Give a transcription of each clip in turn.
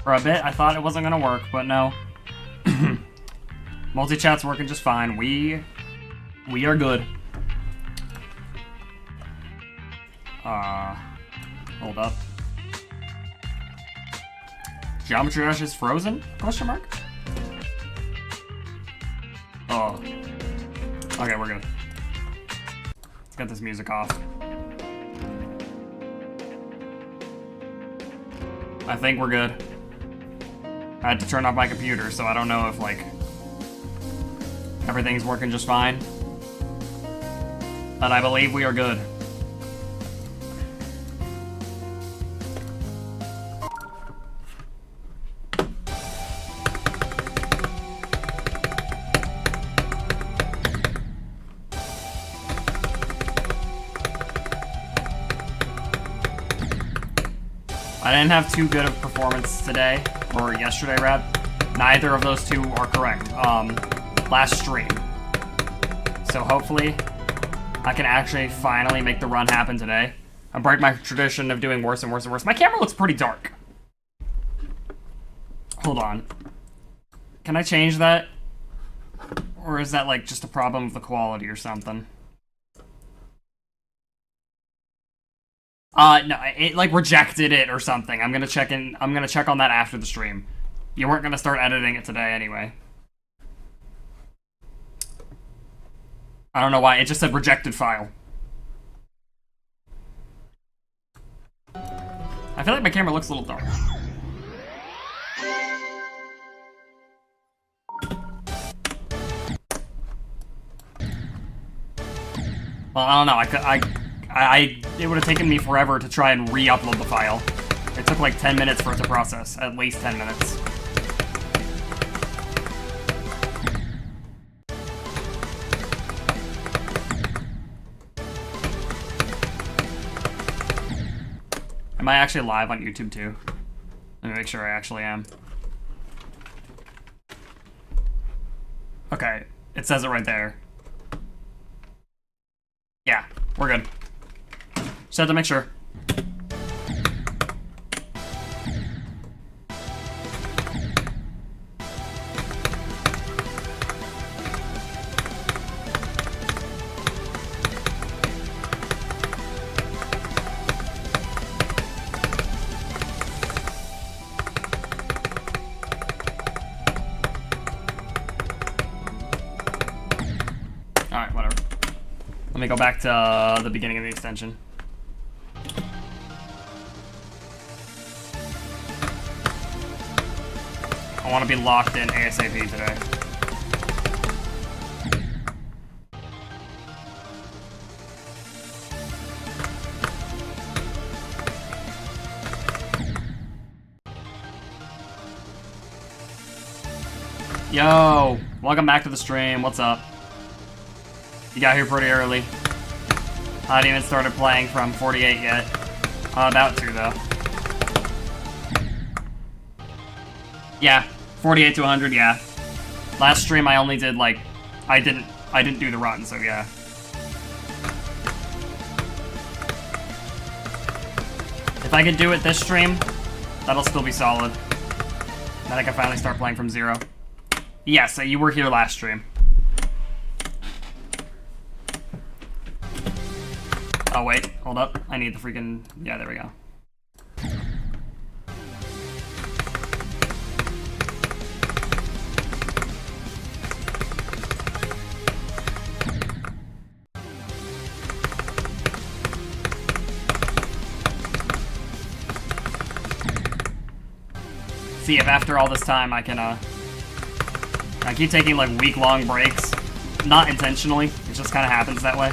For a bit, I thought it wasn't gonna work, but no. Multi-chat's working just fine. We are good. Hold up. Geometry Rush is frozen? Question mark? Oh. Okay, we're good. Let's get this music off. I think we're good. I had to turn off my computer, so I don't know if, like, everything's working just fine. But I believe we are good. I didn't have too good of performance today, or yesterday, Rad. Neither of those two are correct. Last stream. So hopefully, I can actually finally make the run happen today. I break my tradition of doing worse and worse and worse. My camera looks pretty dark. Hold on. Can I change that? Or is that like just a problem with the quality or something? No, it like rejected it or something. I'm gonna check on that after the stream. You weren't gonna start editing it today anyway. I don't know why, it just said rejected file. I feel like my camera looks a little dark. Well, I don't know, it would have taken me forever to try and re-upload the file. It took like 10 minutes for it to process, at least 10 minutes. Am I actually live on YouTube too? Let me make sure I actually am. Okay, it says it right there. Yeah, we're good. Just have to make sure. Alright, whatever. Let me go back to the beginning of the extension. I want to be locked in ASAP today. Yo, welcome back to the stream. What's up? You got here pretty early. I hadn't even started playing from 48 yet. I'm about to though. Yeah, 48 to 100, yeah. Last stream I only did like, I didn't do the run, so yeah. If I could do it this stream, that'll still be solid. Then I can finally start playing from zero. Yes, you were here last stream. Oh wait, hold up. I need the freaking, yeah, there we go. See if after all this time I can, I keep taking like week-long breaks. Not intentionally, it just kind of happens that way.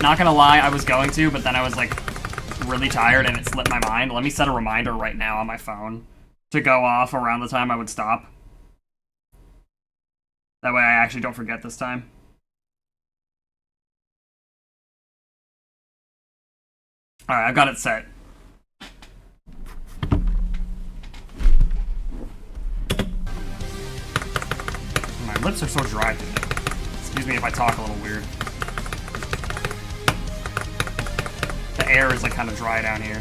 Not gonna lie, I was going to, but then I was like really tired and it slipped my mind. Let me set a reminder right now on my phone to go off around the time I would stop. That way I actually don't forget this time. Alright, I've got it set. Am I lips are so dry today. Excuse me if I talk a little weird. The air is like kind of dry down here.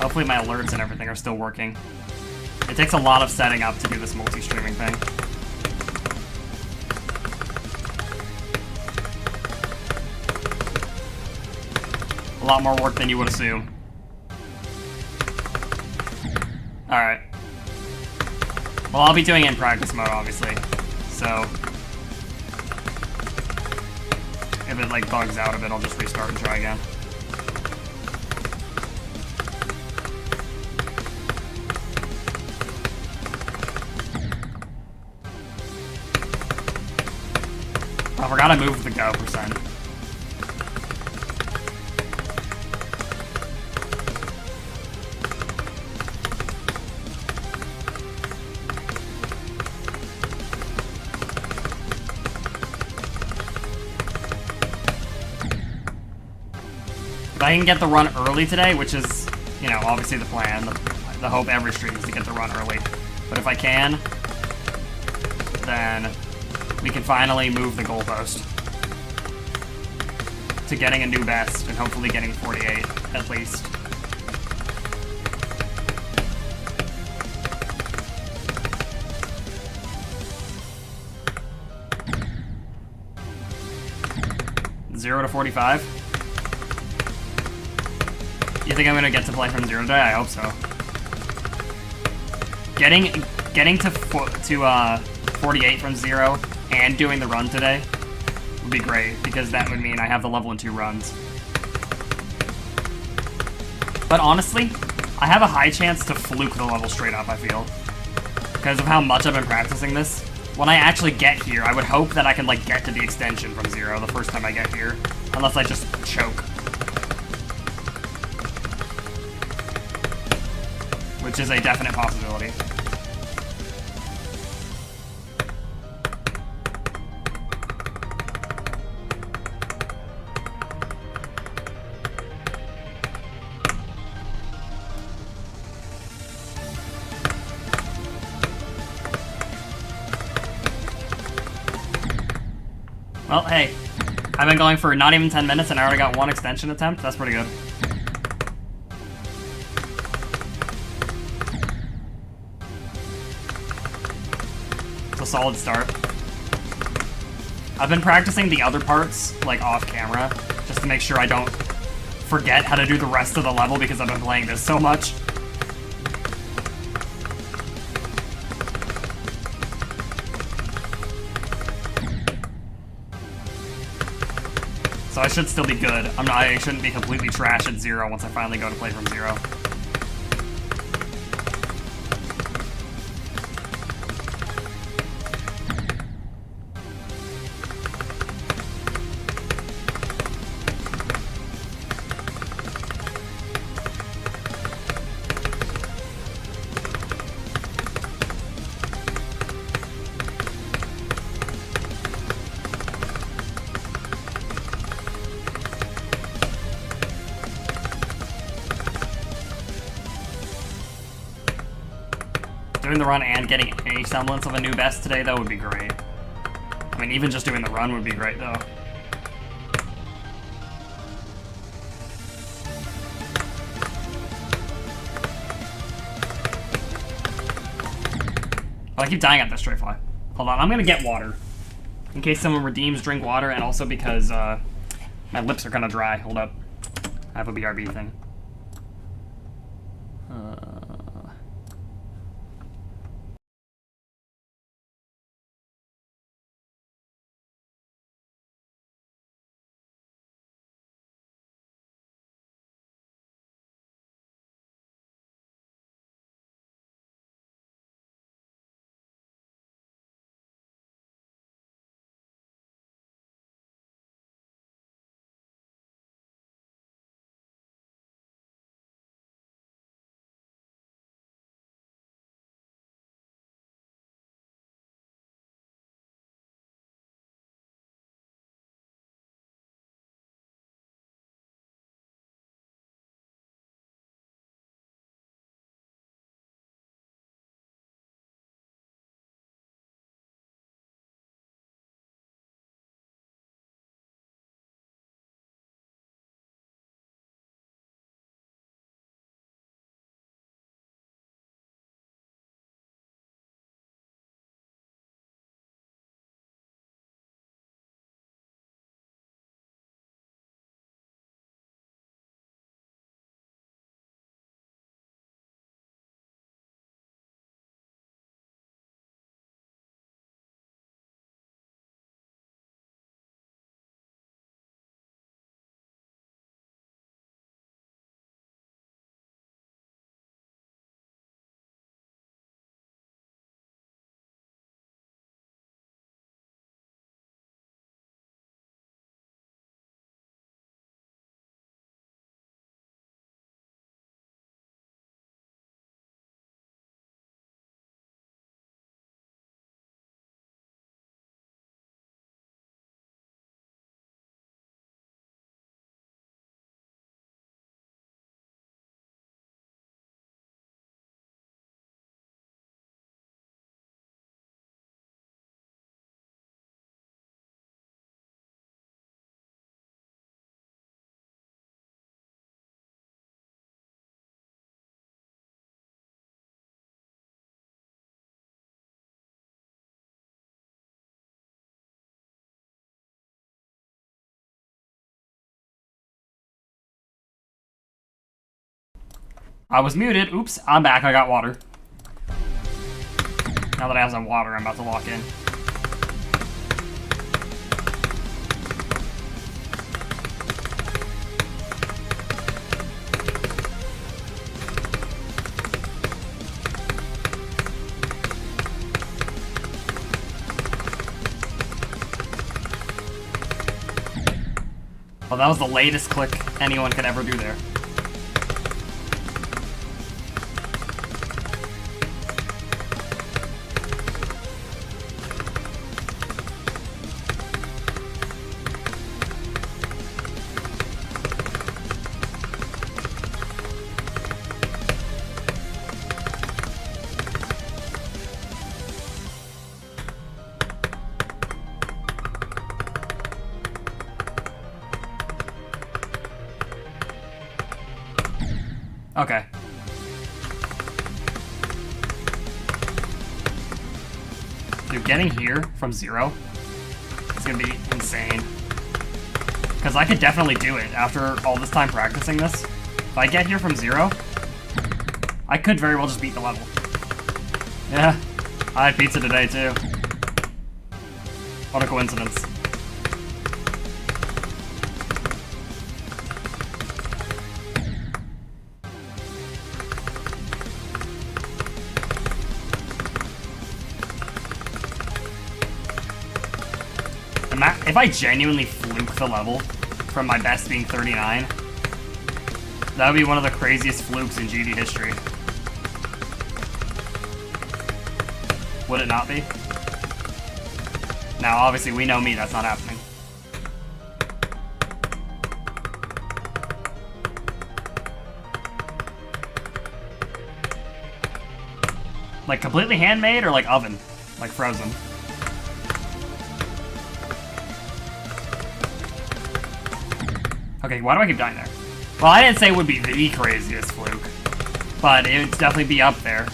Hopefully my alerts and everything are still working. It takes a lot of setting up to do this multi-streaming thing. A lot more work than you would assume. Alright. Well, I'll be doing it in practice mode, obviously. So, if it like bugs out a bit, I'll just restart and try again. I forgot I moved the go percent. If I can get the run early today, which is, you know, obviously the plan, the hope every stream is to get the run early. But if I can, then we can finally move the goalpost to getting a new best and hopefully getting 48 at least. Zero to 45. You think I'm gonna get to play from 0 today? I hope so. Getting to 48 from 0 and doing the run today would be great, because that would mean I have the level in 2 runs. But honestly, I have a high chance to fluke the level straight up, I feel. Because of how much I've been practicing this. When I actually get here, I would hope that I can like get to the extension from 0 the first time I get here. Unless I just choke. Which is a definite possibility. Well, hey, I've been going for not even 10 minutes and I already got 1 extension attempt. That's pretty good. It's a solid start. I've been practicing the other parts, like, off camera, just to make sure I don't forget how to do the rest of the level because I've been playing this so much. So I should still be good. I shouldn't be completely trash at 0 once I finally go to play from 0. Doing the run and getting a semblance of a new best today, though, would be great. I mean, even just doing the run would be great, though. Oh, I keep dying at this stray fly. Hold on, I'm gonna get water. In case someone redeems drink water, and also because my lips are kind of dry. Hold up. I have a BRB thing. I was muted. Oops, I'm back. I got water. Now that I have some water, I'm about to lock in. Well, that was the latest click anyone could ever do there. Okay. Dude, getting here from 0 is gonna be insane. Because I could definitely do it after all this time practicing this. If I get here from 0, I could very well just beat the level. Yeah, I had pizza today too. What a coincidence. If I genuinely fluke the level from my best being 39, that would be one of the craziest flukes in GD history. Would it not be? Now, obviously, we know me, that's not happening. Like completely handmade or like oven? Like frozen? Okay, why do I keep dying there? Well, I didn't say it would be the craziest fluke, but it would definitely be up there.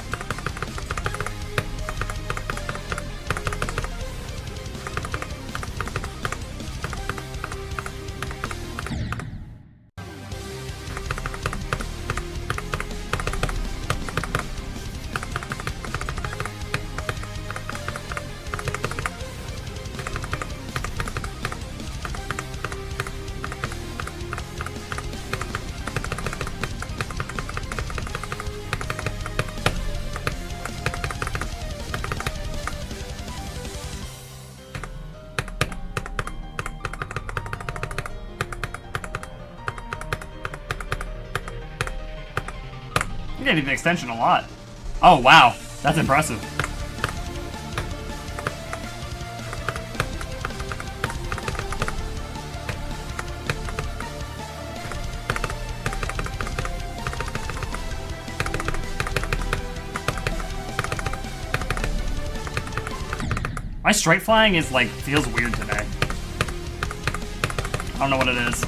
You're getting the extension a lot. Oh, wow. That's impressive. My straight flying is like, feels weird today. I don't know what it is.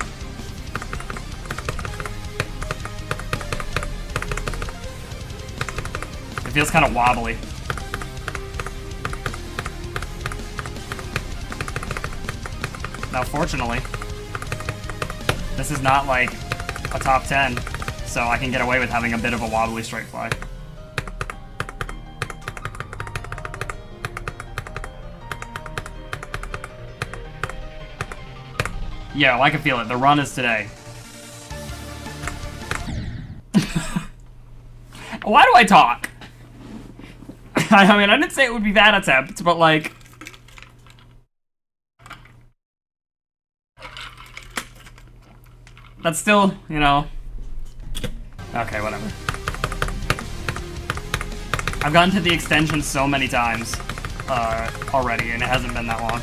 It feels kind of wobbly. Now, fortunately, this is not like a top 10, so I can get away with having a bit of a wobbly straight fly. Yeah, I can feel it. The run is today. Why do I talk? I mean, I didn't say it would be that attempt, but like... That's still, you know... Okay, whatever. I've gotten to the extension so many times already, and it hasn't been that long.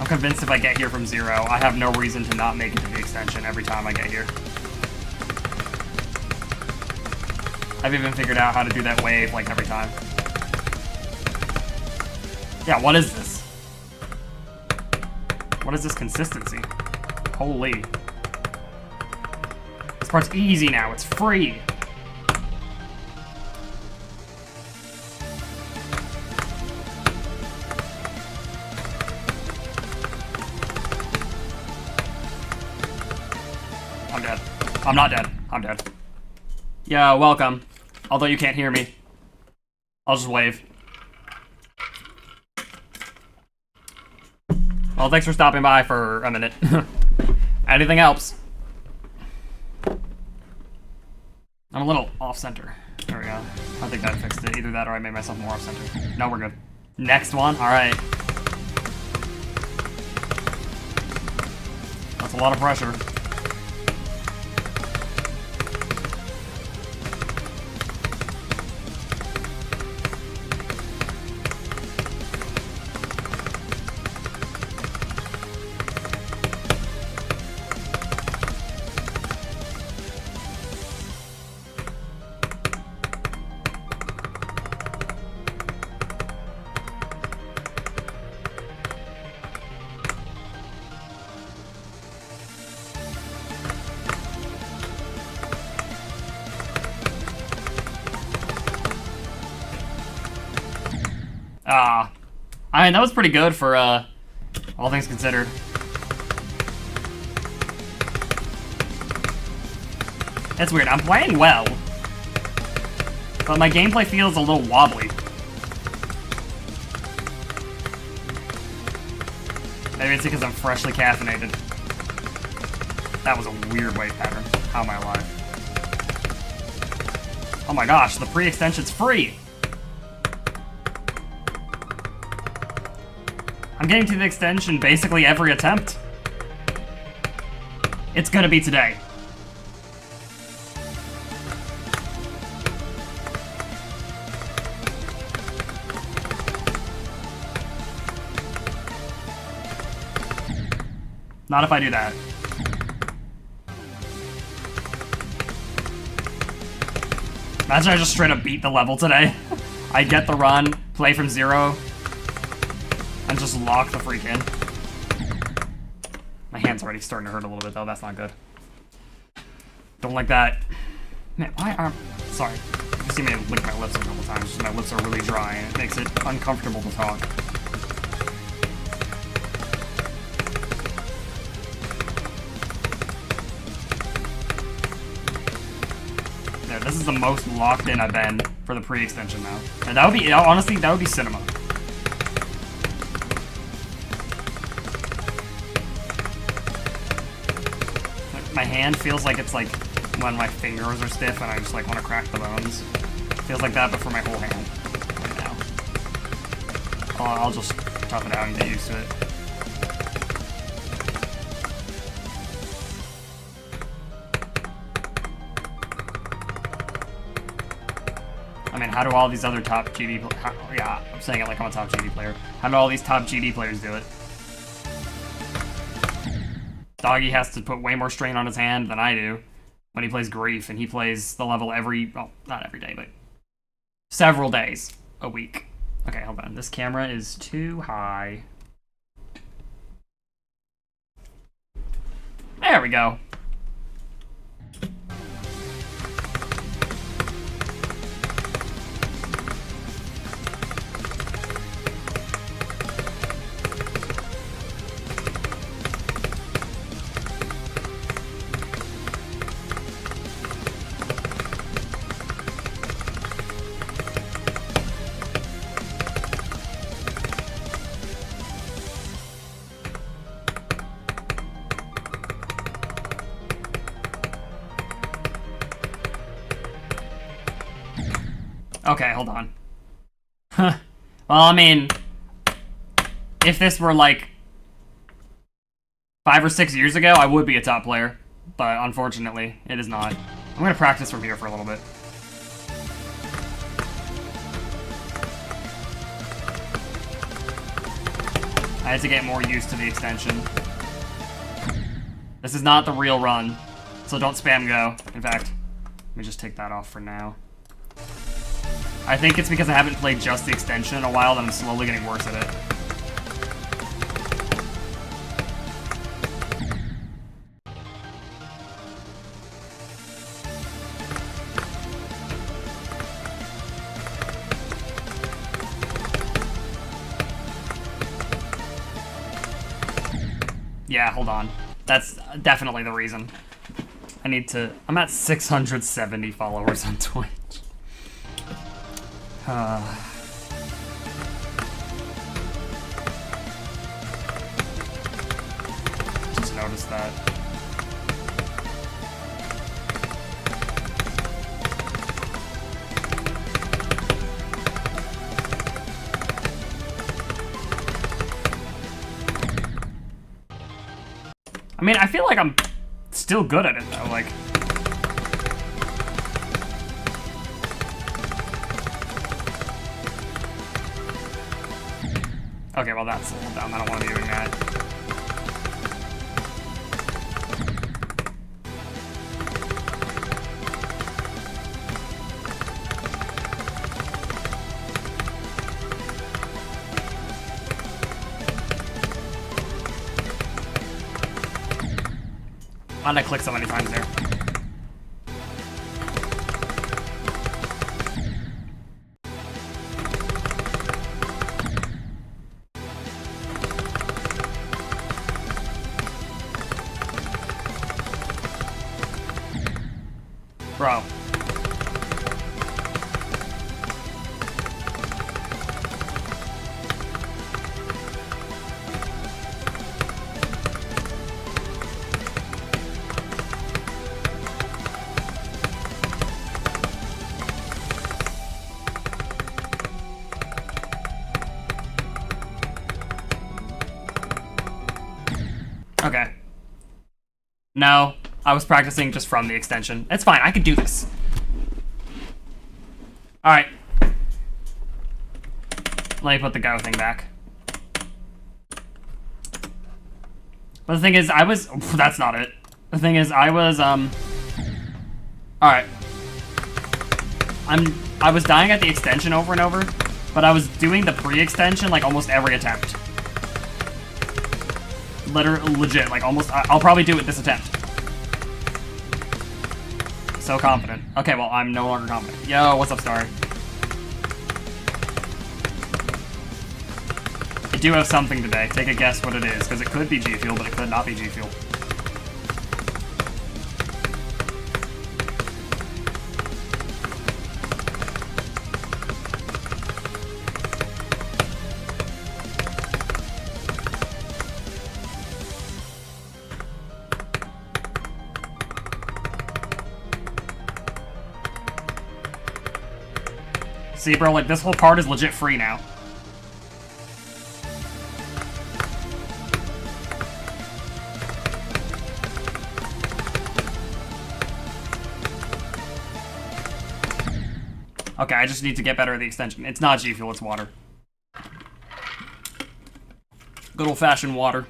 I'm convinced if I get here from 0, I have no reason to not make it to the extension every time I get here. I've even figured out how to do that wave, like, every time. Yeah, what is this? What is this consistency? Holy. This part's easy now, it's free! I'm dead. I'm not dead. I'm dead. Yeah, welcome. Although you can't hear me. I'll just wave. Well, thanks for stopping by for a minute. Anything helps. I'm a little off-center. There we go. I think that fixed it. Either that or I made myself more off-center. No, we're good. Next one. All right. That's a lot of pressure. I mean, that was pretty good for, all things considered. It's weird. I'm playing well, but my gameplay feels a little wobbly. Maybe it's because I'm freshly caffeinated. That was a weird wave pattern. How am I alive? Oh my gosh, the pre-extension's free! I'm getting to the extension basically every attempt. It's gonna be today. Not if I do that. Imagine I just straight up beat the level today. I get the run, play from 0, and just lock the freak in. My hand's already starting to hurt a little bit though, that's not good. Don't like that. Man, why are... Sorry. You see me lick my lips a couple times, just my lips are really dry and it makes it uncomfortable to talk. Yeah, this is the most locked in I've been for the pre-extension now. And that would be, honestly, that would be cinema. My hand feels like it's like when my fingers are stiff and I just like want to crack the bones. Feels like that, but for my whole hand right now. I'll just tough it out and get used to it. I mean, how do all these other top GD yeah, I'm saying it like I'm a top GD player. How do all these top GD players do it? Doggy has to put way more strain on his hand than I do when he plays Grief, and he plays the level every, well, not every day, but several days a week. Okay, hold on. This camera is too high. There we go. Okay, hold on. Well, I mean, if this were like 5 or 6 years ago, I would be a top player. But unfortunately, it is not. I'm gonna practice from here for a little bit. I had to get more used to the extension. This is not the real run, so don't spam go. In fact, let me just take that off for now. I think it's because I haven't played just the extension in a while that I'm slowly getting worse at it. Yeah, hold on. That's definitely the reason. I'm at 670 followers on Twitch. Just noticed that. I mean, I feel like I'm still good at it, though, like... Okay, well, that's a little dumb. I don't want to be doing that. Why did I click so many times there? Bro. Okay. No, I was practicing just from the extension. It's fine, I could do this. Alright. Let me put the go thing back. But the thing is, that's not it. The thing is, I was was dying at the extension over and over, but I was doing the pre-extension like almost every attempt. Legit, like almost, I'll probably do it this attempt. So confident. Okay, well, I'm no longer confident. Yo, what's up, Star? I do have something today. Take a guess what it is, because it could be G Fuel, but it could not be G Fuel. See, bro, like, this whole part is legit free now. Okay, I just need to get better at the extension. It's not G Fuel, it's water. Good old-fashioned water.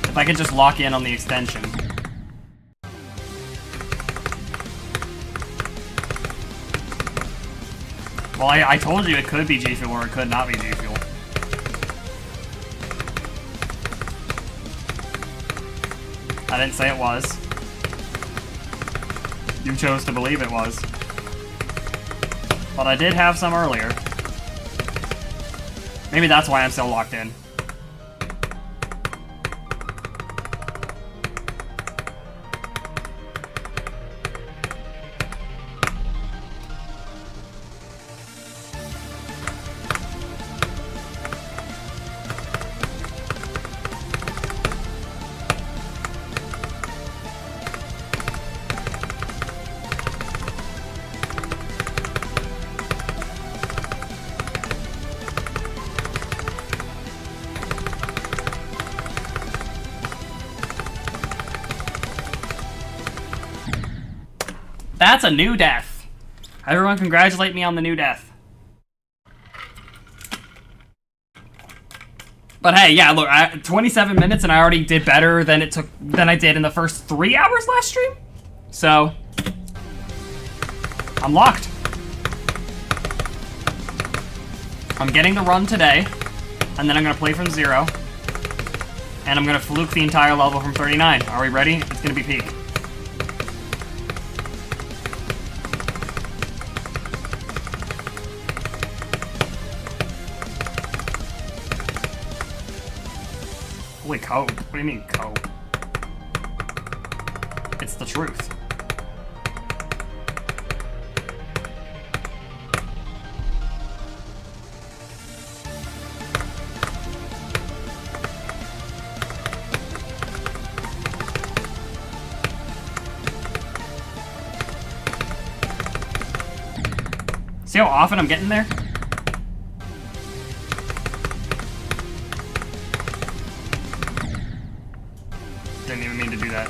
If I could just lock in on the extension. Well, I told you it could be G Fuel or it could not be G Fuel. I didn't say it was. You chose to believe it was. But I did have some earlier. Maybe that's why I'm still locked in. That's a new death. Everyone congratulate me on the new death. But hey, yeah, look, 27 minutes and I already did better than I did in the first 3 hours last stream. So, I'm locked. I'm getting the run today, and then I'm gonna play from 0. And I'm gonna fluke the entire level from 39. Are we ready? It's gonna be peak. Holy cope. What do you mean, cope? It's the truth. See how often I'm getting there? Didn't even mean to do that.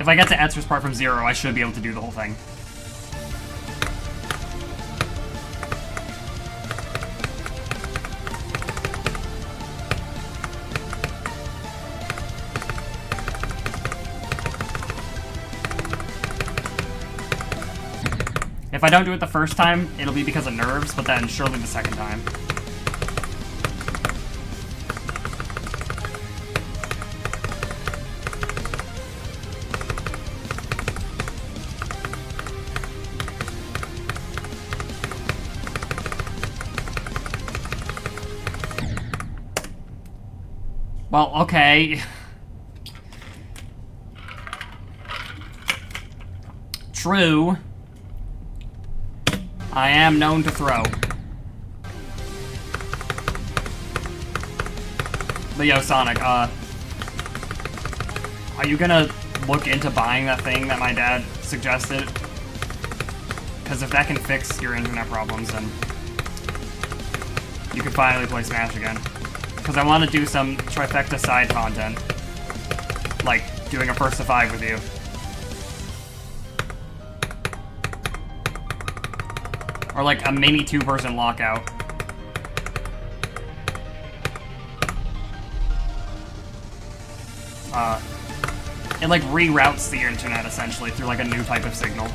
If I get to Etzer's part from 0, I should be able to do the whole thing. If I don't do it the first time, it'll be because of nerves, but then surely the second time. Well, okay. True. I am known to throw. But yo, Sonic, are you gonna look into buying that thing that my dad suggested? Because if that can fix your internet problems, then you can finally play Smash again. Because I want to do some trifecta side content. Like, doing a first to 5 with you. Or like a mini 2-person lockout. It like reroutes the internet essentially through like a new type of signal.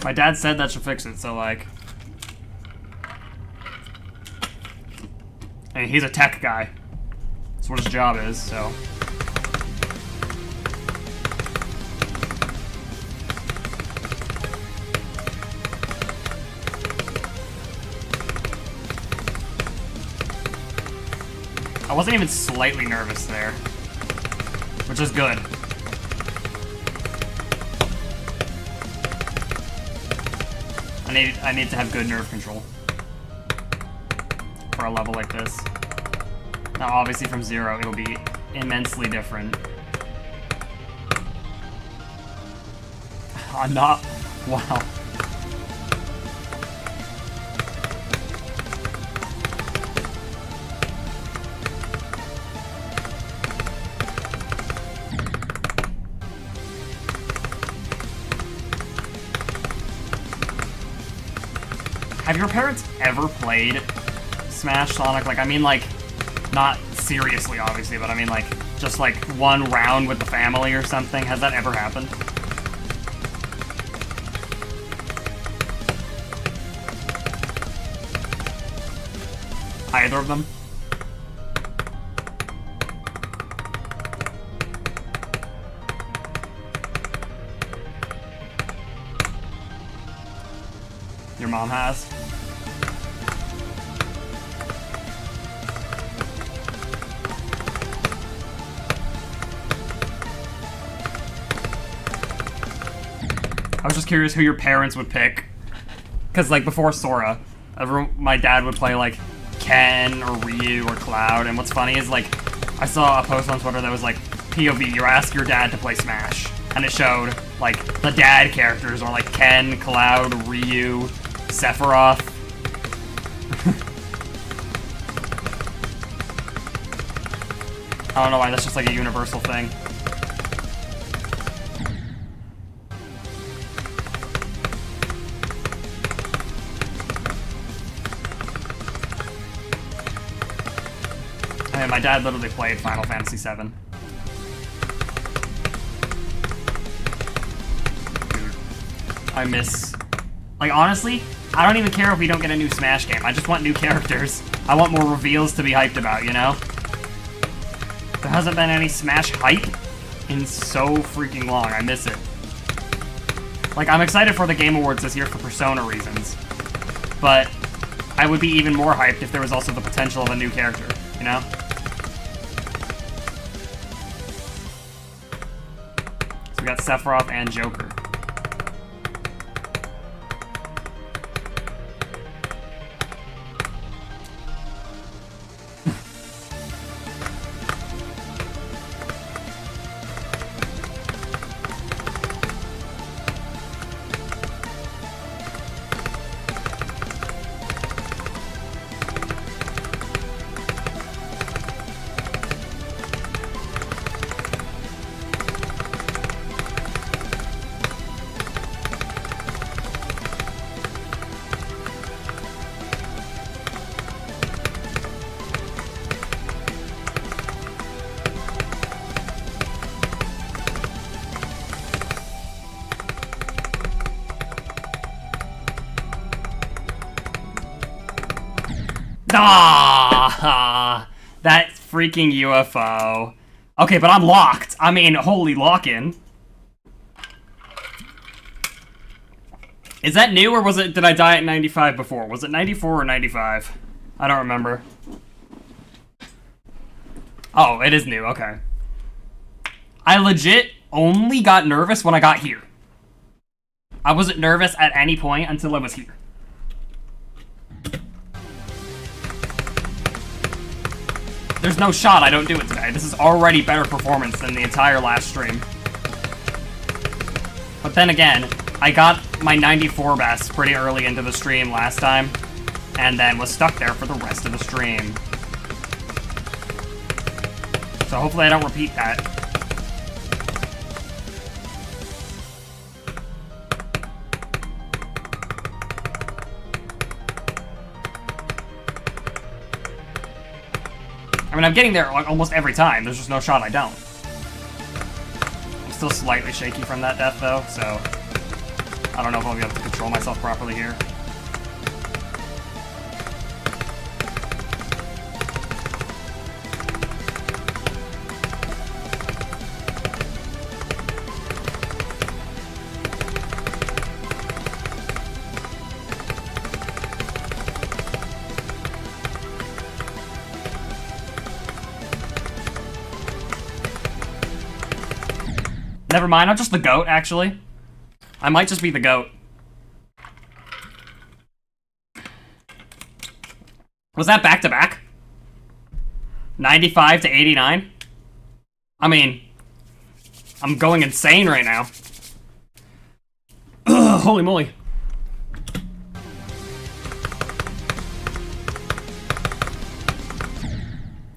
My dad said that should fix it, so like... I mean, he's a tech guy. That's what his job is, so... I wasn't even slightly nervous there. Which is good. I need to have good nerve control for a level like this. Now, obviously, from 0, it'll be immensely different. I'm not... Wow. Have your parents ever played Smash Sonic? Like, I mean, like, not seriously, obviously, but I mean, like, just, like, one round with the family or something? Has that ever happened? Either of them? Your mom has? I was just curious who your parents would pick. Because, like, before Sora, my dad would play, like, Ken or Ryu or Cloud. And what's funny is, like, I saw a post on Twitter that was, like, POV, you ask your dad to play Smash. And it showed, like, the dad characters are, like, Ken, Cloud, Ryu, Sephiroth. I don't know why, that's just like a universal thing. I mean, my dad literally played Final Fantasy VII. Dude, I miss... Like, honestly, I don't even care if we don't get a new Smash game. I just want new characters. I want more reveals to be hyped about, you know? There hasn't been any Smash hype in so freaking long. I miss it. Like, I'm excited for the Game Awards this year for Persona reasons. But I would be even more hyped if there was also the potential of a new character, you know? So we got Sephiroth and Joker. Ah, that freaking UFO. Okay, but I'm locked. I mean, holy lock-in. Is that new, or was it, did I die at 95 before? Was it 94 or 95? I don't remember. Oh, it is new, okay. I legit only got nervous when I got here. I wasn't nervous at any point until I was here. There's no shot I don't do it today. This is already better performance than the entire last stream. But then again, I got my 94 best pretty early into the stream last time, and then was stuck there for the rest of the stream. So hopefully I don't repeat that. I mean, I'm getting there almost every time. There's just no shot I don't. I'm still slightly shaky from that death, though, so I don't know if I'll be able to control myself properly here. Never mind, I'm just the GOAT, actually. I might just be the GOAT. Was that back-to-back? 95 to 89? I mean, I'm going insane right now. Ugh, holy moly.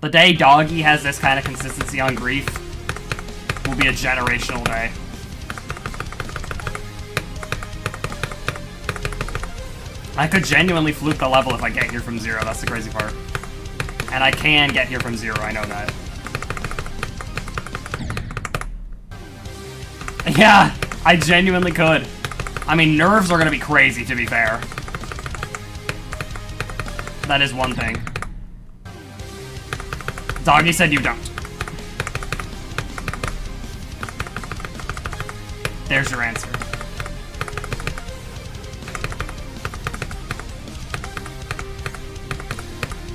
The day Doggy has this kind of consistency on grief will be a generational day. I could genuinely fluke the level if I get here from 0, that's the crazy part. And I can get here from 0, I know that. Yeah, I genuinely could. I mean, nerves are gonna be crazy, to be fair. That is one thing. Doggy said you don't. There's your answer.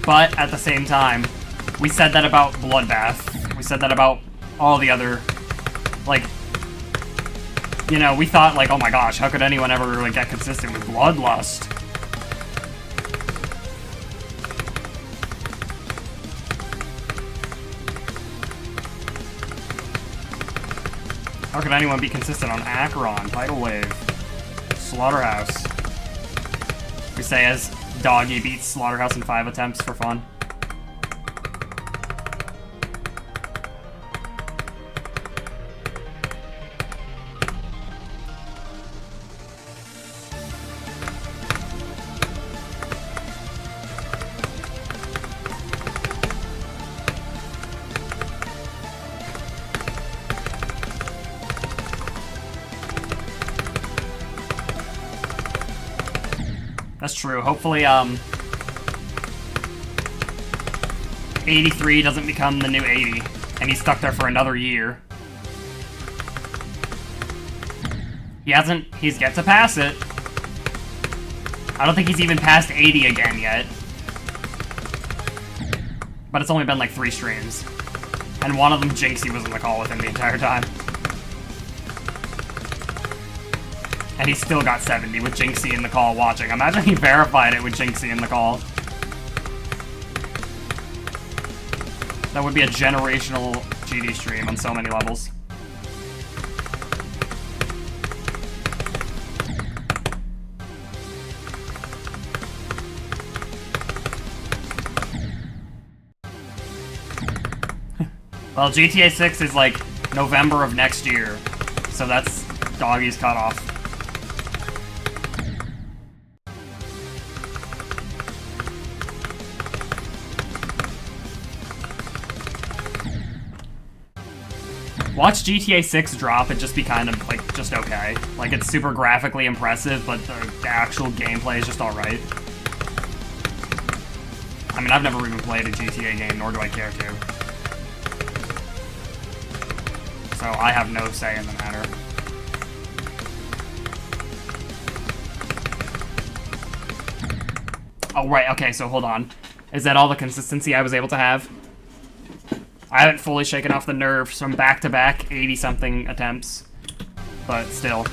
But at the same time, we said that about Bloodbath. We said that about all the other, like, you know, we thought like, oh my gosh, how could anyone ever really get consistent with Bloodlust? How could anyone be consistent on Acheron, Tidal Wave, Slaughterhouse? We say as Doggy beats Slaughterhouse in 5 attempts for fun. That's true. Hopefully, 83 doesn't become the new 80, and he's stuck there for another year. He's yet to pass it. I don't think he's even passed 80 again yet. But it's only been like 3 streams. And one of them, Jinxie was in the call with him the entire time. And he still got 70 with Jinxie in the call watching. Imagine he verified it with Jinxie in the call. That would be a generational GD stream on so many levels. Well, GTA 6 is like November of next year, so that's Doggy's cutoff. Watch GTA 6 drop and just be kind of, like, just okay. Like, it's super graphically impressive, but the actual gameplay is just alright. I mean, I've never even played a GTA game, nor do I care to. So I have no say in the matter. Oh, right, okay, so hold on. Is that all the consistency I was able to have? I haven't fully shaken off the nerves from back-to-back 80-something attempts, but still.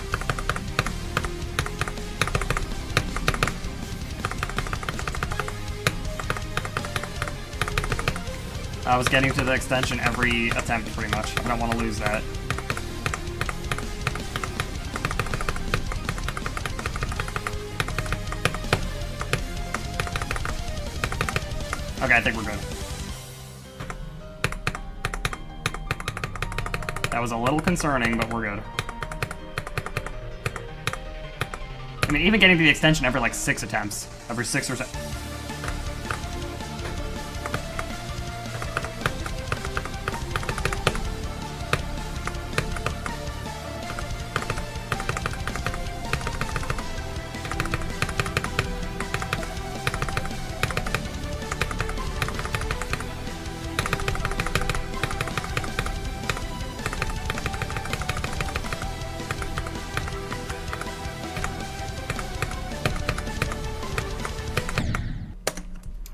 I was getting to the extension every attempt, pretty much. I don't want to lose that. Okay, I think we're good. That was a little concerning, but we're good. I mean, even getting to the extension every, like, 6 attempts. Every 6 or 7.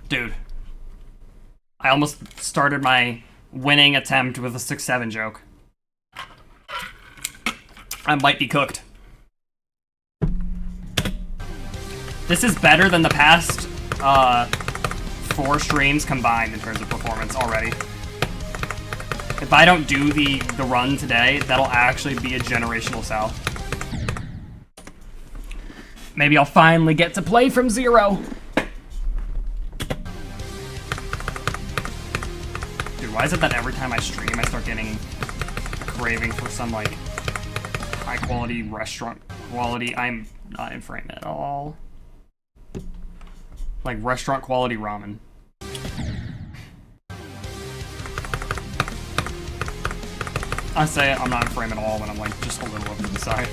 Dude. I almost started my winning attempt with a 6-7 joke. I might be cooked. This is better than the past 4 streams combined in terms of performance already. If I don't do the run today, that'll actually be a generational sell. Maybe I'll finally get to play from 0. Why is it that every time I stream, I start getting a craving for some, like, high-quality restaurant quality? I'm not in frame at all. Like, restaurant-quality ramen. I say I'm not in frame at all when I'm, like, just a little over to the side.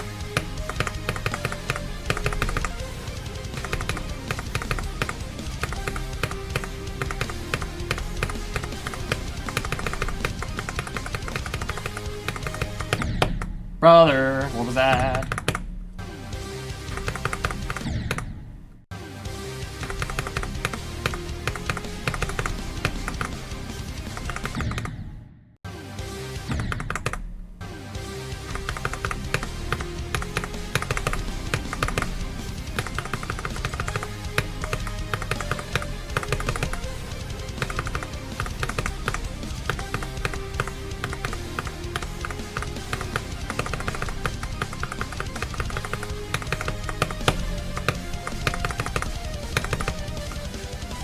Brother, what was that?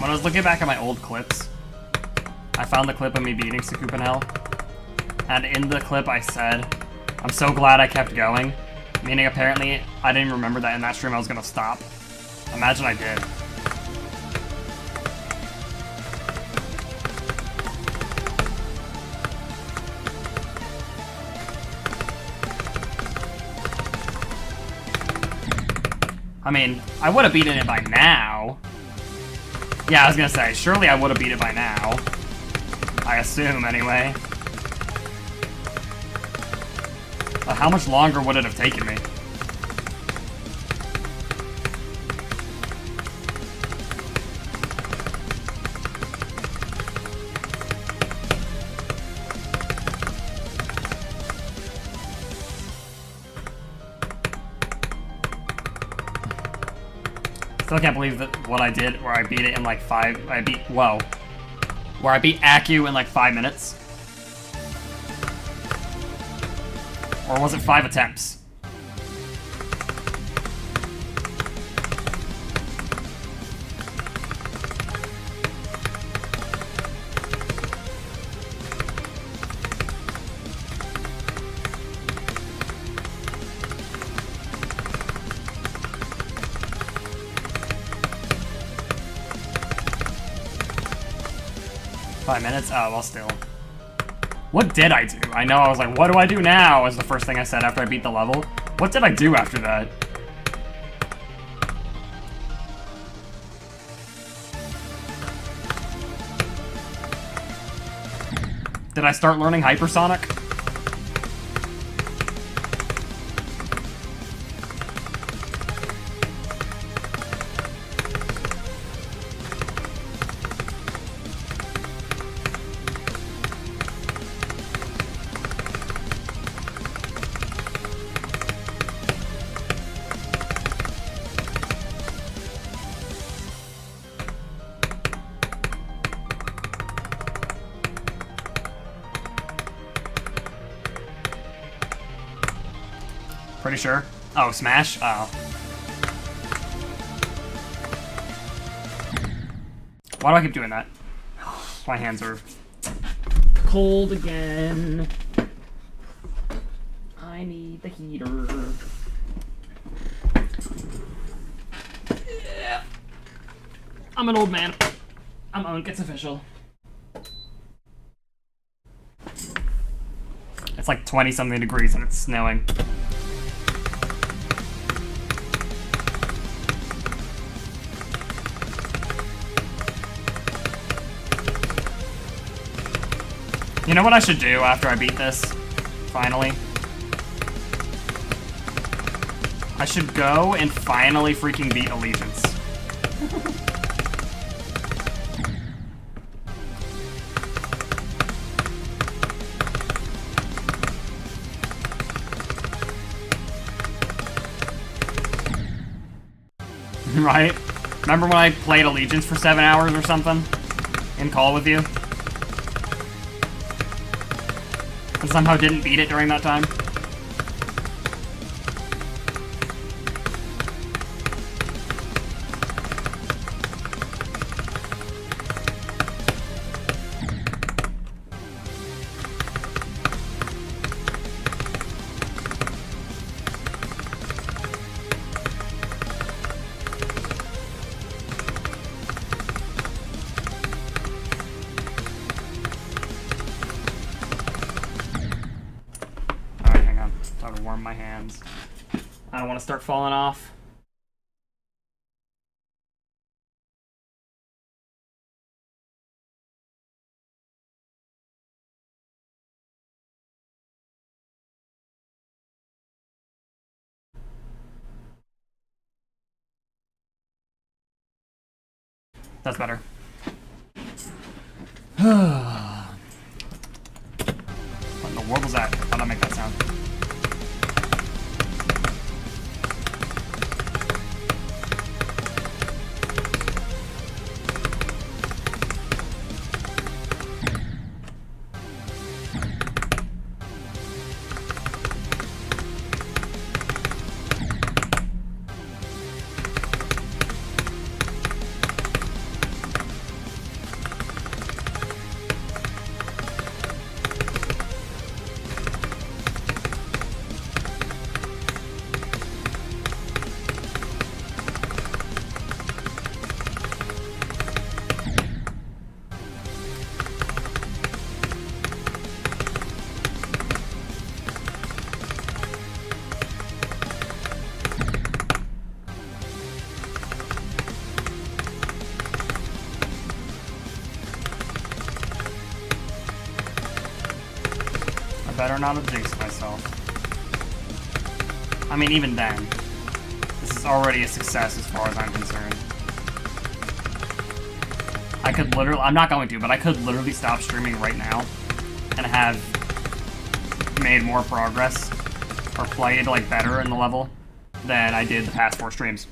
When I was looking back at my old clips, I found the clip of me beating Sakup in Hell, and in the clip I said, I'm so glad I kept going, meaning apparently I didn't remember that in that stream I was gonna stop. Imagine I did. I mean, I would have beaten it by now. Yeah, I was gonna say, surely I would have beat it by now. I assume, anyway. But how much longer would it have taken me? Still can't believe that what I did, where I beat it in like where I beat Accu in like 5 minutes. Or was it 5 attempts? Minutes? Oh, well, still. What did I do? I know I was like, what do I do now? Was the first thing I said after I beat the level. What did I do after that? Did I start learning hypersonic? Pretty sure. Oh, smash? Oh. Why do I keep doing that? My hands are cold again. I need the heater. Yeah. I'm an old man. I'm owned. It's official. It's like 20-something degrees and it's snowing. You know what I should do after I beat this? Finally? I should go and finally freaking beat Allegiance. Right? Remember when I played Allegiance for 7 hours or something? In call with you? And somehow didn't beat it during that time? My hands. I don't want to start falling off. That's better. What in the world was that? How'd I make that sound? better not have jinxed myself. I mean, even then, this is already a success as far as I'm concerned. I could literally, I'm not going to, but I could literally stop streaming right now and have made more progress or played like better in the level than I did the past 4 streams.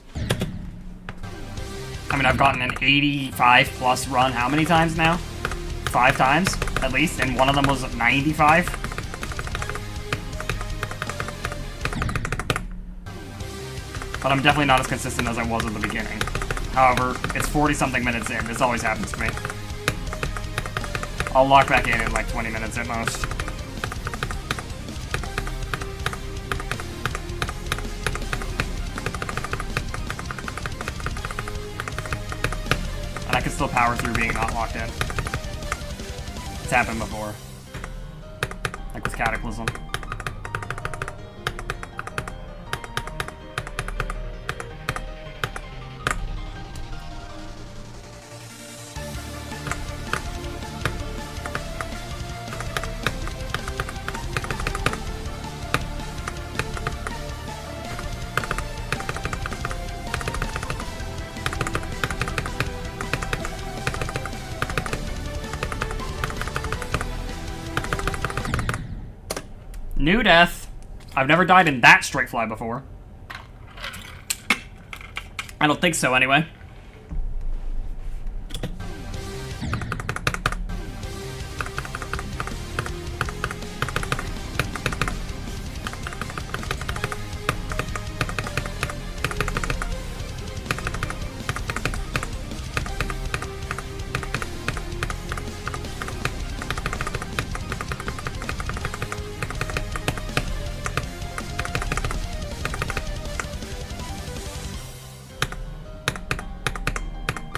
I mean, I've gotten an 85 plus run how many times now? 5 times, at least, and one of them was 95. But I'm definitely not as consistent as I was at the beginning. However, it's 40-something minutes in. This always happens to me. I'll log back in like 20 minutes at most. And I can still power through being not locked in. It's happened before. Like with Cataclysm. New death. I've never died in that straight fly before. I don't think so, anyway.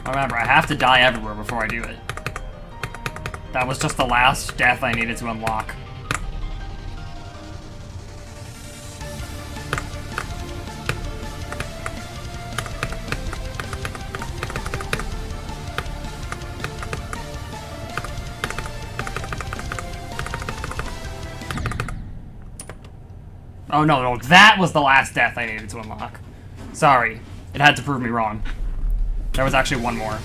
Remember, I have to die everywhere before I do it. That was just the last death I needed to unlock. Oh no, that was the last death I needed to unlock. Sorry, it had to prove me wrong. There was actually one more.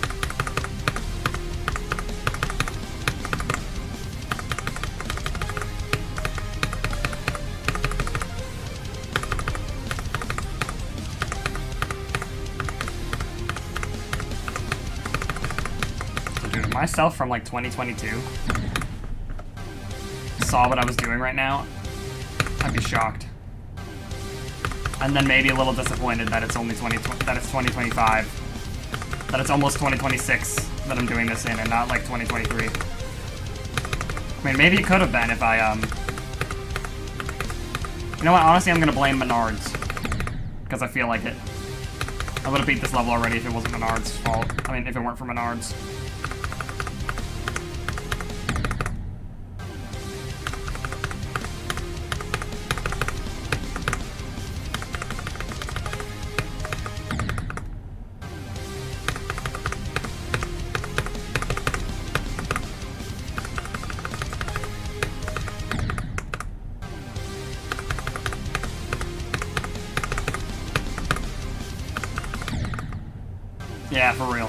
So dude, myself from like 2022 saw what I was doing right now, I'd be shocked. And then maybe a little disappointed that it's only 2025. That it's almost 2026 that I'm doing this in and not like 2023. I mean, maybe it could have been if I, You know what, honestly, I'm gonna blame Menards. Because I feel like it. I would have beat this level already if it wasn't Menards' fault. I mean, if it weren't for Menards. Yeah, for real.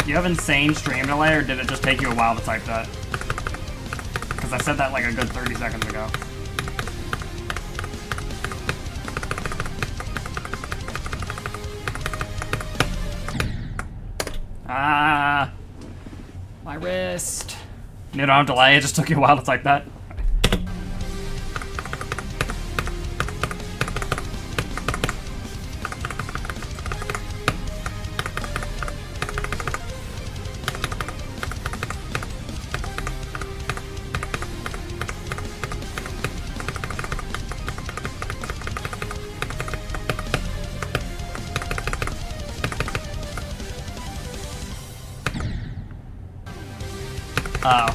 You have insane stream delay, or did it just take you a while to type that? Because I said that like a good 30 seconds ago. Ah, my wrist. You don't have delay, it just took you a while to type that. Oh.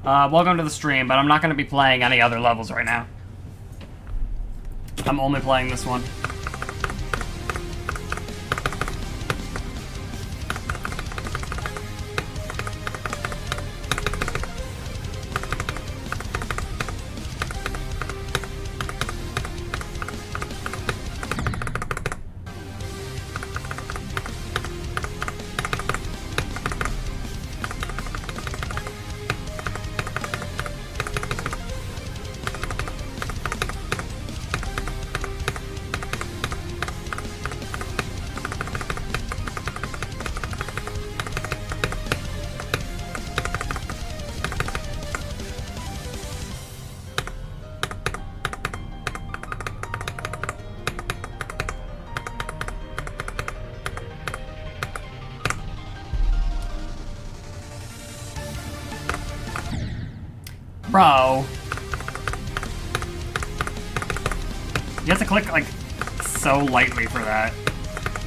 Welcome to the stream, but I'm not going to be playing any other levels right now. I'm only playing this one. Bro. You have to click, like, so lightly for that.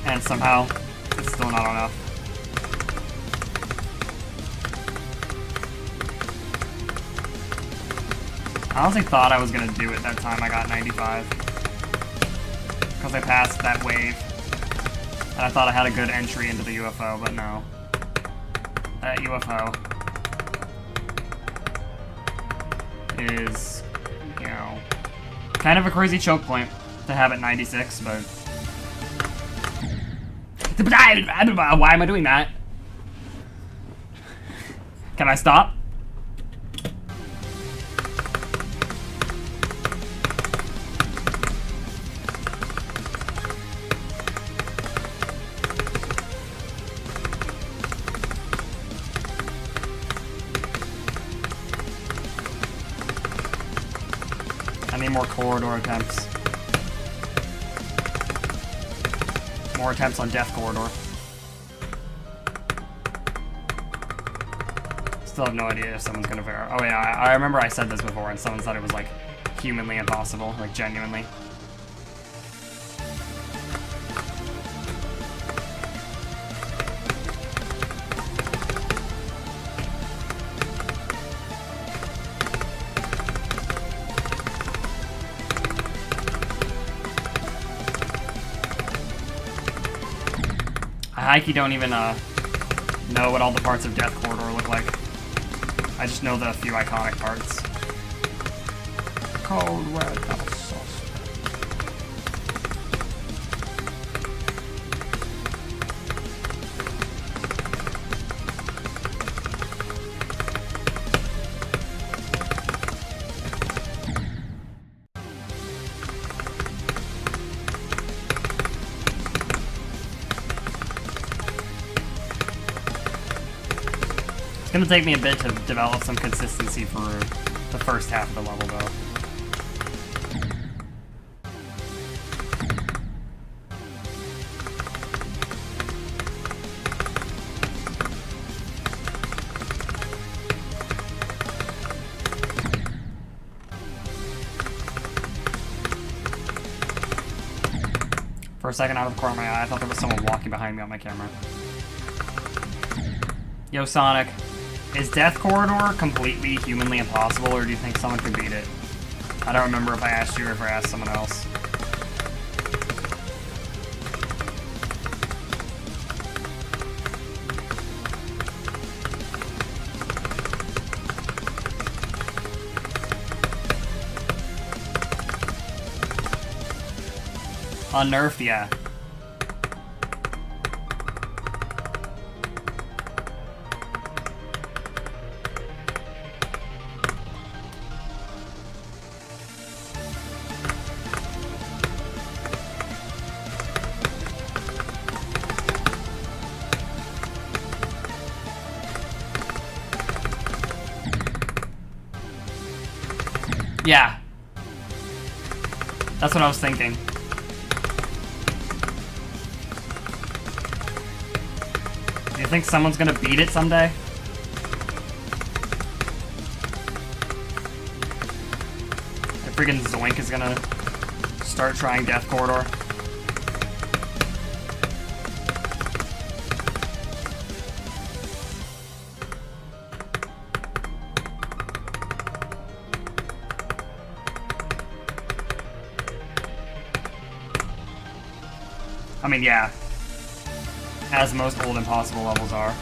And somehow, it's still not enough. I honestly thought I was gonna do it that time I got 95. Because I passed that wave. And I thought I had a good entry into the UFO, but no. That UFO is, you know, kind of a crazy choke point to have at 96, but... Why am I doing that? Can I stop? More corridor attempts. More attempts on Death Corridor. Still have no idea if someone's gonna verify. Oh yeah, I remember I said this before and someone said it was like humanly impossible, like genuinely. I don't even know what all the parts of Death Corridor look like. I just know the few iconic parts. Cold red double sauce. It's gonna take me a bit to develop some consistency for the first half of the level, though. For a second, out of the corner of my eye, I thought there was someone walking behind me on my camera. Yo, Sonic. Is Death Corridor completely humanly impossible, or do you think someone could beat it? I don't remember if I asked you or if I asked someone else. Unnerfed, yeah. Yeah. That's what I was thinking. Do you think someone's gonna beat it someday? The freaking Zoink is gonna start trying Death Corridor. mean, yeah. As most old impossible levels are.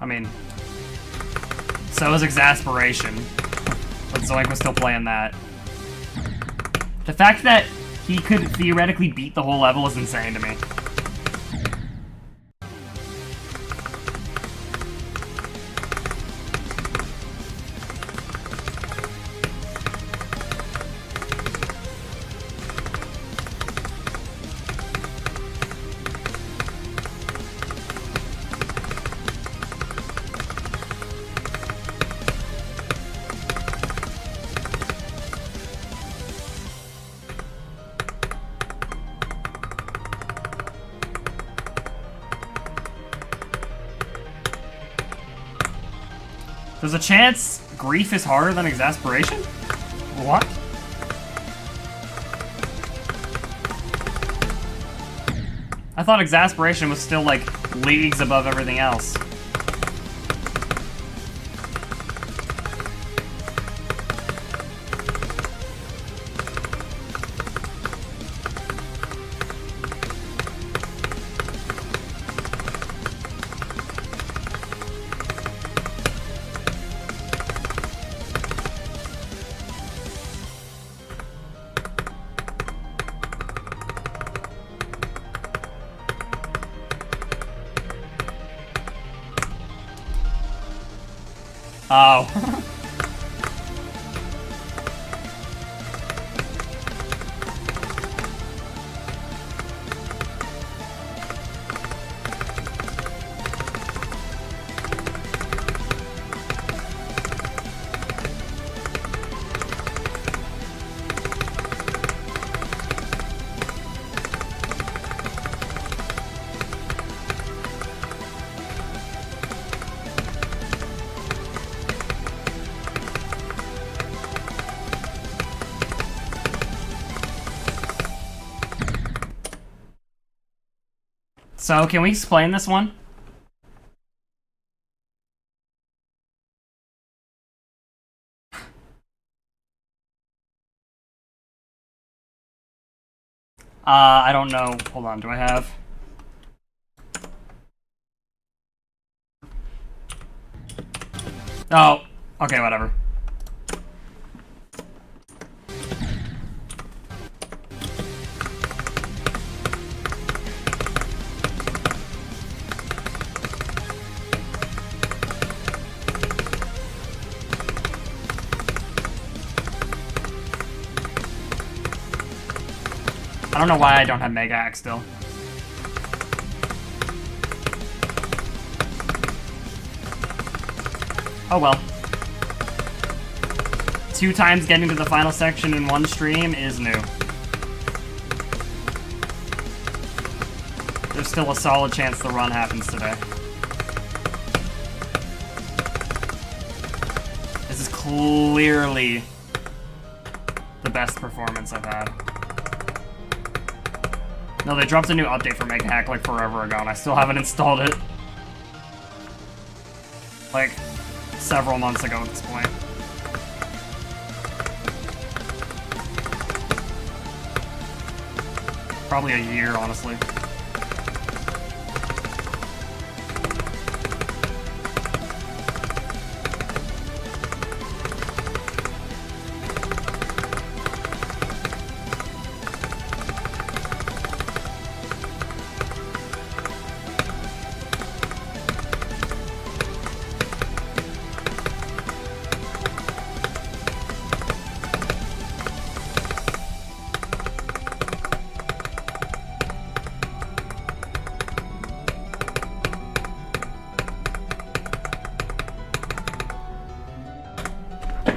I mean, so is Exasperation. But Zoink was still playing that. The fact that he could theoretically beat the whole level is insane to me. There's a chance Grief is harder than Exasperation? What? I thought Exasperation was still, like, leagues above everything else. Oh. So, can we explain this one? I don't know. Hold on, do I have... Oh, okay, whatever. I don't know why I don't have Mega Axe still. Oh well. 2 times getting to the final section in one stream is new. There's still a solid chance the run happens today. This is clearly the best performance I've had. No, they dropped a new update for Mega Hack like forever ago, and I still haven't installed it. Like, several months ago at this point. Probably a year, honestly.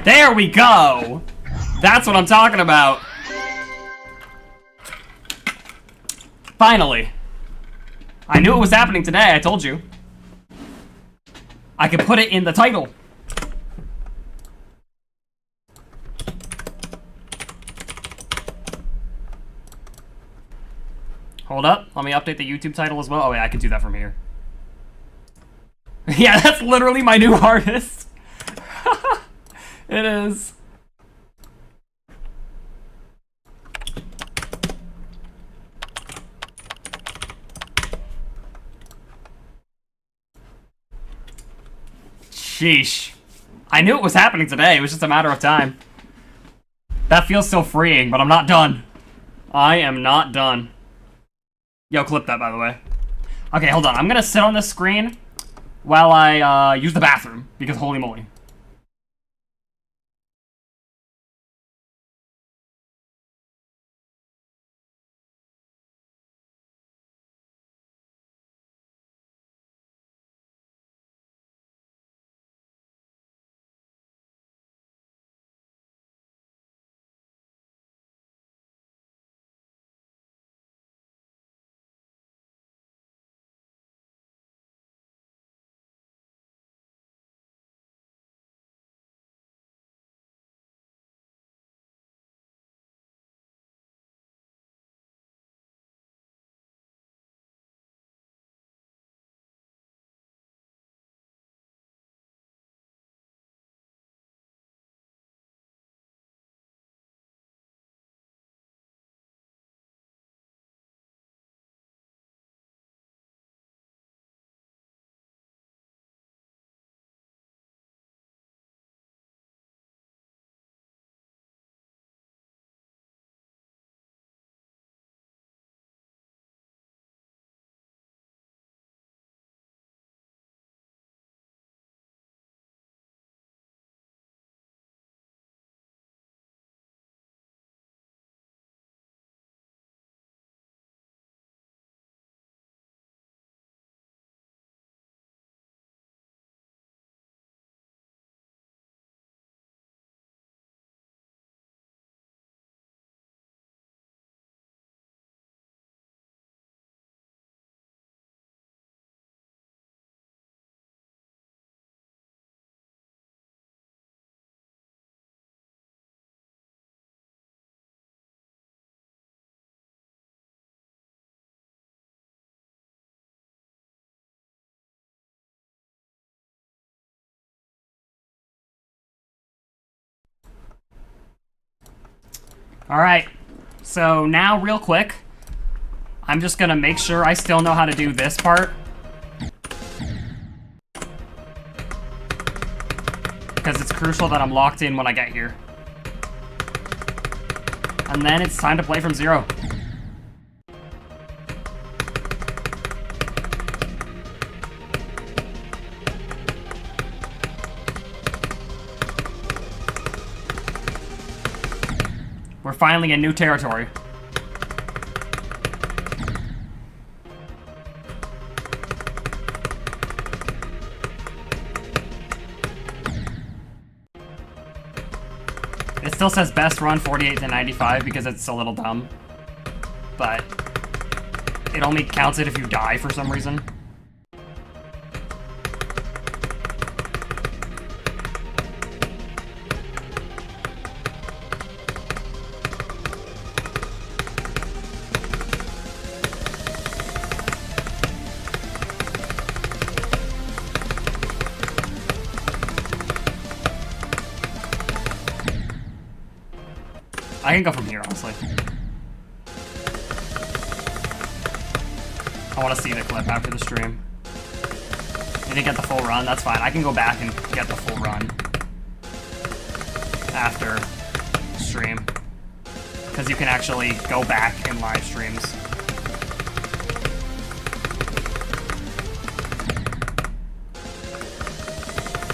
There we go! That's what I'm talking about! Finally. I knew it was happening today, I told you. I could put it in the title. Hold up, let me update the YouTube title as well. Oh wait, I can do that from here. Yeah, that's literally my new artist. It is. Sheesh. I knew it was happening today. It was just a matter of time. That feels so freeing, but I'm not done. I am not done. Yo, clip that, by the way. Okay, hold on. I'm gonna sit on this screen while I use the bathroom, because holy moly. Alright, so now real quick, I'm just gonna make sure I still know how to do this part. Because it's crucial that I'm locked in when I get here. And then it's time to play from zero. We're finally in new territory. It still says best run 48 to 95 because it's a little dumb. But it only counts it if you die for some reason. I can go from here, honestly. I want to see the clip after the stream. You didn't get the full run? That's fine. I can go back and get the full run after stream. Because you can actually go back in live streams.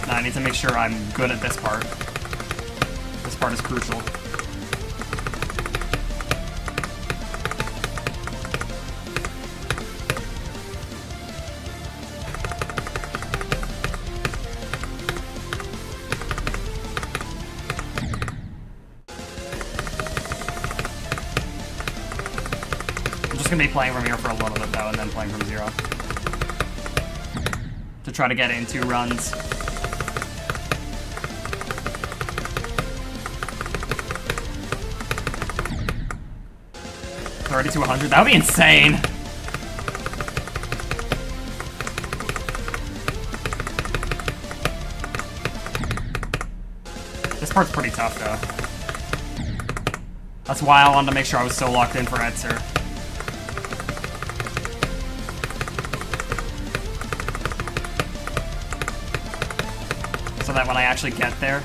Now I need to make sure I'm good at this part. This part is crucial. Gonna be playing from here for a little bit though, and then playing from zero to try to get in 2 runs. $30 to 100. That would be insane. This part's pretty tough, though. That's why I wanted to make sure I was so locked in for Etzer. So that when I actually get there,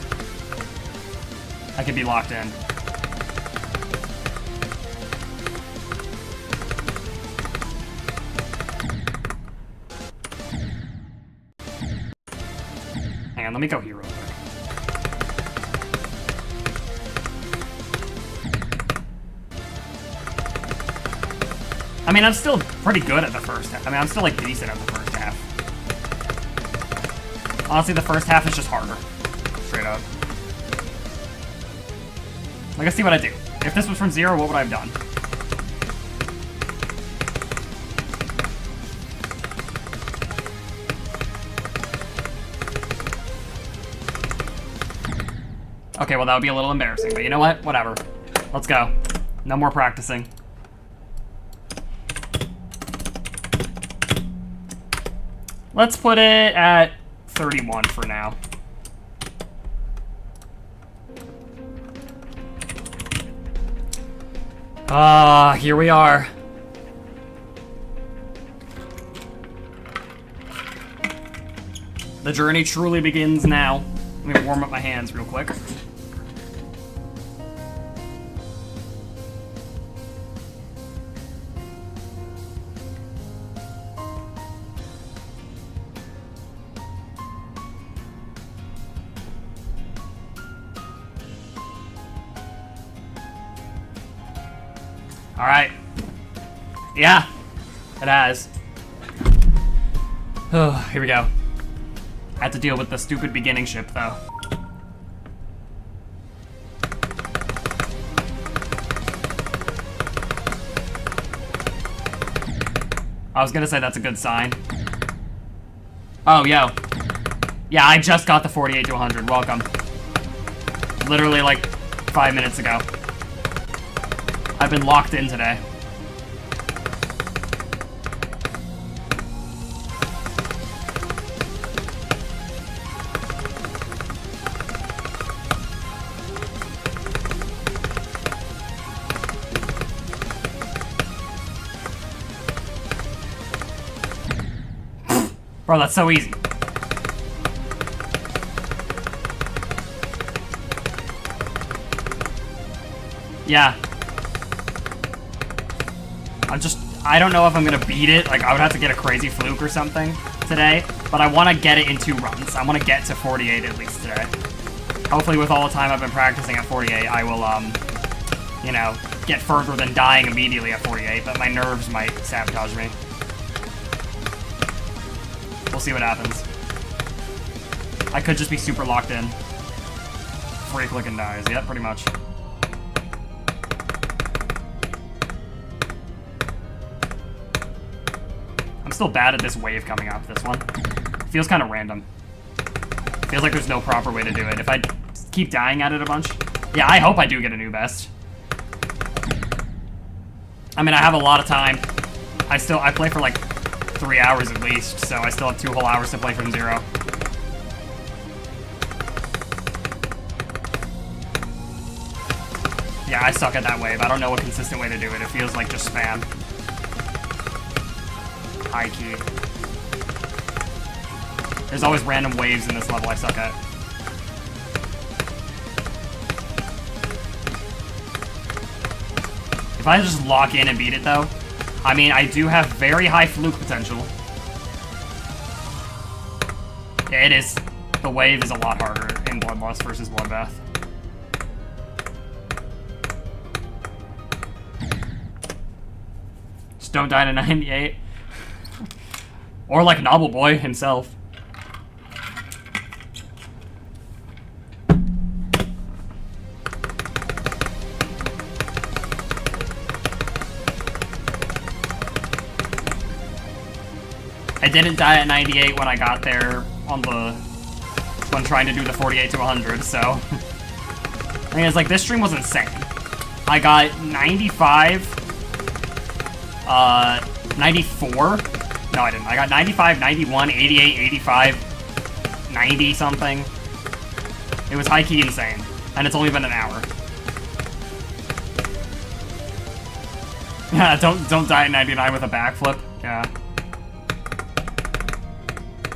I can be locked in. Hang on, let me go here real quick. I mean, I'm still pretty good at the first half. I mean, I'm still, like, decent at the first half. Honestly, the first half is just harder. Straight up. Like, let's see what I do. If this was from 0, what would I have done? Okay, well, that would be a little embarrassing, but you know what? Whatever. Let's go. No more practicing. Let's put it at 31 for now. Here we are. The journey truly begins now. Let me warm up my hands real quick. Alright. Yeah, it has. Oh, here we go. I had to deal with the stupid beginning ship, though. I was gonna say that's a good sign. Oh, yo. Yeah, I just got the 48 to 100. Welcome. Literally, like, 5 minutes ago. I've been locked in today. Bro, that's so easy. Yeah. I don't know if I'm gonna beat it. Like, I would have to get a crazy fluke or something today, but I want to get it in 2 runs. I want to get to 48 at least today. Hopefully with all the time I've been practicing at 48, I will, you know, get further than dying immediately at 48, but my nerves might sabotage me. We'll see what happens. I could just be super locked in. Free click and dies. Yep, pretty much. I'm still bad at this wave coming up, this one. Feels kind of random. Feels like there's no proper way to do it. If I keep dying at it a bunch. Yeah, I hope I do get a new best. I mean, I have a lot of time. I play for like 3 hours at least, so I still have 2 whole hours to play from 0. Yeah, I suck at that wave. I don't know a consistent way to do it. It feels like just spam. High key. There's always random waves in this level I suck at. If I just lock in and beat it though, I mean, I do have very high fluke potential. Yeah, it is. The wave is a lot harder in Bloodlust versus Bloodbath. Just don't die to 98. Or like Noble Boy himself. I didn't die at 98 when I got there when trying to do the 48 to 100, so. I mean, it's like, this stream was insane. I got 95, 94. No, I didn't. I got 95, 91, 88, 85, 90 something. It was high-key insane. And it's only been an hour. Yeah, don't die at 99 with a backflip. Yeah.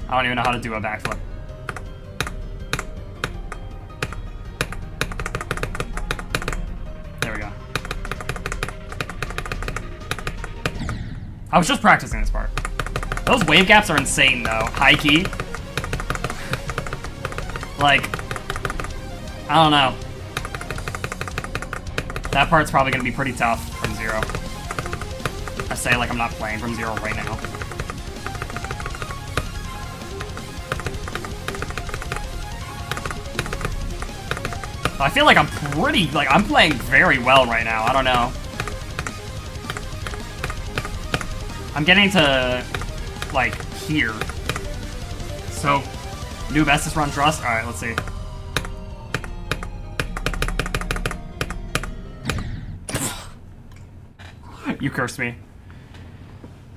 I don't even know how to do a backflip. There we go. I was just practicing this part. Those wave gaps are insane though. High key. Like, I don't know. That part's probably gonna be pretty tough from zero. I say like I'm not playing from zero right now. I feel like I'm I'm playing very well right now. I don't know. I'm getting to, like, here. So, new bestest run trust? Alright, let's see. You cursed me.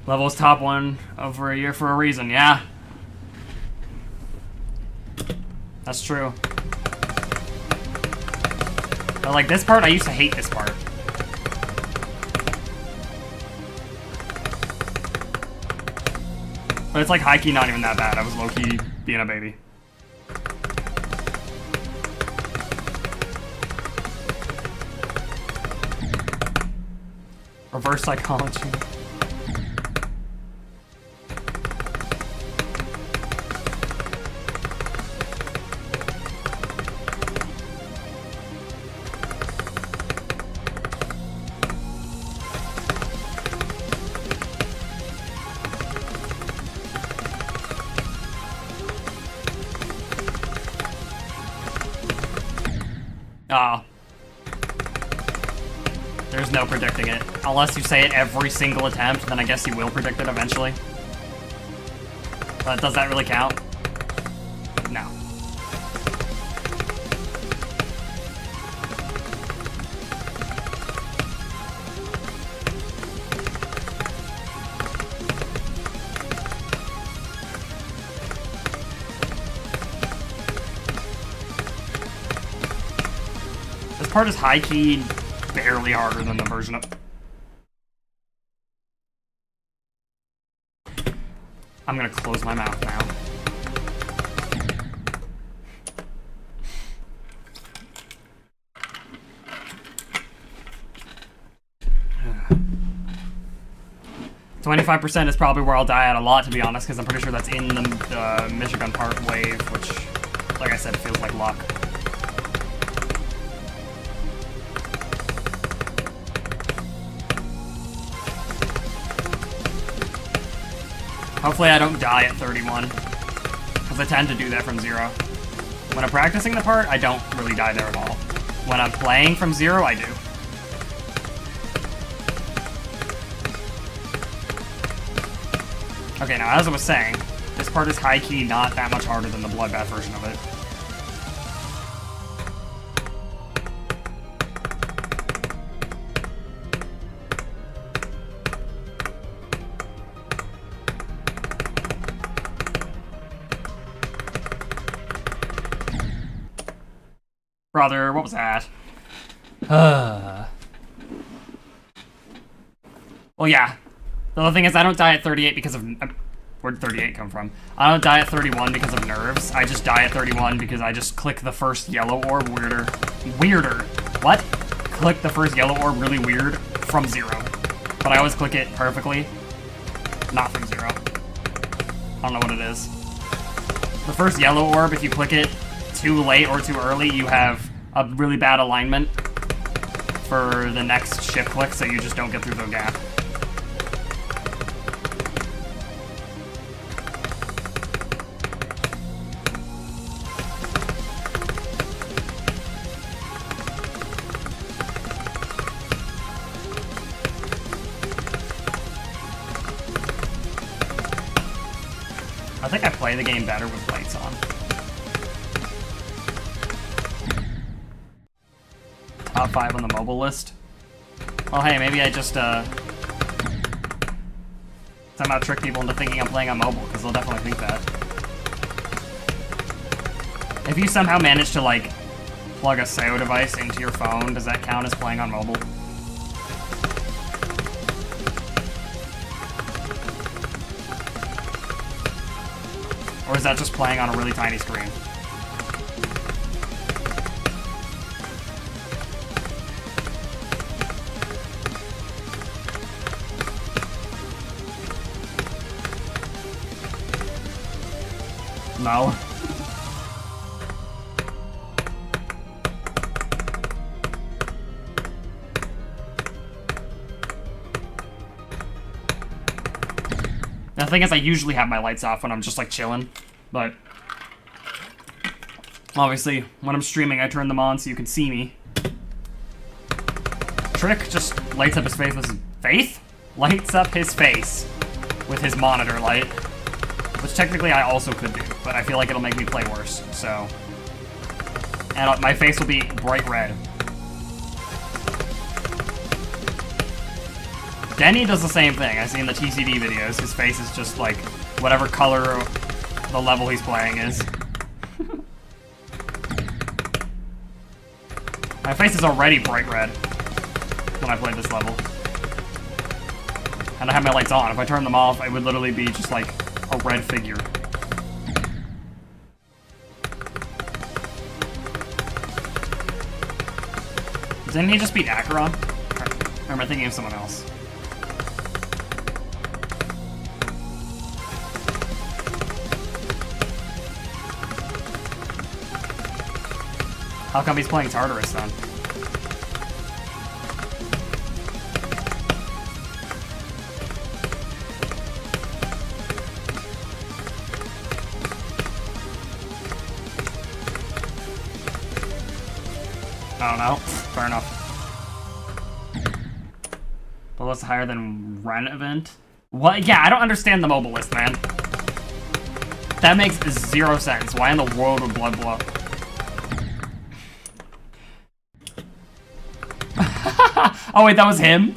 Level's top one over a year for a reason, yeah. That's true. But like this part, I used to hate this part. But it's like high-key not even that bad. I was low-key being a baby. Reverse psychology. Oh. There's no predicting it. Unless you say it every single attempt, then I guess you will predict it eventually. But does that really count? No. This part is high-key barely harder than the version of... I'm gonna close my mouth now. "25% is probably where I'll die at a lot, to be honest, because I'm pretty sure that's in the Michigan part wave, which, like I said, feels like luck. Hopefully I don't die at 31, because I tend to do that from zero. When I'm practicing the part, I don't really die there at all. When I'm playing from zero, I do. Okay, now as I was saying, this part is high-key not that much harder than the Bloodbath version of it. Brother, what was that? Well, yeah. The other thing is I don't die at 38 because of... where'd 38 come from? I don't die at 31 because of nerves. I just die at 31 because I just click the first yellow orb weirder. What? Click the first yellow orb really weird from zero. But I always click it perfectly. Not from zero. I don't know what it is. The first yellow orb, if you click it too late or too early, you have a really bad alignment for the next shift click, so you just don't get through the gap. I think I play the game better with lights on. Top 5 on the mobile list. Well, hey, maybe I just, somehow trick people into thinking I'm playing on mobile, because they'll definitely think that. If you somehow manage to, like, plug a SEO device into your phone, does that count as playing on mobile? Or is that just playing on a really tiny screen? No. The thing is, I usually have my lights off when I'm just like chilling, but obviously when I'm streaming I turn them on so you can see me. Trick just lights up his face with his face? Lights up his face with his monitor light, which technically I also could do, but I feel like it'll make me play worse, so. And my face will be bright red. Denny does the same thing. I see in the TCD videos, his face is just like whatever color the level he's playing is. My face is already bright red when I play this level. And I have my lights on. If I turn them off, it would literally be just like a red figure. Didn't he just beat Acheron? Or am I thinking of someone else? How come he's playing Tartarus then? I don't know. Fair enough. But what's higher than Ren event? What? Yeah, I don't understand the mobile list, man. That makes zero sense. Why in the world would Blood blow? Oh wait, that was him?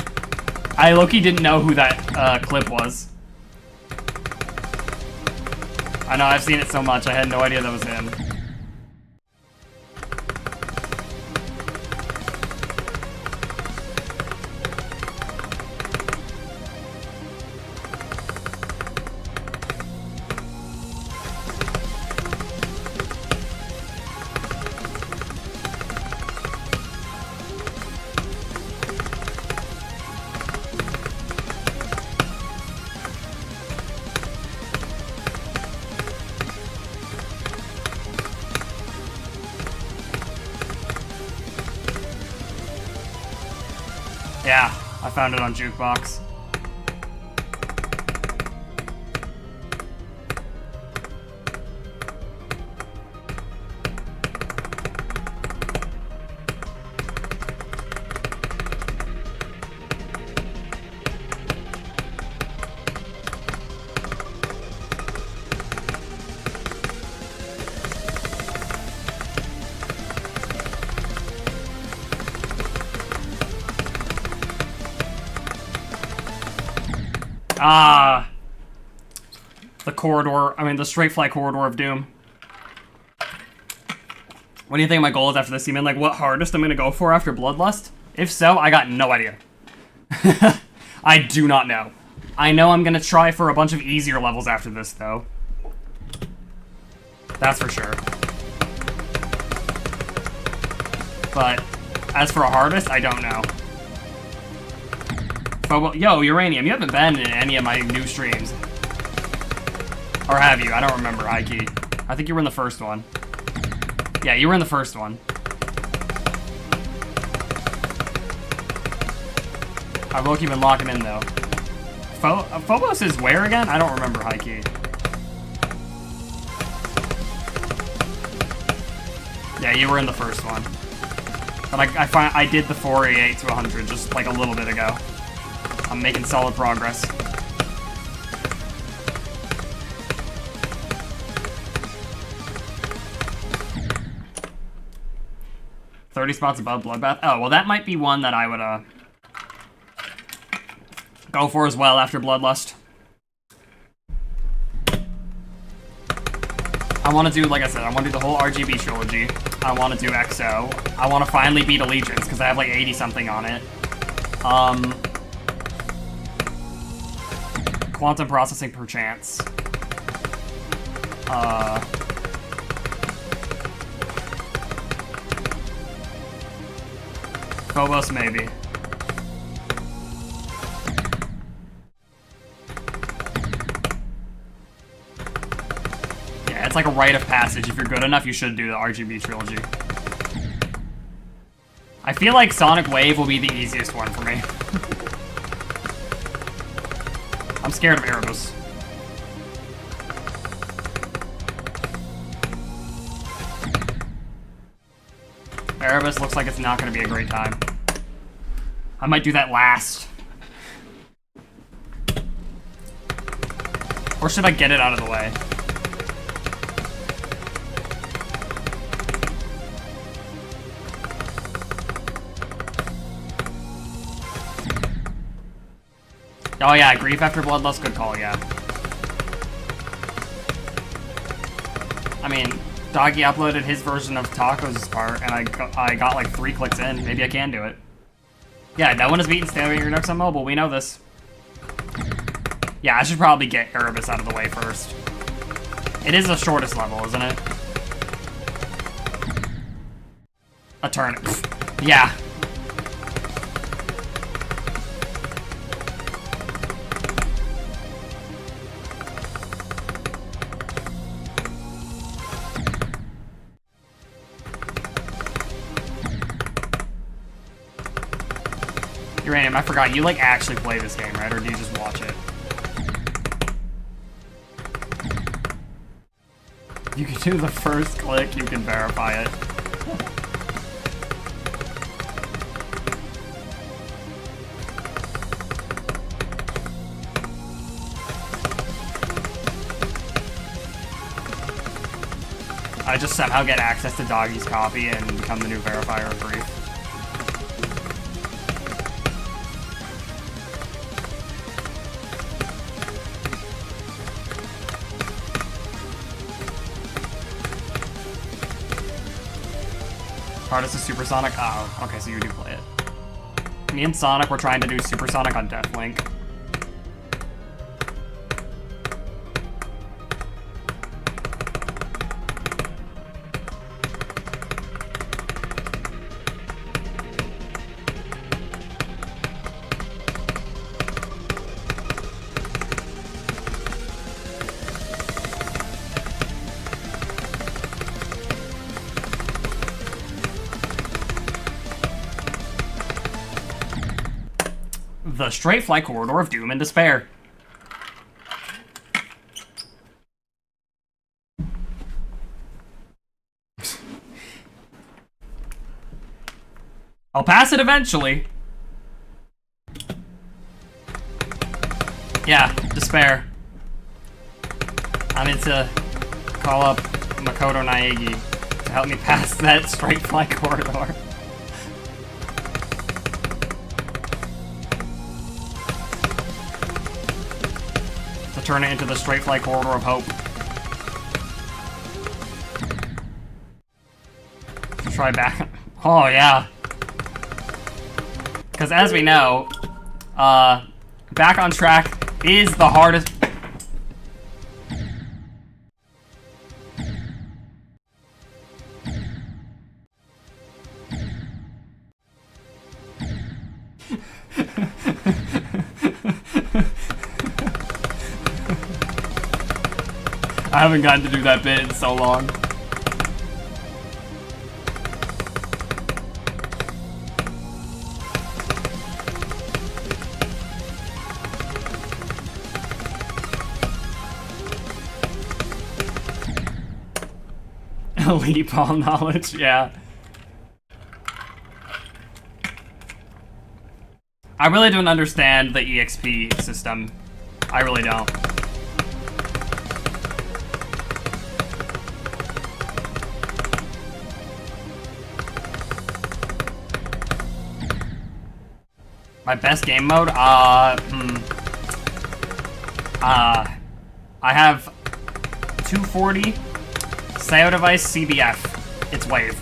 I low-key didn't know who that clip was. I know, I've seen it so much, I had no idea that was him. Yeah, I found it on Jukebox. Ah, the corridor, the straight fly corridor of doom. What do you think my goal is after this, Seaman? Like, what hardest I'm gonna go for after Bloodlust? If so, I got no idea. I do not know. I know I'm gonna try for a bunch of easier levels after this, though. That's for sure. But, as for a hardest, I don't know. Yo, Uranium, you haven't been in any of my new streams. Or have you? I don't remember, Hikey. I think you were in the first one. Yeah, you were in the first one. I've low-key been locking in, though. Phobos is where again? I don't remember, Hikey. Yeah, you were in the first one. But I did the 488 to 100 just like a little bit ago. I'm making solid progress. $30 spots above Bloodbath. Oh, well that might be one that I would go for as well after Bloodlust. I want to do, like I said, I want to do the whole RGB trilogy. I want to do XO. I want to finally beat Allegiance, because I have like 80-something on it. Quantum processing perchance. Phobos, maybe. Yeah, it's like a rite of passage. If you're good enough, you should do the RGB trilogy. I feel like Sonic Wave will be the easiest one for me. I'm scared of Erebus. Erebus looks like it's not going to be a great time. I might do that last. Or should I get it out of the way? Oh yeah, Grief after Bloodlust, good call, yeah. I mean, Doggy uploaded his version of Taco's part, and I got like 3 clicks in. Maybe I can do it. Yeah, no one has beaten Stanley your Nux on mobile, we know this. Yeah, I should probably get Erebus out of the way first. It is the shortest level, isn't it? A turnip. Yeah. Uranium, I forgot, you like actually play this game, right? Or do you just watch it? You can do the first click, you can verify it. I just somehow get access to Doggy's copy and become the new verifier of Grief. Hardest is Supersonic? Oh, okay, so you do play it. Me and Sonic were trying to do Supersonic on Deathlink. The Straight Flight Corridor of Doom and Despair. I'll pass it eventually. Yeah, Despair. I need to call up Makoto Naegi to help me pass that Straight Flight Corridor. Turn it into the Straight Flight Corridor of Hope. Try back. Oh, yeah. Because as we know, back on track is the hardest. I haven't gotten to do that bit in so long. Elite ball knowledge, yeah. I really don't understand the EXP system. I really don't. My best game mode? I have 240, SEO device, CBF. It's Wave.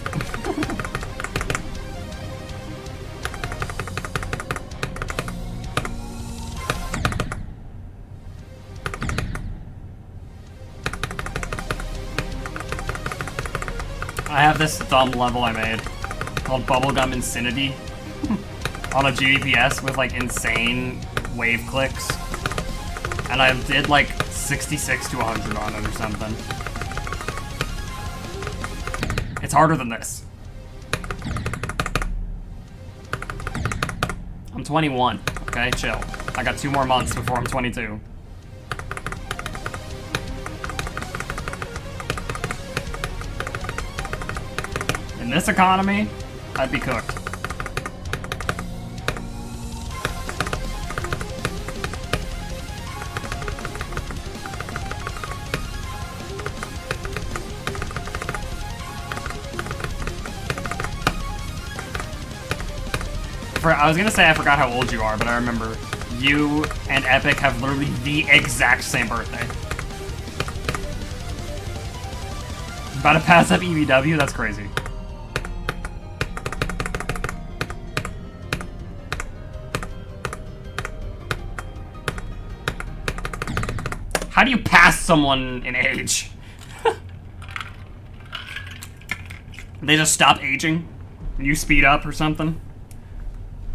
I have this dumb level I made called Bubblegum Insanity on a GDPS with like insane wave clicks. And I did like 66 to 100 on it or something. It's harder than this. I'm 21, okay? Chill. I got 2 more months before I'm 22. In this economy, I'd be cooked. I was gonna say I forgot how old you are, but I remember you and Epic have literally the exact same birthday. About to pass up EVW? That's crazy. How do you pass someone in age? They just stop aging? And you speed up or something?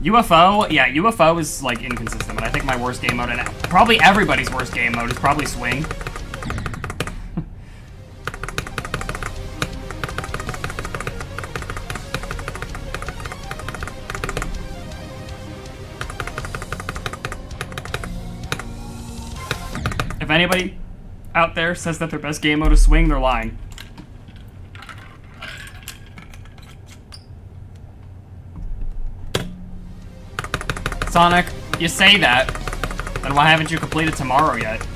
UFO? Yeah, UFO is, like, inconsistent, but I think my worst game mode, and probably everybody's worst game mode, is probably Swing. If anybody out there says that their best game mode is Swing, they're lying. Sonic, you say that, then why haven't you completed Tomorrow yet?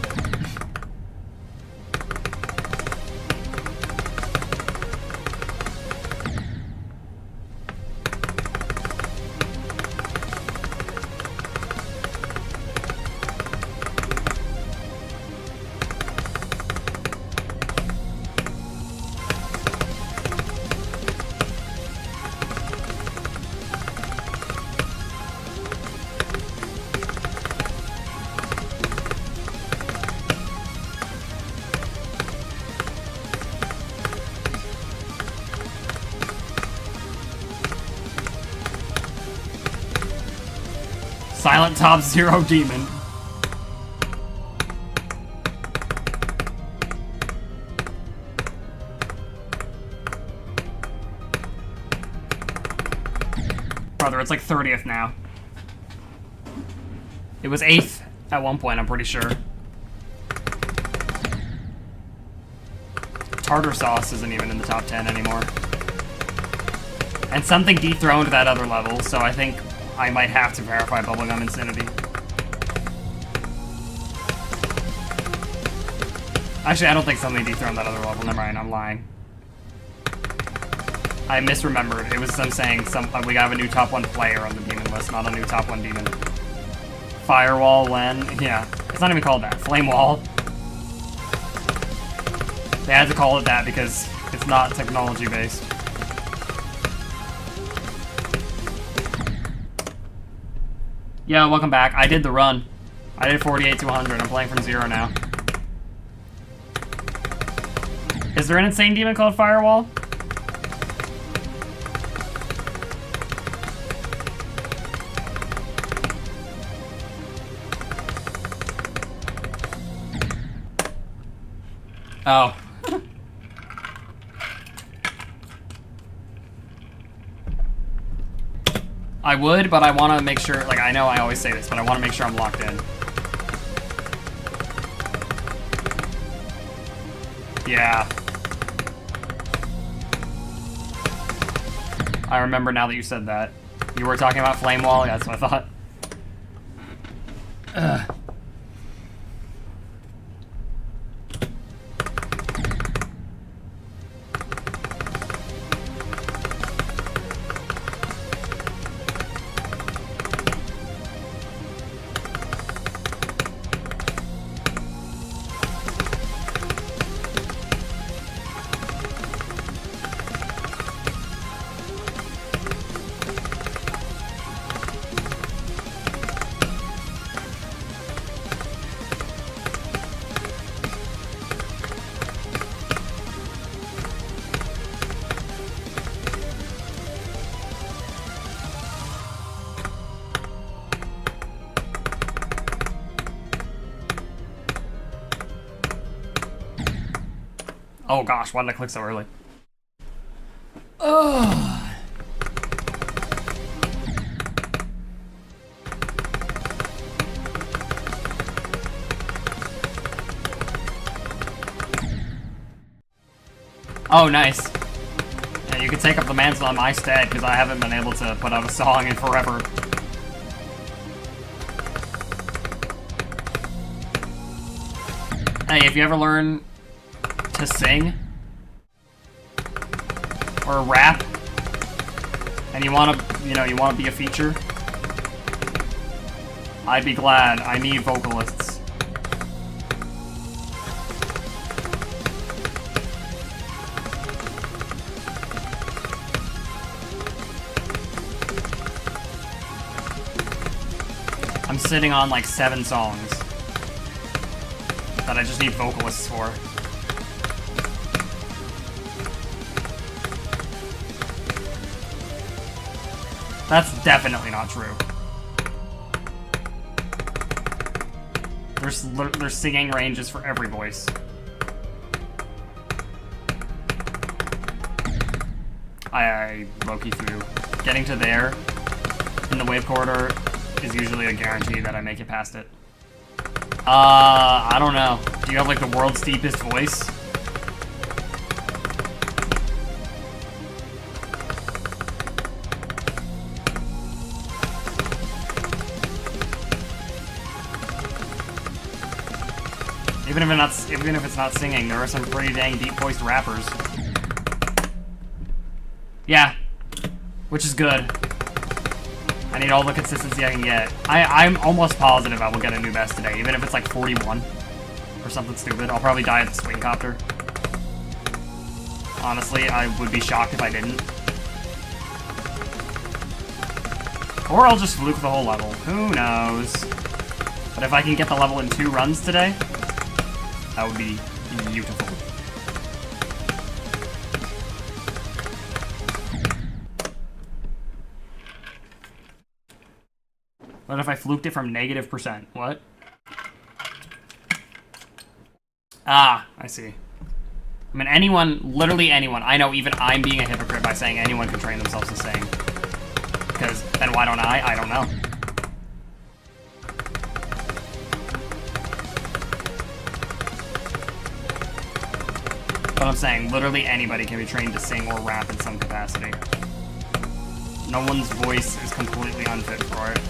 Silent Top Zero Demon. Brother, it's like 30th now. It was 8th at one point, I'm pretty sure. Tartar Sauce isn't even in the top 10 anymore. And something dethroned that other level, so I think I might have to verify Bubblegum Insanity. Actually, I don't think something dethroned that other level. Never mind, I'm lying. I misremembered. It was them saying we have a new top 1 player on the demon list, not a new top 1 demon. Firewall, when? Yeah. It's not even called that. Flame Wall. They had to call it that because it's not technology based. Yeah, welcome back. I did the run. I did 48 to 100. I'm playing from 0 now. Is there an insane demon called Firewall? Oh. I would, but I want to make sure, like, I know I always say this, but I want to make sure I'm locked in. Yeah. I remember now that you said that. You were talking about Flame Wall? Yeah, that's what I thought. Ugh. Oh gosh, why did I click so early? Ugh. Oh, nice. Yeah, you can take up the mantle on my stead, because I haven't been able to put out a song in forever. Hey, if you ever learn to sing, or rap, and you wanna, you wanna be a feature, I'd be glad. I need vocalists. I'm sitting on like 7 songs that I just need vocalists for. That's definitely not true. There's singing ranges for every voice. I low-key threw. Getting to there in the wave corridor is usually a guarantee that I make it past it. I don't know. Do you have like the world's deepest voice? Even if it's not singing, there are some pretty dang deep-voiced rappers. Yeah, which is good. I need all the consistency I can get. I'm almost positive I will get a new best today, even if it's like 41 or something stupid. I'll probably die at the swing copter. Honestly, I would be shocked if I didn't. Or I'll just fluke the whole level. Who knows? But if I can get the level in 2 runs today, that would be beautiful. What if I fluked it from -%? What? Ah, I see. I mean, anyone, literally anyone. I know even I'm being a hypocrite by saying anyone can train themselves to sing. Because then why don't I? I don't know. But I'm saying, literally anybody can be trained to sing or rap in some capacity. No one's voice is completely unfit for it.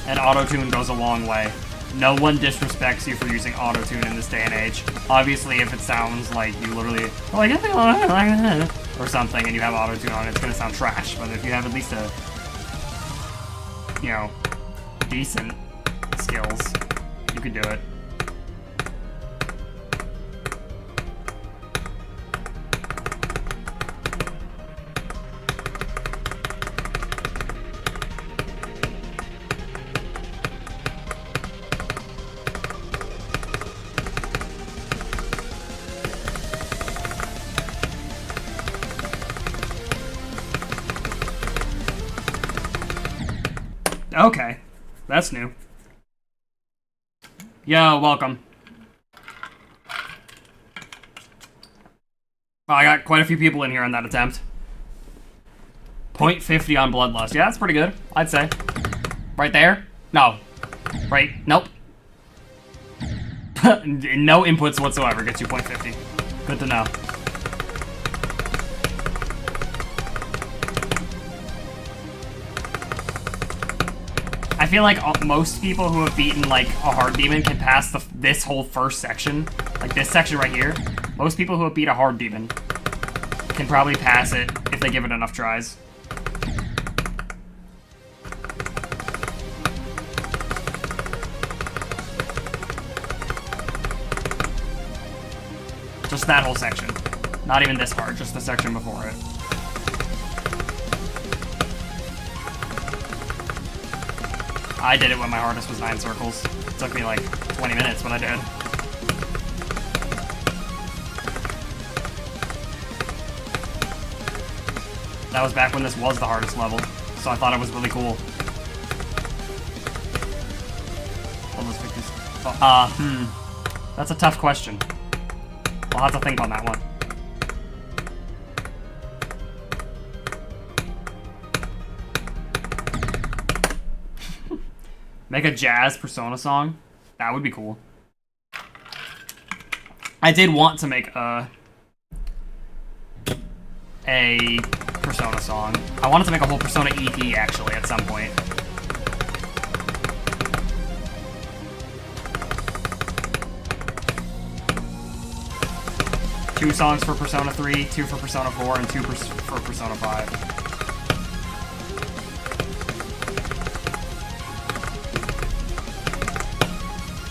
And autotune goes a long way. No one disrespects you for using autotune in this day and age. Obviously, if it sounds like you literally, or something, and you have autotune on, it's gonna sound trash. But if you have at least a, decent skills, you could do it. Okay, that's new. Yo, welcome. Oh, I got quite a few people in here on that attempt. 0.50 on Bloodlust. Yeah, that's pretty good, I'd say. Right there? No. Right, nope. No inputs whatsoever gets you 0.50. Good to know. I feel like most people who have beaten like a hard demon can pass this whole first section, like this section right here. Most people who have beat a hard demon can probably pass it if they give it enough tries. Just that whole section. Not even this part, just the section before it. I did it when my hardest was 9 circles. It took me like 20 minutes, but I did. That was back when this was the hardest level, so I thought it was really cool. That's a tough question. I'll have to think on that one. Make a jazz Persona song? That would be cool. I did want to make a Persona song. I wanted to make a whole Persona EP, actually, at some point. Two songs for Persona 3, 2 for Persona 4, and 2 for Persona 5.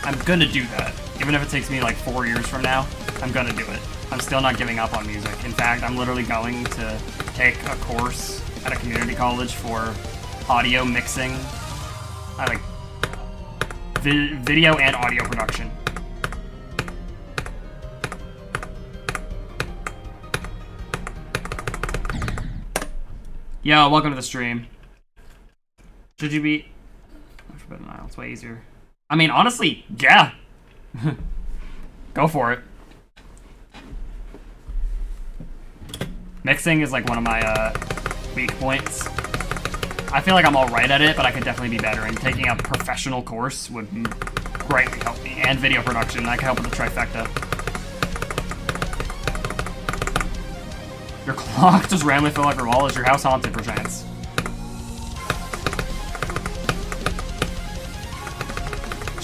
I'm gonna do that. Even if it takes me like 4 years from now, I'm gonna do it. I'm still not giving up on music. In fact, I'm literally going to take a course at a community college for audio mixing. I like video and audio production. Yo, welcome to the stream. Should you be... Forbidden Isle, it's way easier. I mean, honestly, yeah. Go for it. Mixing is like one of my weak points. I feel like I'm alright at it, but I could definitely be better, and taking a professional course would greatly help me. And video production, I can help with the trifecta. Your clock just randomly fill up your wall. Is your house haunted, perchance?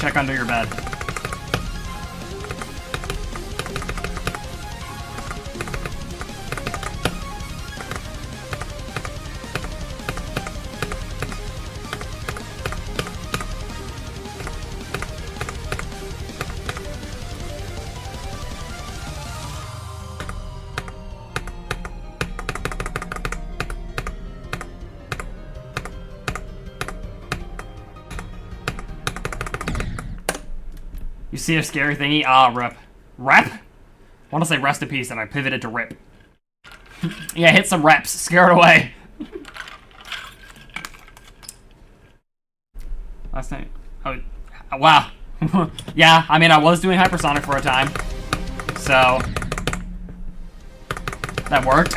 Check under your bed. You see a scary thingy? Ah, rip. Rep? I want to say rest in peace, and I pivoted to rip. Yeah, hit some reps. Scare it away. Last night. Oh, wow. Yeah, I mean, I was doing hypersonic for a time. So. That worked.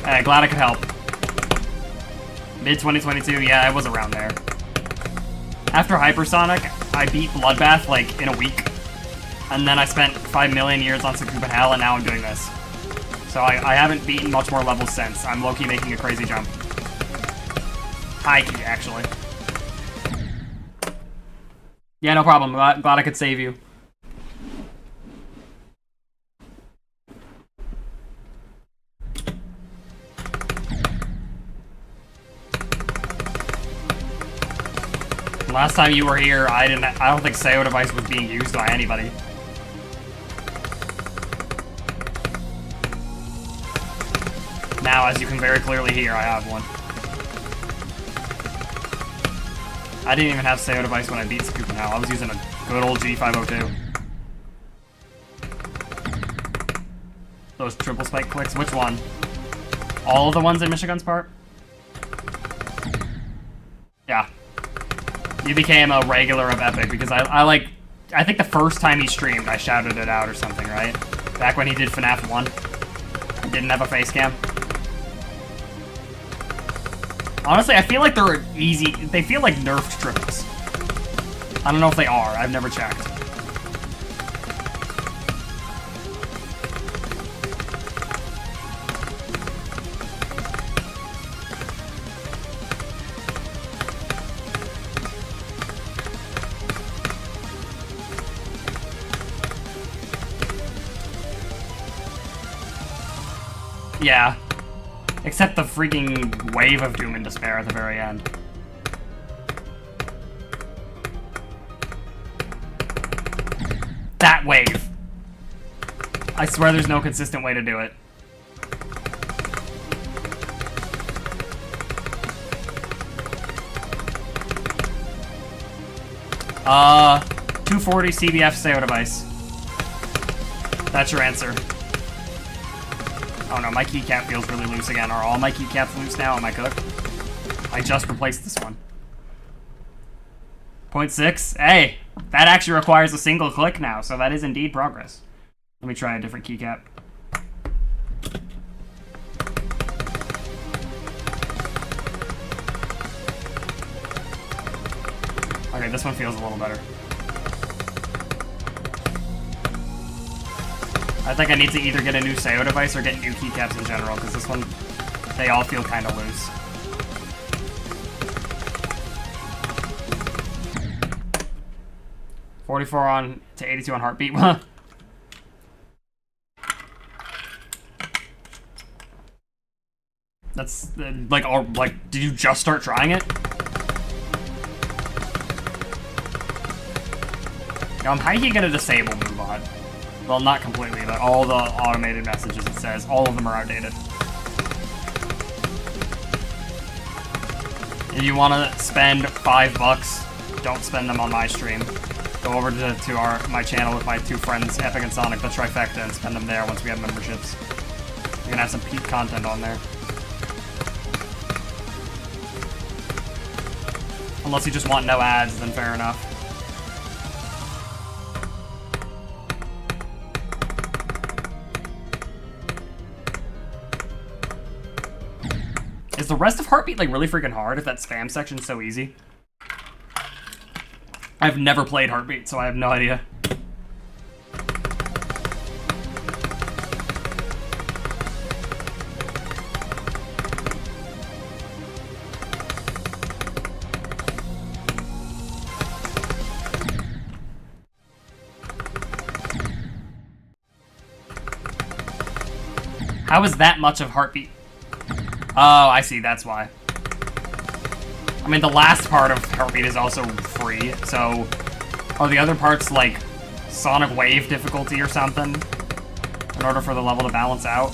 Hey, glad I could help. Mid-2022, yeah, it was around there. After hypersonic, I beat Bloodbath, like, in a week. And then I spent 5 million years on Sakuma Hell, and now I'm doing this. So I haven't beaten much more levels since. I'm low-key making a crazy jump. High-key, actually. Yeah, no problem. Glad I could save you. Last time you were here, I don't think SEO device was being used by anybody. Now, as you can very clearly hear, I have one. I didn't even have SEO device when I beat Sakuma Hell. I was using a good old G502. Those triple spike clicks, which one? All of the ones in Michigan's part? Yeah. You became a regular of Epic because I think the first time he streamed, I shouted it out or something, right? Back when he did FNAF 1. He didn't have a face cam. Honestly, I feel like they're easy. They feel like nerfed triples. I don't know if they are. I've never checked. Yeah. Except the freaking wave of doom and despair at the very end. That wave. I swear there's no consistent way to do it. Uh, 240 CBF SEO device. That's your answer. Oh no, my keycap feels really loose again. Are all my keycaps loose now? Am I cooked? I just replaced this one. 0.6? Hey, that actually requires a single click now, so that is indeed progress. Let me try a different keycap. Okay, this one feels a little better. I think I need to either get a new SEO device or get new keycaps in general, because this one, they all feel kind of loose. $44 on to 82 on heartbeat. That's like, did you just start trying it? Now, how do you get a disable MoveBot? Well, not completely, but all the automated messages it says, all of them are outdated. If you want to spend $5, don't spend them on my stream. Go over to my channel with my two friends, Epic and Sonic, the trifecta, and spend them there once we have memberships. You're gonna have some peak content on there. Unless you just want no ads, then fair enough. Is the rest of Heartbeat like really freaking hard if that spam section's so easy? I've never played Heartbeat, so I have no idea. How is that much of Heartbeat? Oh, I see, that's why. I mean, the last part of Heartbeat is also free, so are the other parts like Sonic Wave difficulty or something in order for the level to balance out?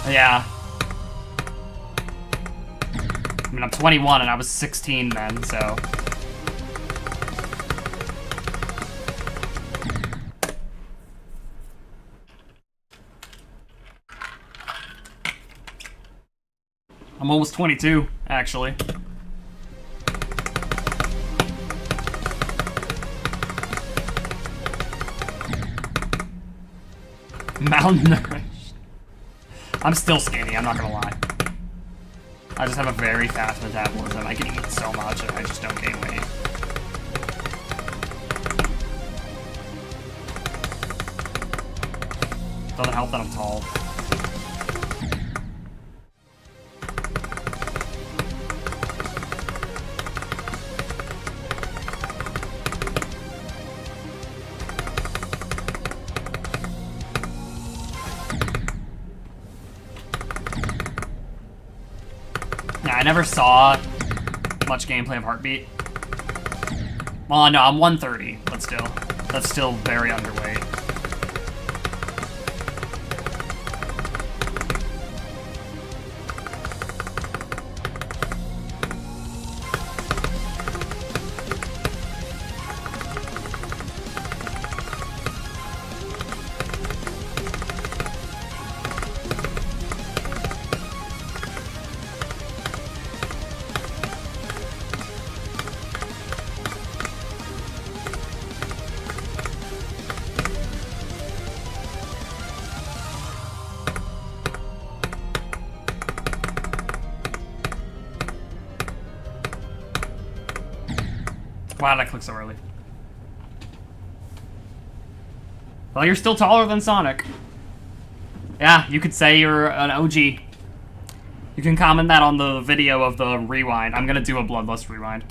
Yeah. I mean, I'm 21 and I was 16 then, so. I'm almost 22, actually. Malnourished. I'm still skinny, I'm not gonna lie. I just have a very fast metabolism. I can eat so much and I just don't gain weight. Doesn't help that I'm tall. I never saw much gameplay of Heartbeat. Well, no, I'm 130, but still. That's still very underweight. Wow, that clicked so early. Well, you're still taller than Sonic. Yeah, you could say you're an OG. You can comment that on the video of the rewind. I'm gonna do a Bloodlust rewind.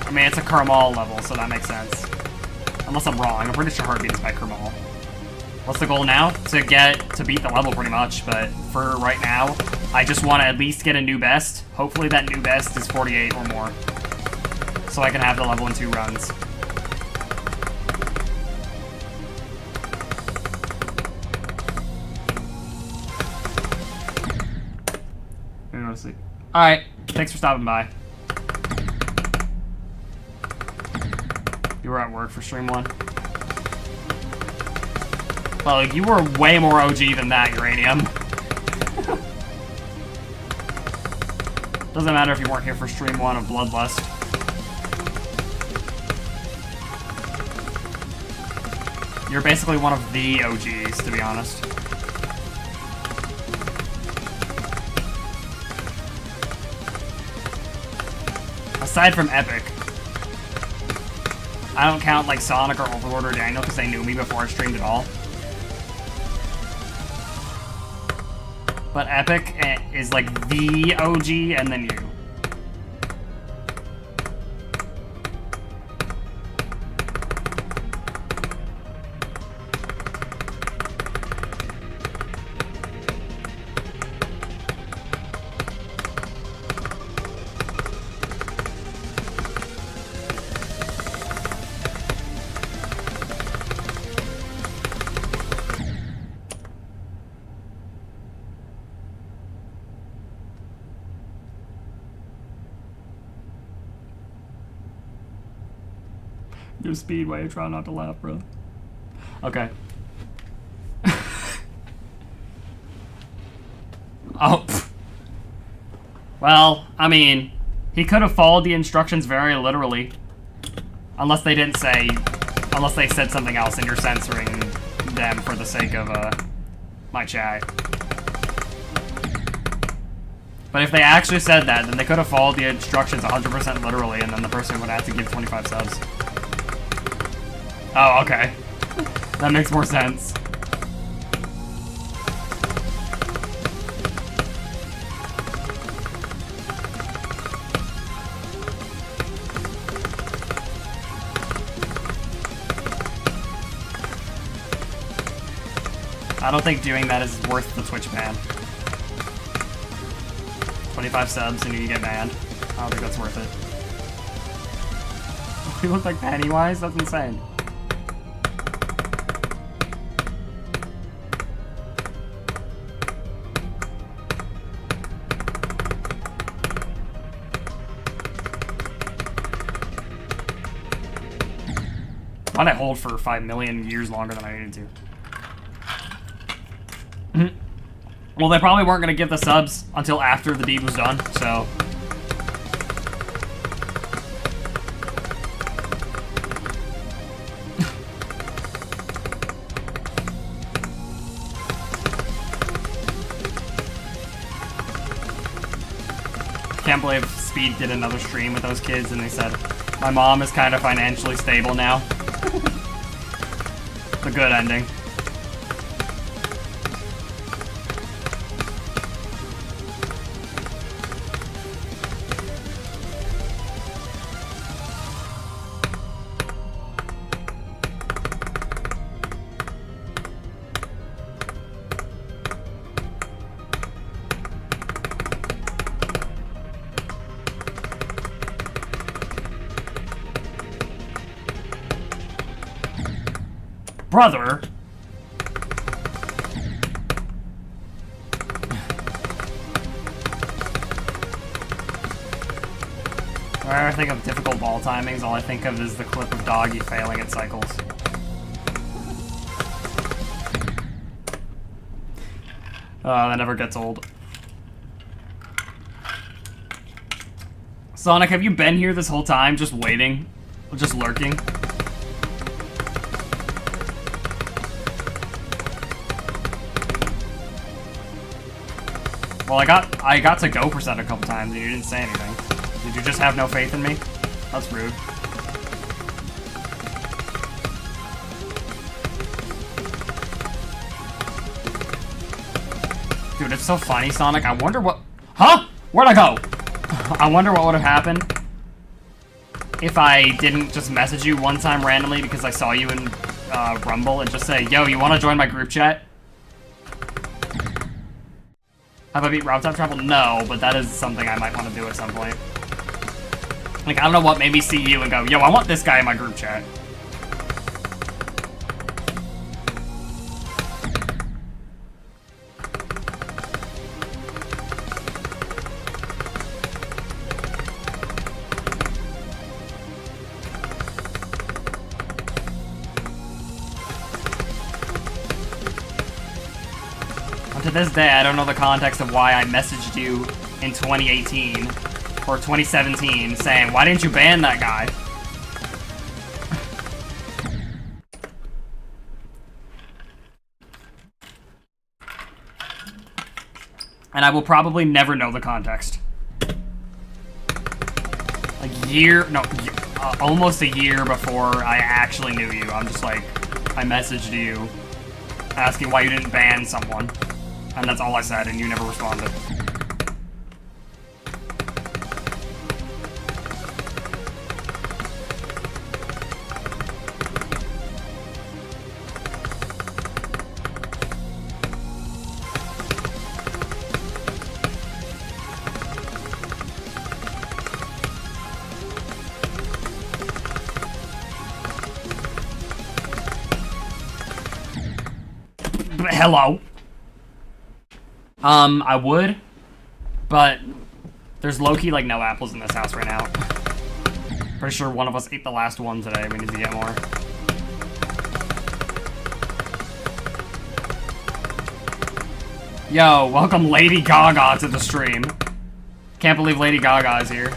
I mean, it's a Kermal level, so that makes sense. Unless I'm wrong. I'm pretty sure Heartbeat is by Kermal. What's the goal now? To beat the level pretty much, but for right now, I just want to at least get a new best. Hopefully that new best is 48 or more. So I can have the level in 2 runs. Alright, thanks for stopping by. You were at work for stream 1. Well, you were way more OG than that, Uranium. Doesn't matter if you weren't here for stream 1 of Bloodlust. You're basically one of the OGs, to be honest. Aside from Epic. I don't count like Sonic or Overlord or Daniel because they knew me before I streamed at all. But Epic is like the OG and then you. Your speedway, try not to laugh, bro. Okay. Oh. Pff. Well, I mean, he could have followed the instructions very literally. Unless they didn't say, unless they said something else and you're censoring them for the sake of, my chat. But if they actually said that, then they could have followed the instructions 100% literally and then the person would have to give 25 subs. Oh, okay. That makes more sense. I don't think doing that is worth the Twitch ban. 25 subs and you get banned. I don't think that's worth it. You look like Pennywise? That's insane. Why'd I hold for 5 million years longer than I needed to? Well, they probably weren't going to give the subs until after the deed was done, so... Can't believe Speed did another stream with those kids and they said, my mom is kind of financially stable now. The good ending. Brother! Whenever I think of difficult ball timings, all I think of is the clip of Doggy failing at cycles. That never gets old. Sonic, have you been here this whole time, just waiting? Just lurking? Well, I got to go percent a couple times and you didn't say anything. Did you just have no faith in me? That's rude. Dude, it's so funny, Sonic. I wonder what... Huh? Where'd I go? I wonder what would have happened if I didn't just message you one time randomly because I saw you in Rumble and just say, yo, you want to join my group chat? Have I beat Route Time Travel? No, but that is something I might want to do at some point. Like, I don't know what made me see you and go, yo, I want this guy in my group chat. To this day, I don't know the context of why I messaged you in 2018 or 2017 saying, why didn't you ban that guy? And I will probably never know the context. Almost a year before I actually knew you, I'm just like, I messaged you asking why you didn't ban someone. And that's all I said, and you never responded. Hello? I would, but there's low-key, like, no apples in this house right now. Pretty sure one of us ate the last one today. We need to get more. Yo, welcome Lady Gaga to the stream. Can't believe Lady Gaga is here.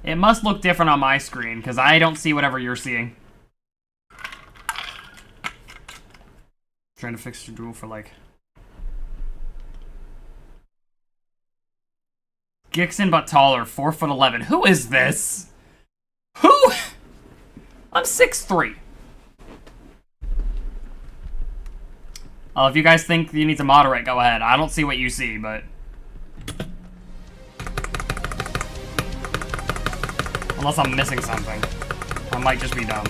It must look different on my screen, because I don't see whatever you're seeing. Trying to fix your duel for, like... Gixon but taller, 4'11". Who is this? Who? I'm 6'3". If you guys think you need to moderate, go ahead. I don't see what you see, but... Unless I'm missing something. I might just be dumb.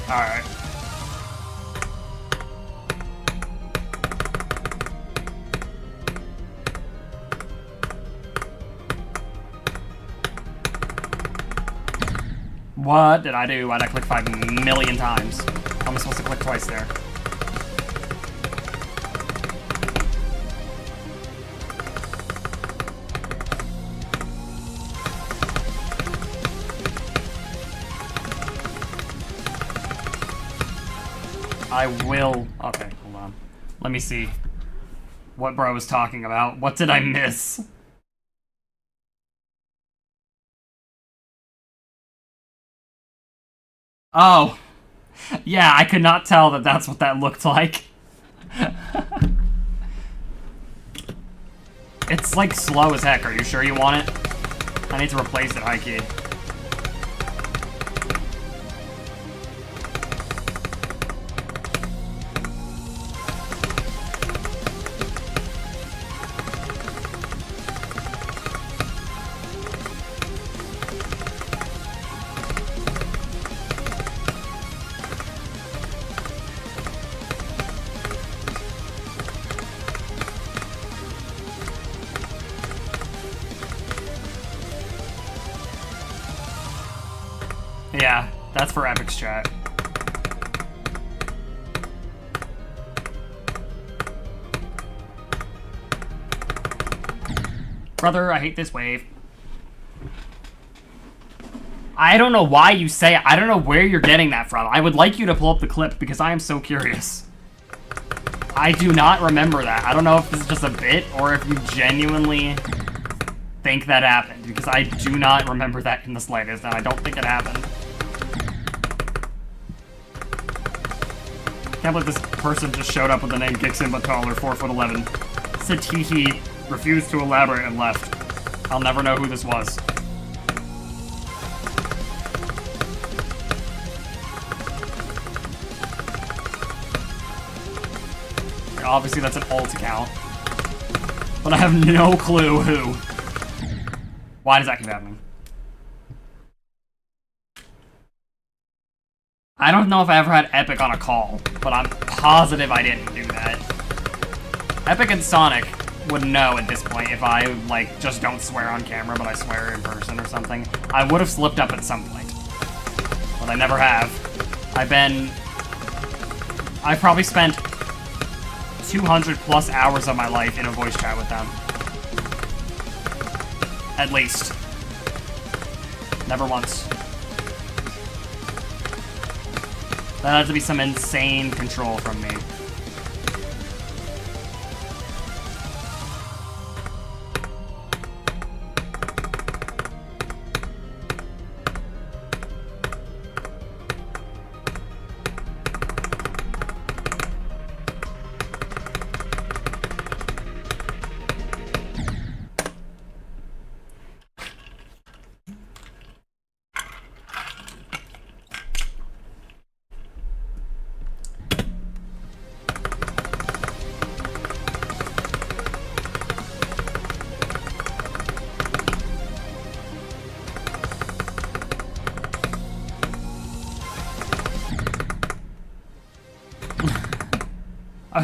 Alright. What did I do? Why'd I click 5 million times? How am I supposed to click twice there? I will... Okay, hold on. Let me see what bro was talking about. What did I miss? Oh. Yeah, I could not tell that that's what that looked like. It's like slow as heck. Are you sure you want it? I need to replace it, high key. Yeah, that's for Epic's chat. Brother, I hate this wave. I don't know why you say it. I don't know where you're getting that from. I would like you to pull up the clip because I am so curious. I do not remember that. I don't know if this is just a bit or if you genuinely think that happened, because I do not remember that in the slightest, and I don't think it happened. Can't believe this person just showed up with the name Gixin but taller, 4'11". Said he refused to elaborate and left. I'll never know who this was. Obviously that's an alt account, but I have no clue who. Why does that keep happening? I don't know if I ever had Epic on a call, but I'm positive I didn't do that. Epic and Sonic would know at this point if I, like, just don't swear on camera, but I swear in person or something. I would have slipped up at some point, but I never have. I've probably spent 200 plus hours of my life in a voice chat with them. At least. Never once. That had to be some insane control from me.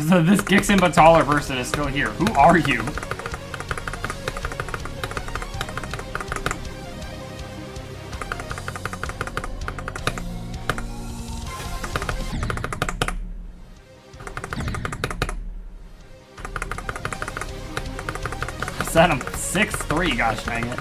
So this Gixin but taller person is still here. Who are you? I said I'm 6'3", gosh dang it.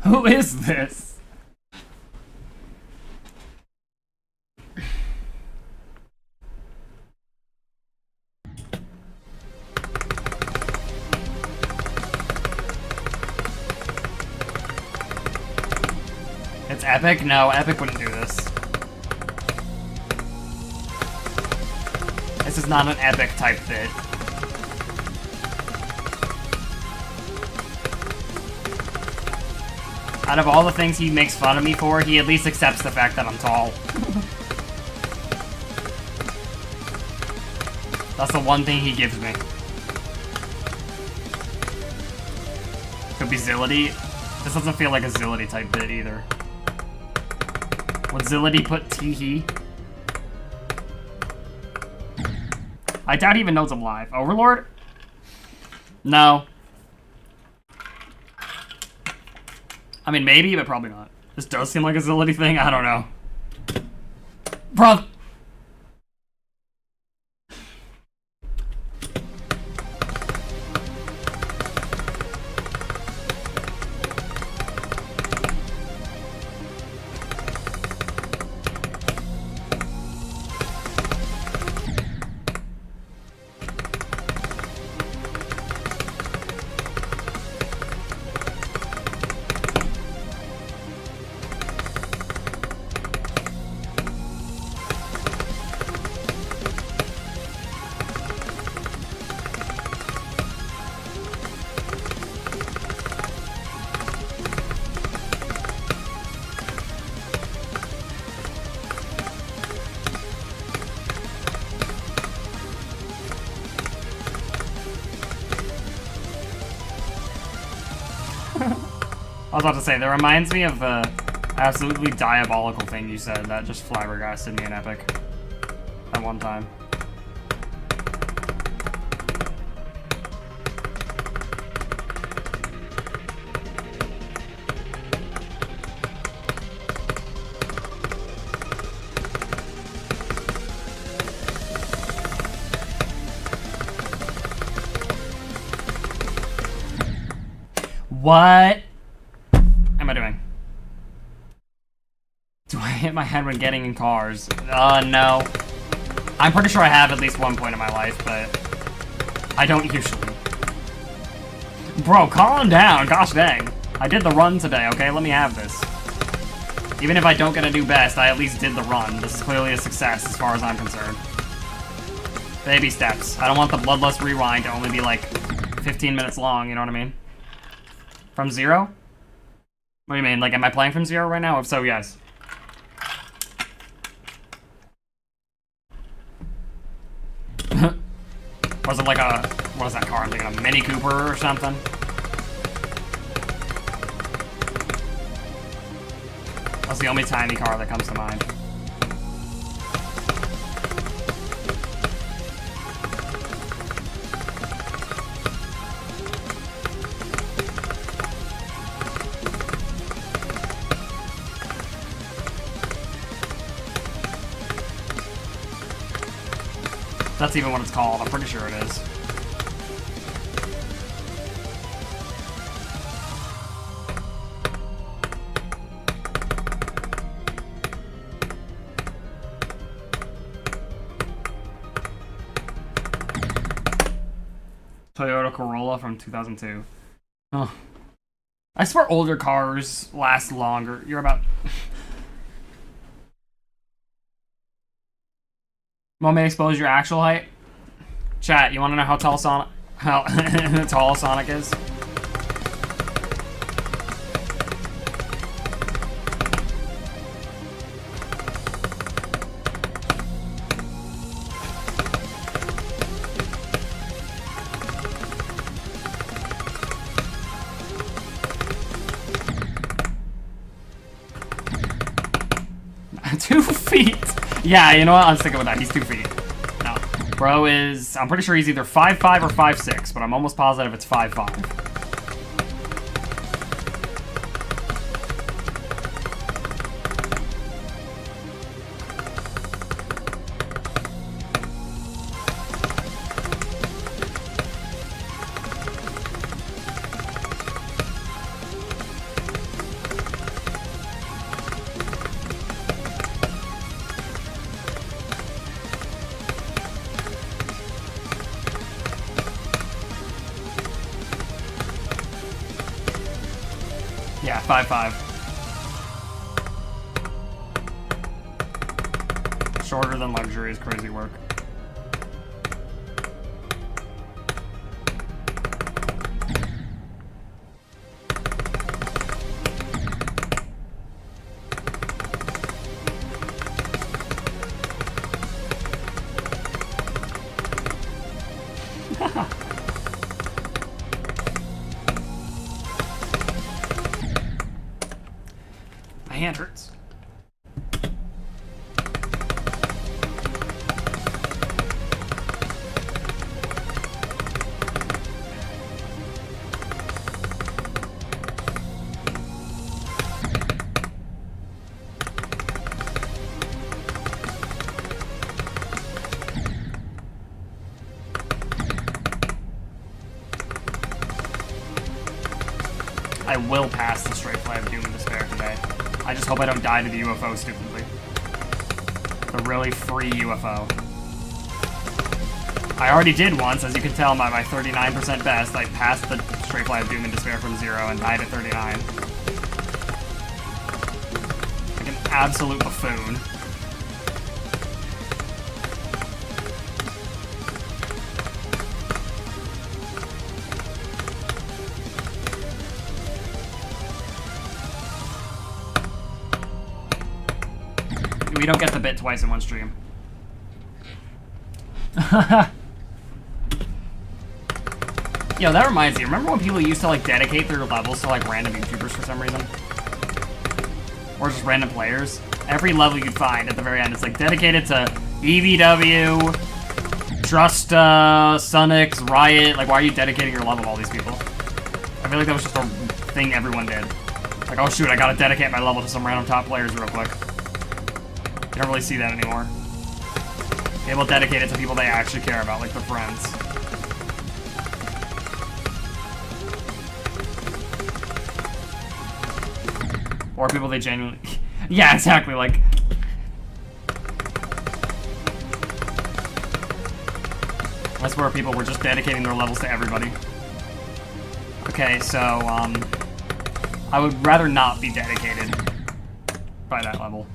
Who is this? It's Epic? No, Epic wouldn't do this. This is not an Epic type bit. Out of all the things he makes fun of me for, he at least accepts the fact that I'm tall. That's the one thing he gives me. Could be Zillity. This doesn't feel like a Zillity type bit either. Would Zillity put teehee? I doubt he even knows I'm live. Overlord? No. I mean, maybe, but probably not. This does seem like a Zillity thing. I don't know. Bruh. was about to say, that reminds me of the absolutely diabolical thing you said that just flabbergasted me in Epic at one time. What am I doing? Do I hit my head when getting in cars? No. I'm pretty sure I have at least one point in my life, but I don't usually. Bro, calm down. Gosh dang. I did the run today, okay? Let me have this. Even if I don't get a new best, I at least did the run. This is clearly a success as far as I'm concerned. Baby steps. I don't want the Bloodlust rewind to only be like 15 minutes long, you know what I mean? From 0? What do you mean? Like, am I playing from 0 right now? If so, yes. Was it like a... What was that car? I'm thinking a Mini Cooper or something? That's the only tiny car that comes to mind. That's even what it's called. I'm pretty sure it is. Toyota Corolla from 2002. Oh. I swear older cars last longer. You're about... Want me to expose your actual height? Chat, you want to know how tall Sonic... How tall Sonic is? Two feet. Yeah, you know what? I'm sticking with that. He's 2 feet. No. Bro is... I'm pretty sure he's either 5'5" or 5'6", but I'm almost positive it's 5'5". Yeah, 5'5". Shorter than luxury is crazy work. My hand hurts. I will pass the straight fly of Doom and Despair today. I just hope I don't die to the UFO stupidly. The really free UFO. I already did once, as you can tell by my 39% best. I passed the straight fly of Doom and Despair from 0 and died at 39. Like an absolute buffoon. We don't get the bit twice in one stream. Yo, that reminds me. Remember when people used to like dedicate their levels to like random YouTubers for some reason? Or just random players? Every level you'd find at the very end, it's like dedicated to EVW, Trusta, Sunix, Riot. Like, why are you dedicating your level to all these people? I feel like that was just a thing everyone did. Like, oh shoot, I gotta dedicate my level to some random top players real quick. You don't really see that anymore. People dedicate it to people they actually care about, like their friends. Or people they genuinely... Yeah, exactly, like... That's where people were just dedicating their levels to everybody. Okay, so, I would rather not be dedicated by that level.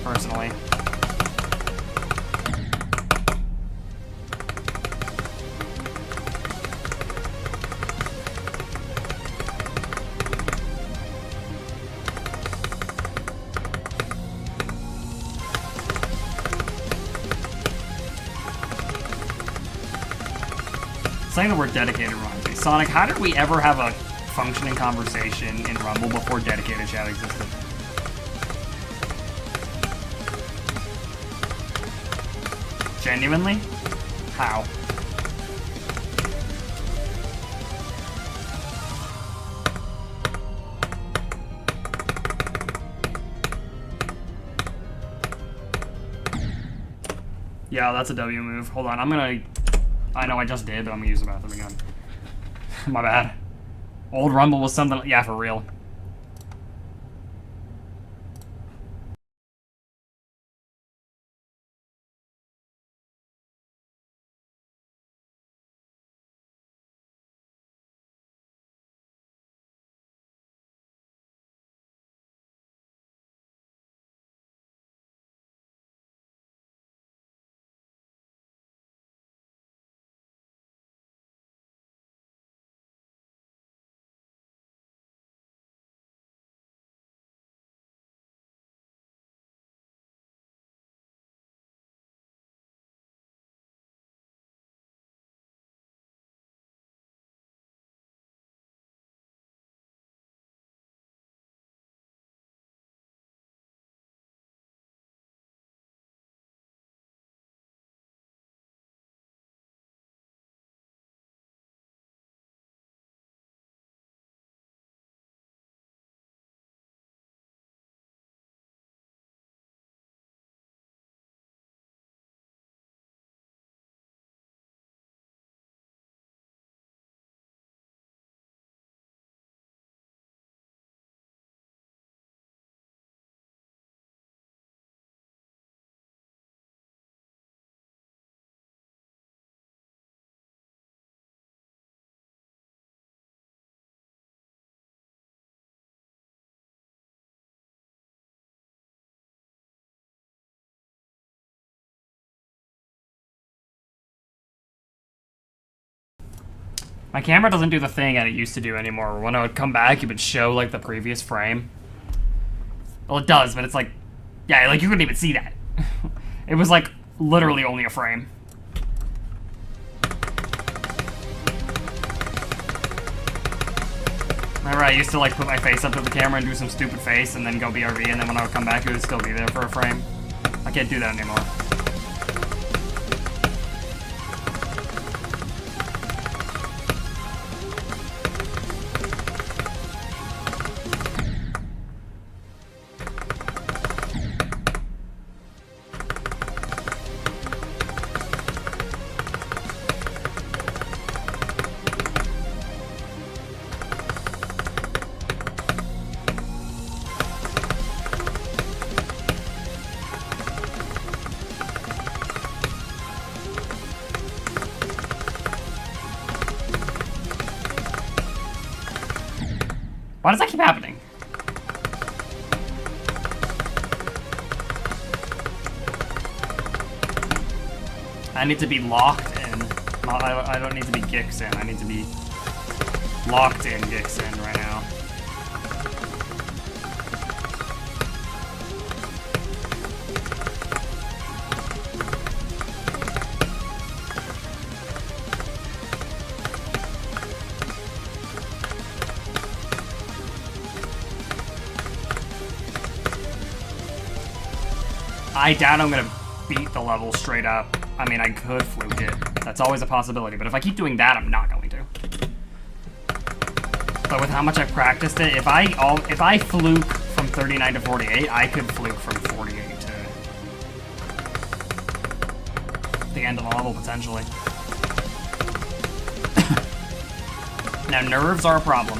Personally. Saying the word dedicated reminds me. Sonic, how did we ever have a functioning conversation in Rumble before dedicated chat existed? Genuinely? How? Yeah, that's a W move. Hold on, I'm gonna... I know I just did, but I'm gonna use the bathroom again. My bad. Old Rumble was something... Yeah, for real. My camera doesn't do the thing that it used to do anymore. When I would come back, it would show, like, the previous frame. Well, it does, but it's like... Yeah, like, you couldn't even see that. It was, like, literally only a frame. Remember, I used to, like, put my face up to the camera and do some stupid face, and then go BRB, and then when I would come back, it would still be there for a frame. I can't do that anymore. Why does that keep happening? I need to be locked in. I don't need to be Gix in. I need to be locked in Gix in right now. I doubt I'm gonna beat the level straight up. I mean, I could fluke it. That's always a possibility, but if I keep doing that, I'm not going to. But with how much I've practiced it, if I fluke from 39 to 48, I could fluke from 48 to the end of the level, potentially. Now, nerves are a problem,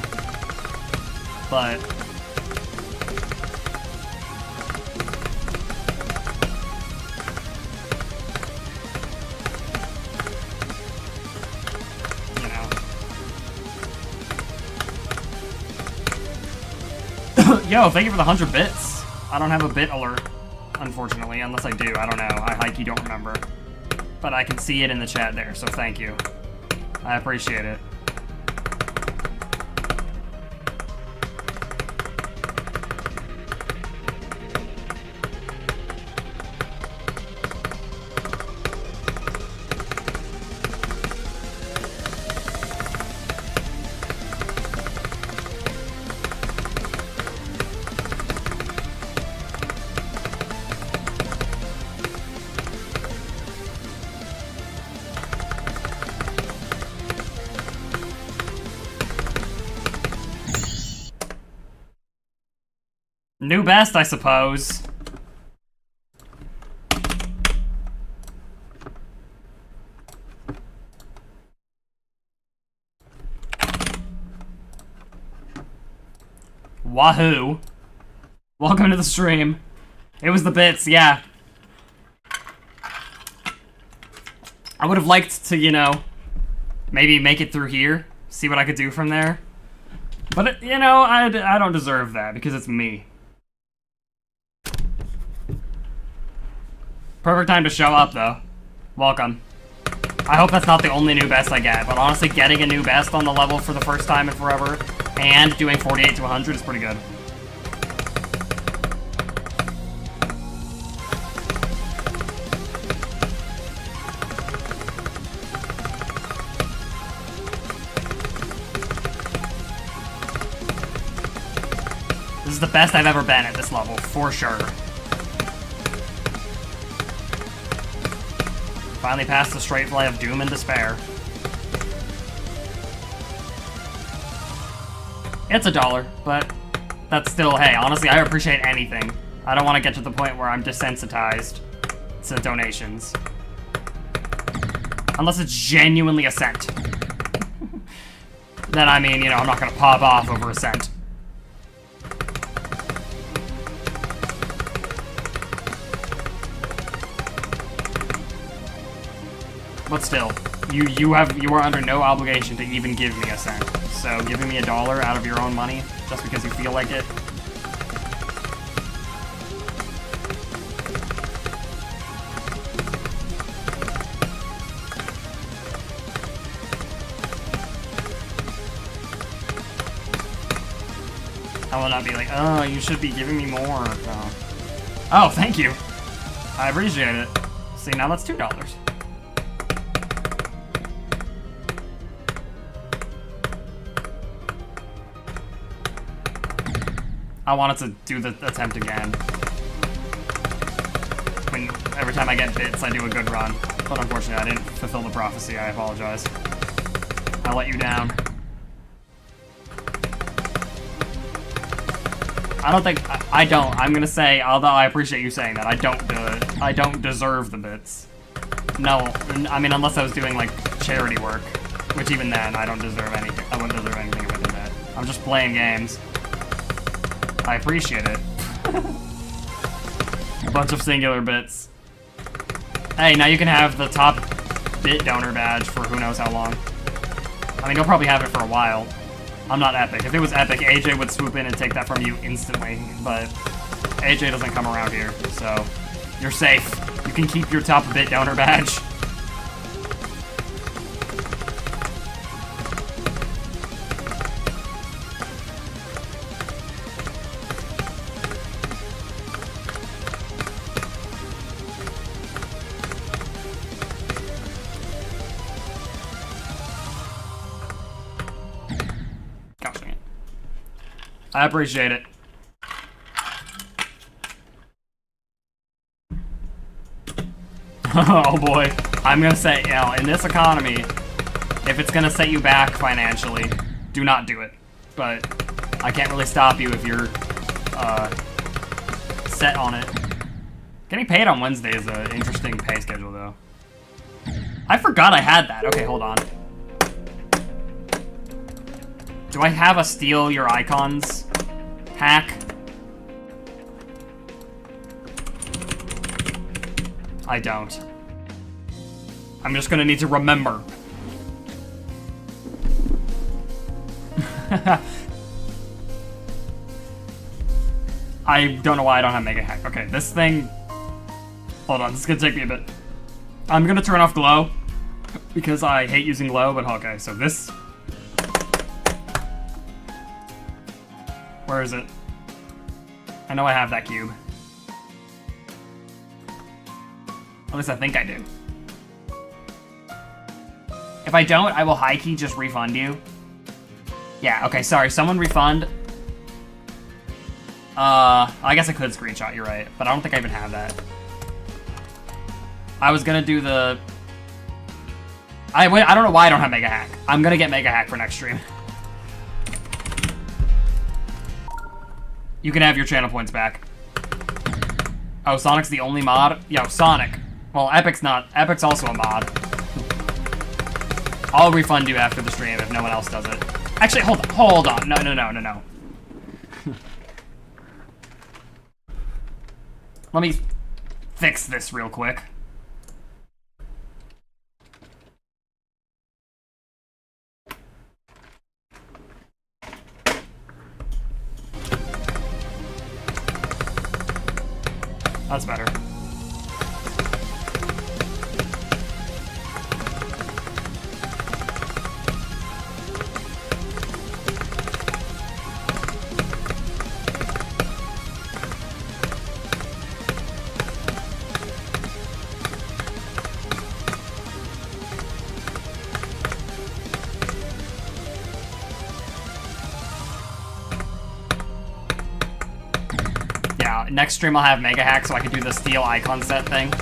but yo, thank you for the 100 bits. I don't have a bit alert, unfortunately, unless I do. I don't know. I hike you don't remember. But I can see it in the chat there, so thank you. I appreciate it. New best, I suppose. Wahoo. Welcome to the stream. It was the bits, yeah. I would have liked to, you know, maybe make it through here, see what I could do from there. But, you know, I don't deserve that because it's me. Perfect time to show up, though. Welcome. I hope that's not the only new best I get, but honestly, getting a new best on the level for the first time in forever and doing 48 to 100 is pretty good. This is the best I've ever been at this level, for sure. Finally passed the straight fly of doom and despair. It's $1, but that's still, hey, honestly, I appreciate anything. I don't want to get to the point where I'm desensitized to donations. Unless it's genuinely a cent. Then, I mean, you know, I'm not going to pop off over a cent. But still, you are under no obligation to even give me a cent. So giving me $1 out of your own money just because you feel like it. I will not be like, oh, you should be giving me more. No. Oh, thank you. I appreciate it. See, now that's $2. I wanted to do the attempt again. When every time I get bits, I do a good run. But unfortunately, I didn't fulfill the prophecy. I apologize. I let you down. I don't think... I don't. I'm gonna say, although I appreciate you saying that, I don't do it. I don't deserve the bits. No, I mean, unless I was doing, like, charity work. Which even then, I don't deserve anything. I wouldn't deserve anything within that. I'm just playing games. I appreciate it. A bunch of singular bits. Hey, now you can have the top bit donor badge for who knows how long. I mean, you'll probably have it for a while. I'm not Epic. If it was Epic, AJ would swoop in and take that from you instantly, but AJ doesn't come around here, so you're safe. You can keep your top bit donor badge. I appreciate it. Oh boy. I'm gonna say, you know, in this economy, if it's gonna set you back financially, do not do it. But I can't really stop you if you're set on it. Getting paid on Wednesday is an interesting pay schedule, though. I forgot I had that. Okay, hold on. Do I have a steal your icons hack? I don't. I'm just gonna need to remember. I don't know why I don't have Mega Hack. Okay, this thing... Hold on, this is gonna take me a bit. I'm gonna turn off Glow, because I hate using Glow, but okay, so this... Where is it? I know I have that cube. At least I think I do. If I don't, I will high-key just refund you. Yeah, okay, sorry, someone refund. I guess I could screenshot, you're right, but I don't think I even have that. I was gonna do the... I don't know why I don't have Mega Hack. I'm gonna get Mega Hack for next stream. You can have your channel points back. Oh, Sonic's the only mod? Yo, Sonic. Well, Epic's not. Epic's also a mod. I'll refund you after the stream if no one else does it. Actually, hold on. No. Let me fix this real quick. That's better. Next stream I'll have Mega Hack so I can do the steal icon set thing.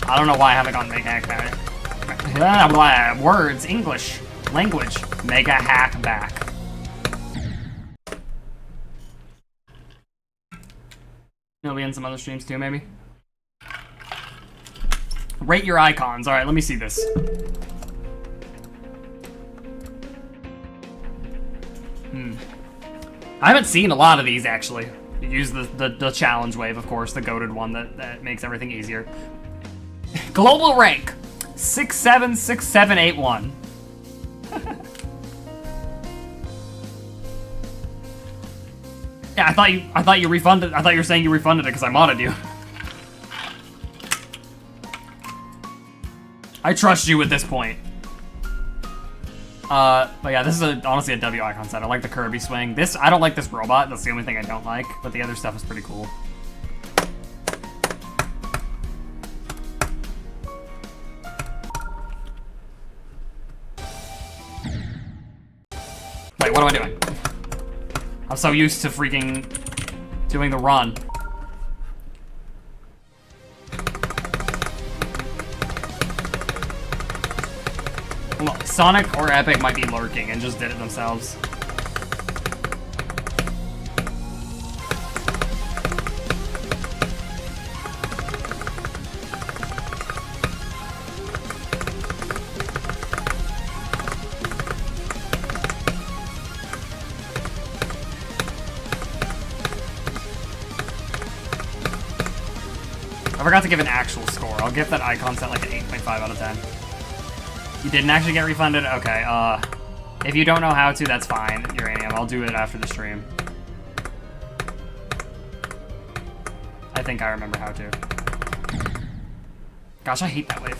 I don't know why I haven't gotten Mega Hack back. Words, English, language. Mega Hack back. It'll be in some other streams too, maybe. Rate your icons. Alright, let me see this. I haven't seen a lot of these, actually. You use the challenge wave, of course, the goated one that makes everything easier. Global rank 676781. Yeah, I thought you refunded. I thought you were saying you refunded it because I modded you. I trust you at this point. But yeah, this is honestly a W icon set. I like the Kirby swing. I don't like this robot. That's the only thing I don't like. But the other stuff is pretty cool. Wait, what am I doing? I'm so used to freaking doing the run. Look, Sonic or Epic might be lurking and just did it themselves. I forgot to give an actual score. I'll give that icon set like an 8.5 out of 10. You didn't actually get refunded? Okay, if you don't know how to, that's fine, Uranium. I'll do it after the stream. I think I remember how to. Gosh, I hate that wave.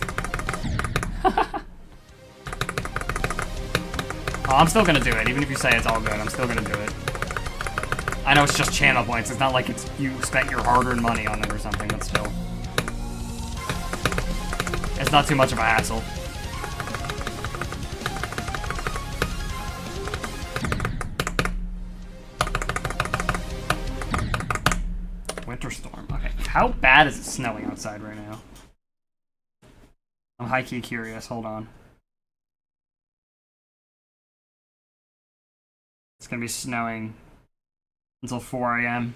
Oh, I'm still gonna do it. Even if you say it's all good, I'm still gonna do it. I know it's just channel points. It's not like you spent your hard-earned money on it or something, but still. It's not too much of a hassle. Winter storm. Okay. How bad is it snowing outside right now? I'm high-key curious. Hold on. It's gonna be snowing until 4 a.m.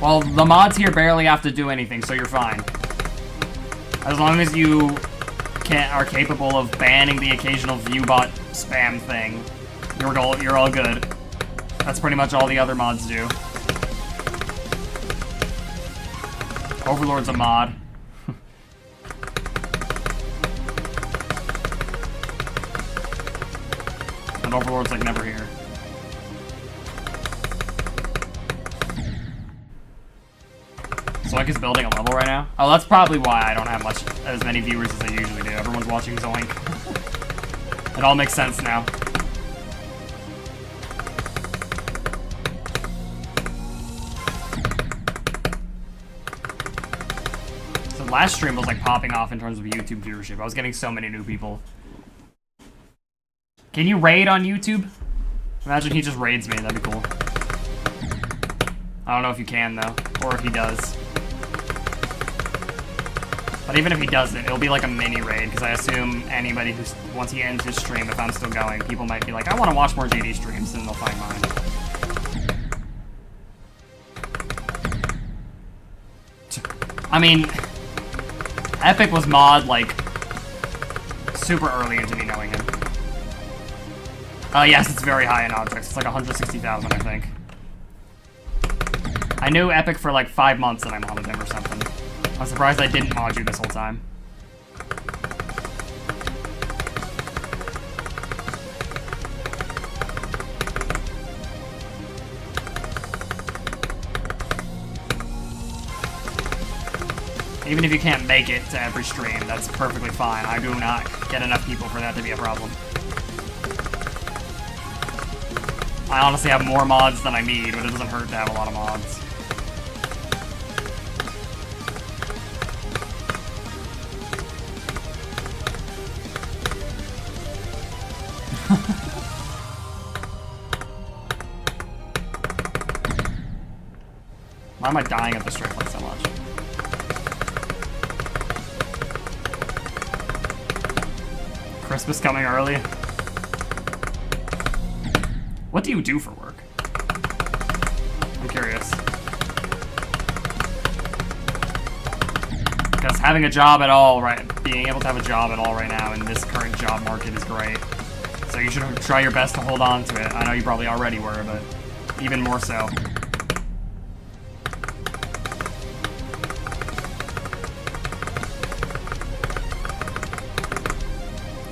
Well, the mods here barely have to do anything, so you're fine. As long as you are capable of banning the occasional viewbot spam thing, you're all good. That's pretty much all the other mods do. Overlord's a mod. And Overlord's like never here. Zoink is building a level right now. Oh, that's probably why I don't have as many viewers as I usually do. Everyone's watching Zoink. It all makes sense now. So last stream was like popping off in terms of YouTube viewership. I was getting so many new people. Can you raid on YouTube? Imagine he just raids me. That'd be cool. I don't know if you can though, or if he does. But even if he doesn't, it'll be like a mini raid, because I assume anybody who's, once he ends his stream, if I'm still going, people might be like, I want to watch more JD streams, and they'll find mine. I mean, Epic was mod, like, super early into me knowing him. Yes, it's very high in objects. It's like 160,000, I think. I knew Epic for like 5 months and I modded him or something. I'm surprised I didn't mod you this whole time. Even if you can't make it to every stream, that's perfectly fine. I do not get enough people for that to be a problem. I honestly have more mods than I need, but it doesn't hurt to have a lot of mods. Why am I dying at the straight line so much? Christmas coming early. What do you do for work? I'm curious. Because having a job at all, being able to have a job at all right now in this current job market is great. So you should try your best to hold on to it. I know you probably already were, but even more so.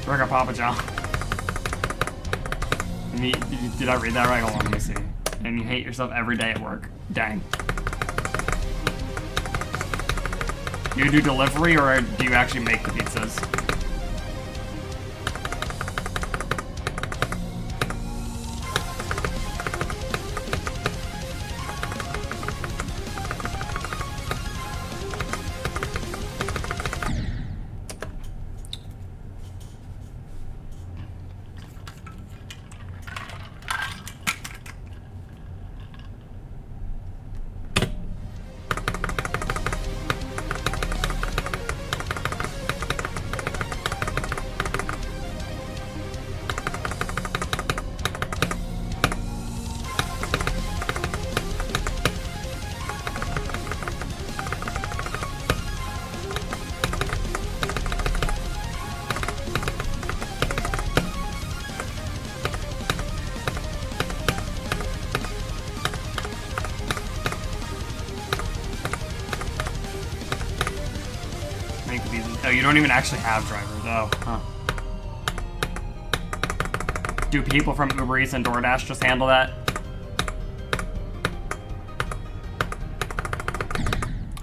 Burger Papa John. Did I read that right? Hold on, let me see. And you hate yourself every day at work. Dang. Do you do delivery or do you actually make the pizzas? Oh, you don't even actually have drivers. Oh, huh. Do people from Uber Eats and DoorDash just handle that?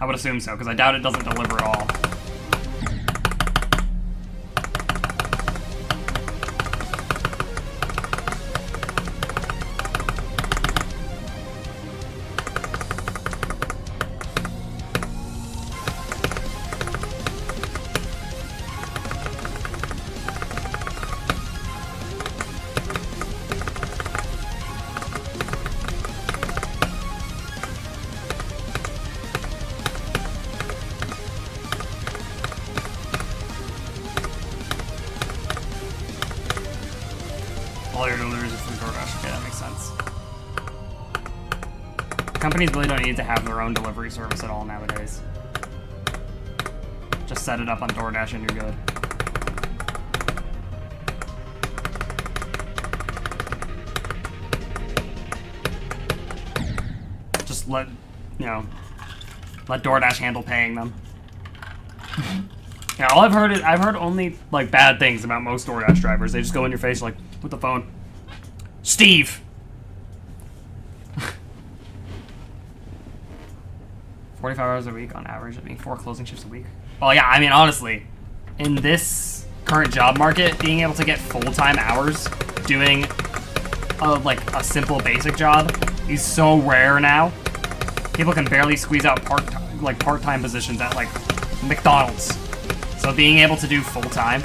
I would assume so, because I doubt it doesn't deliver at all. companies really don't need to have their own delivery service at all nowadays. Just set it up on DoorDash and you're good. Just let DoorDash handle paying them. Yeah, all I've heard only like bad things about most DoorDash drivers. They just go in your face like, with the phone. Steve! 45 hours a week on average, that means 4 closing shifts a week. Well, yeah, I mean, honestly, in this current job market, being able to get full-time hours doing a simple basic job is so rare now. People can barely squeeze out part-time positions at like McDonald's. So being able to do full-time.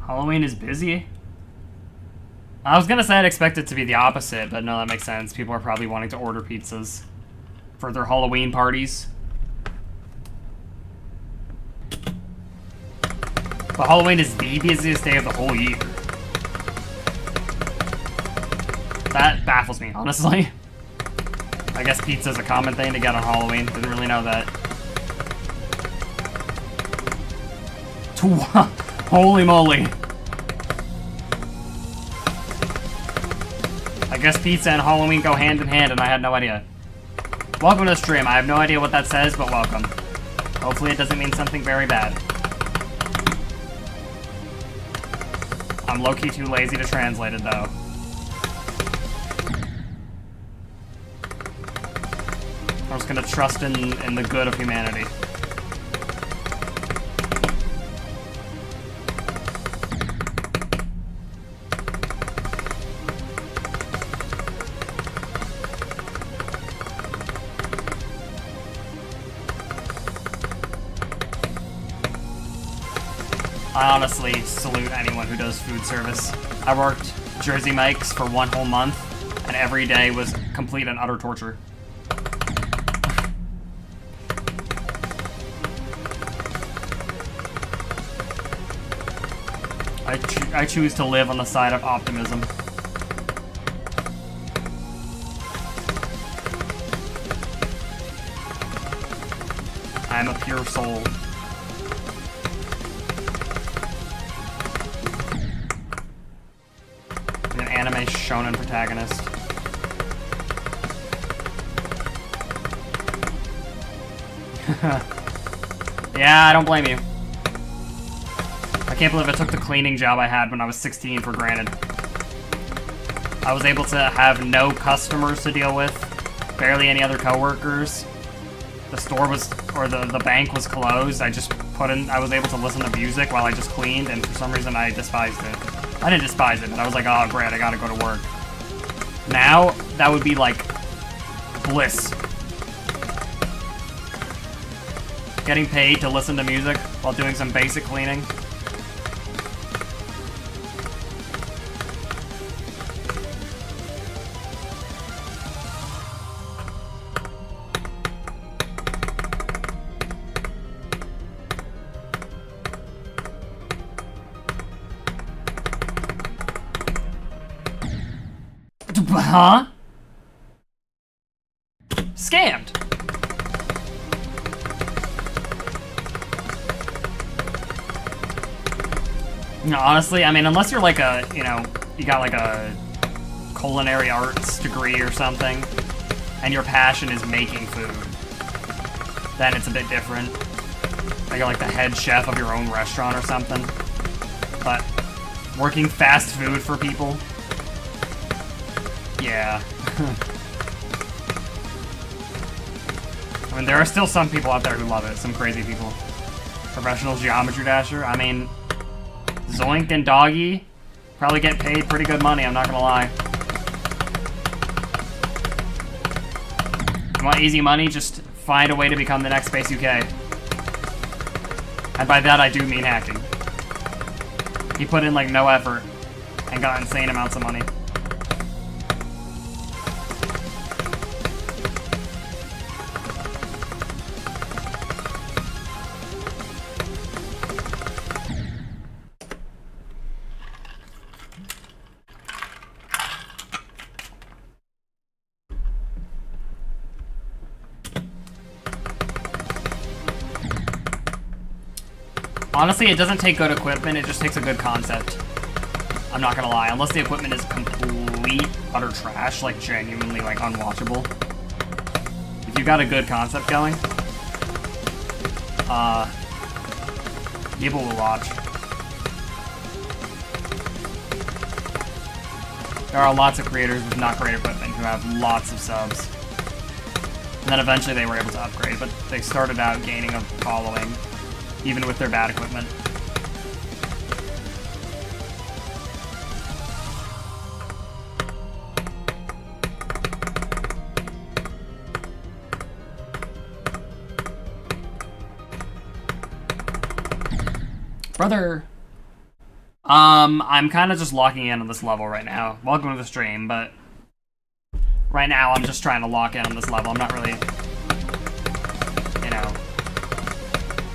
Halloween is busy? I was gonna say I'd expect it to be the opposite, but no, that makes sense. People are probably wanting to order pizzas for their Halloween parties. But Halloween is the busiest day of the whole year. That baffles me, honestly. I guess pizza's a common thing to get on Halloween. Didn't really know that. Holy moly. I guess pizza and Halloween go hand in hand, and I had no idea. Welcome to the stream. I have no idea what that says, but welcome. Hopefully it doesn't mean something very bad. I'm low-key too lazy to translate it, though. I'm just gonna trust in the good of humanity. I honestly salute anyone who does food service. I worked Jersey Mike's for 1 whole month, and every day was complete and utter torture. I choose to live on the side of optimism. I am a pure soul. An anime shonen protagonist. Yeah, I don't blame you. I can't believe I took the cleaning job I had when I was 16 for granted. I was able to have no customers to deal with, barely any other coworkers. The store was, or the bank was closed. I was able to listen to music while I just cleaned, and for some reason I despised it. I didn't despise it, but I was like, oh great, I gotta go to work. Now, that would be like bliss. Getting paid to listen to music while doing some basic cleaning. Huh? Scammed. No, honestly, I mean, unless you're like a, you got like a culinary arts degree or something, and your passion is making food, then it's a bit different. Like you're like the head chef of your own restaurant or something. But working fast food for people, yeah. I mean, there are still some people out there who love it, some crazy people. Professional Geometry Dasher, I mean, Zoink and Doggy probably get paid pretty good money, I'm not gonna lie. You want easy money? Just find a way to become the next Space UK. And by that I do mean hacking. He put in like no effort and got insane amounts of money. Honestly, it doesn't take good equipment, it just takes a good concept. I'm not gonna lie, unless the equipment is complete, utter trash, like genuinely, like, unwatchable. If you got a good concept going, people will watch. There are lots of creators with not great equipment who have lots of subs. And then eventually they were able to upgrade, but they started out gaining a following, even with their bad equipment. Brother! I'm kind of just locking in on this level right now. Welcome to the stream, but right now I'm just trying to lock in on this level. I'm not really, you know,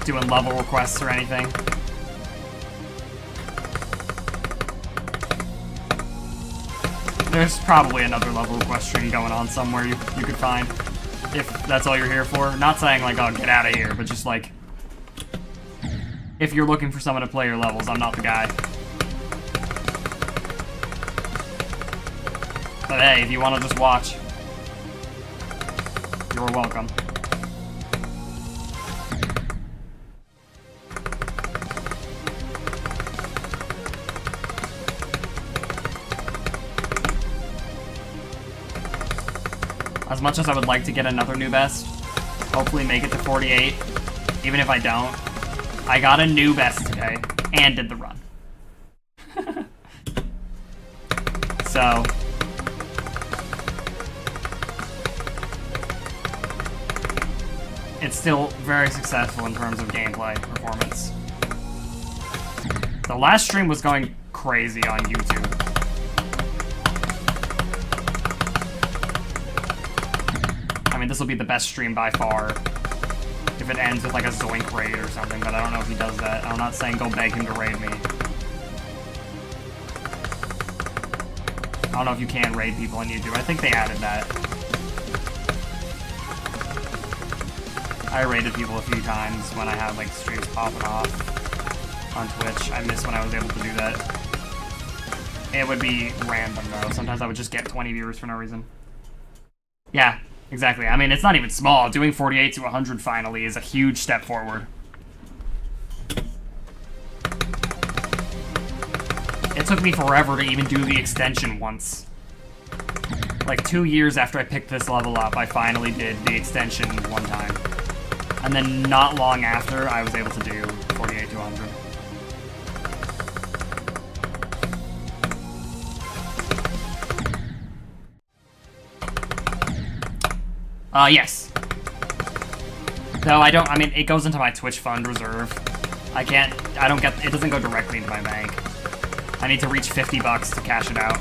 doing level requests or anything. There's probably another level request stream going on somewhere you could find, if that's all you're here for. Not saying like, oh, get out of here, but just like, if you're looking for someone to play your levels, I'm not the guy. But hey, if you want to just watch, you're welcome. As much as I would like to get another new best, hopefully make it to 48, even if I don't, I got a new best today, and did the run. So, it's still very successful in terms of gameplay performance. The last stream was going crazy on YouTube. I mean, this will be the best stream by far. If it ends with like a Zoink raid or something, but I don't know if he does that. I'm not saying go beg him to raid me. I don't know if you can raid people on YouTube. I think they added that. I raided people a few times when I had like streams popping off on Twitch. I miss when I was able to do that. It would be random though. Sometimes I would just get 20 viewers for no reason. Yeah. Exactly. I mean, it's not even small. Doing 48 to 100 finally is a huge step forward. It took me forever to even do the extension once. Like 2 years after I picked this level up, I finally did the extension one time. And then not long after, I was able to do 48 to 100. Yes. Though I mean, it goes into my Twitch fund reserve. I don't get, it doesn't go directly into my bank. I need to reach 50 bucks to cash it out.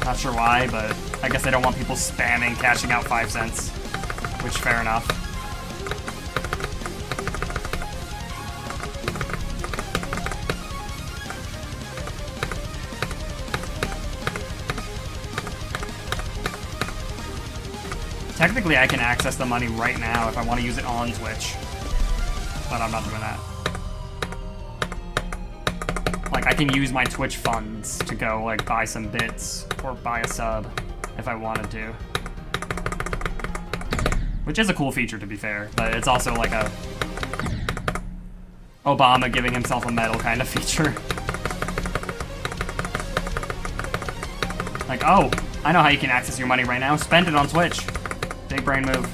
Not sure why, but I guess I don't want people spamming cashing out 5 cents. Which, fair enough. Technically, I can access the money right now if I want to use it on Twitch. But I'm not doing that. Like, I can use my Twitch funds to go, like, buy some bits or buy a sub if I wanted to. Which is a cool feature, to be fair, but it's also like a Obama giving himself a medal kind of feature. Like, oh, I know how you can access your money right now. Spend it on Twitch. Big brain move.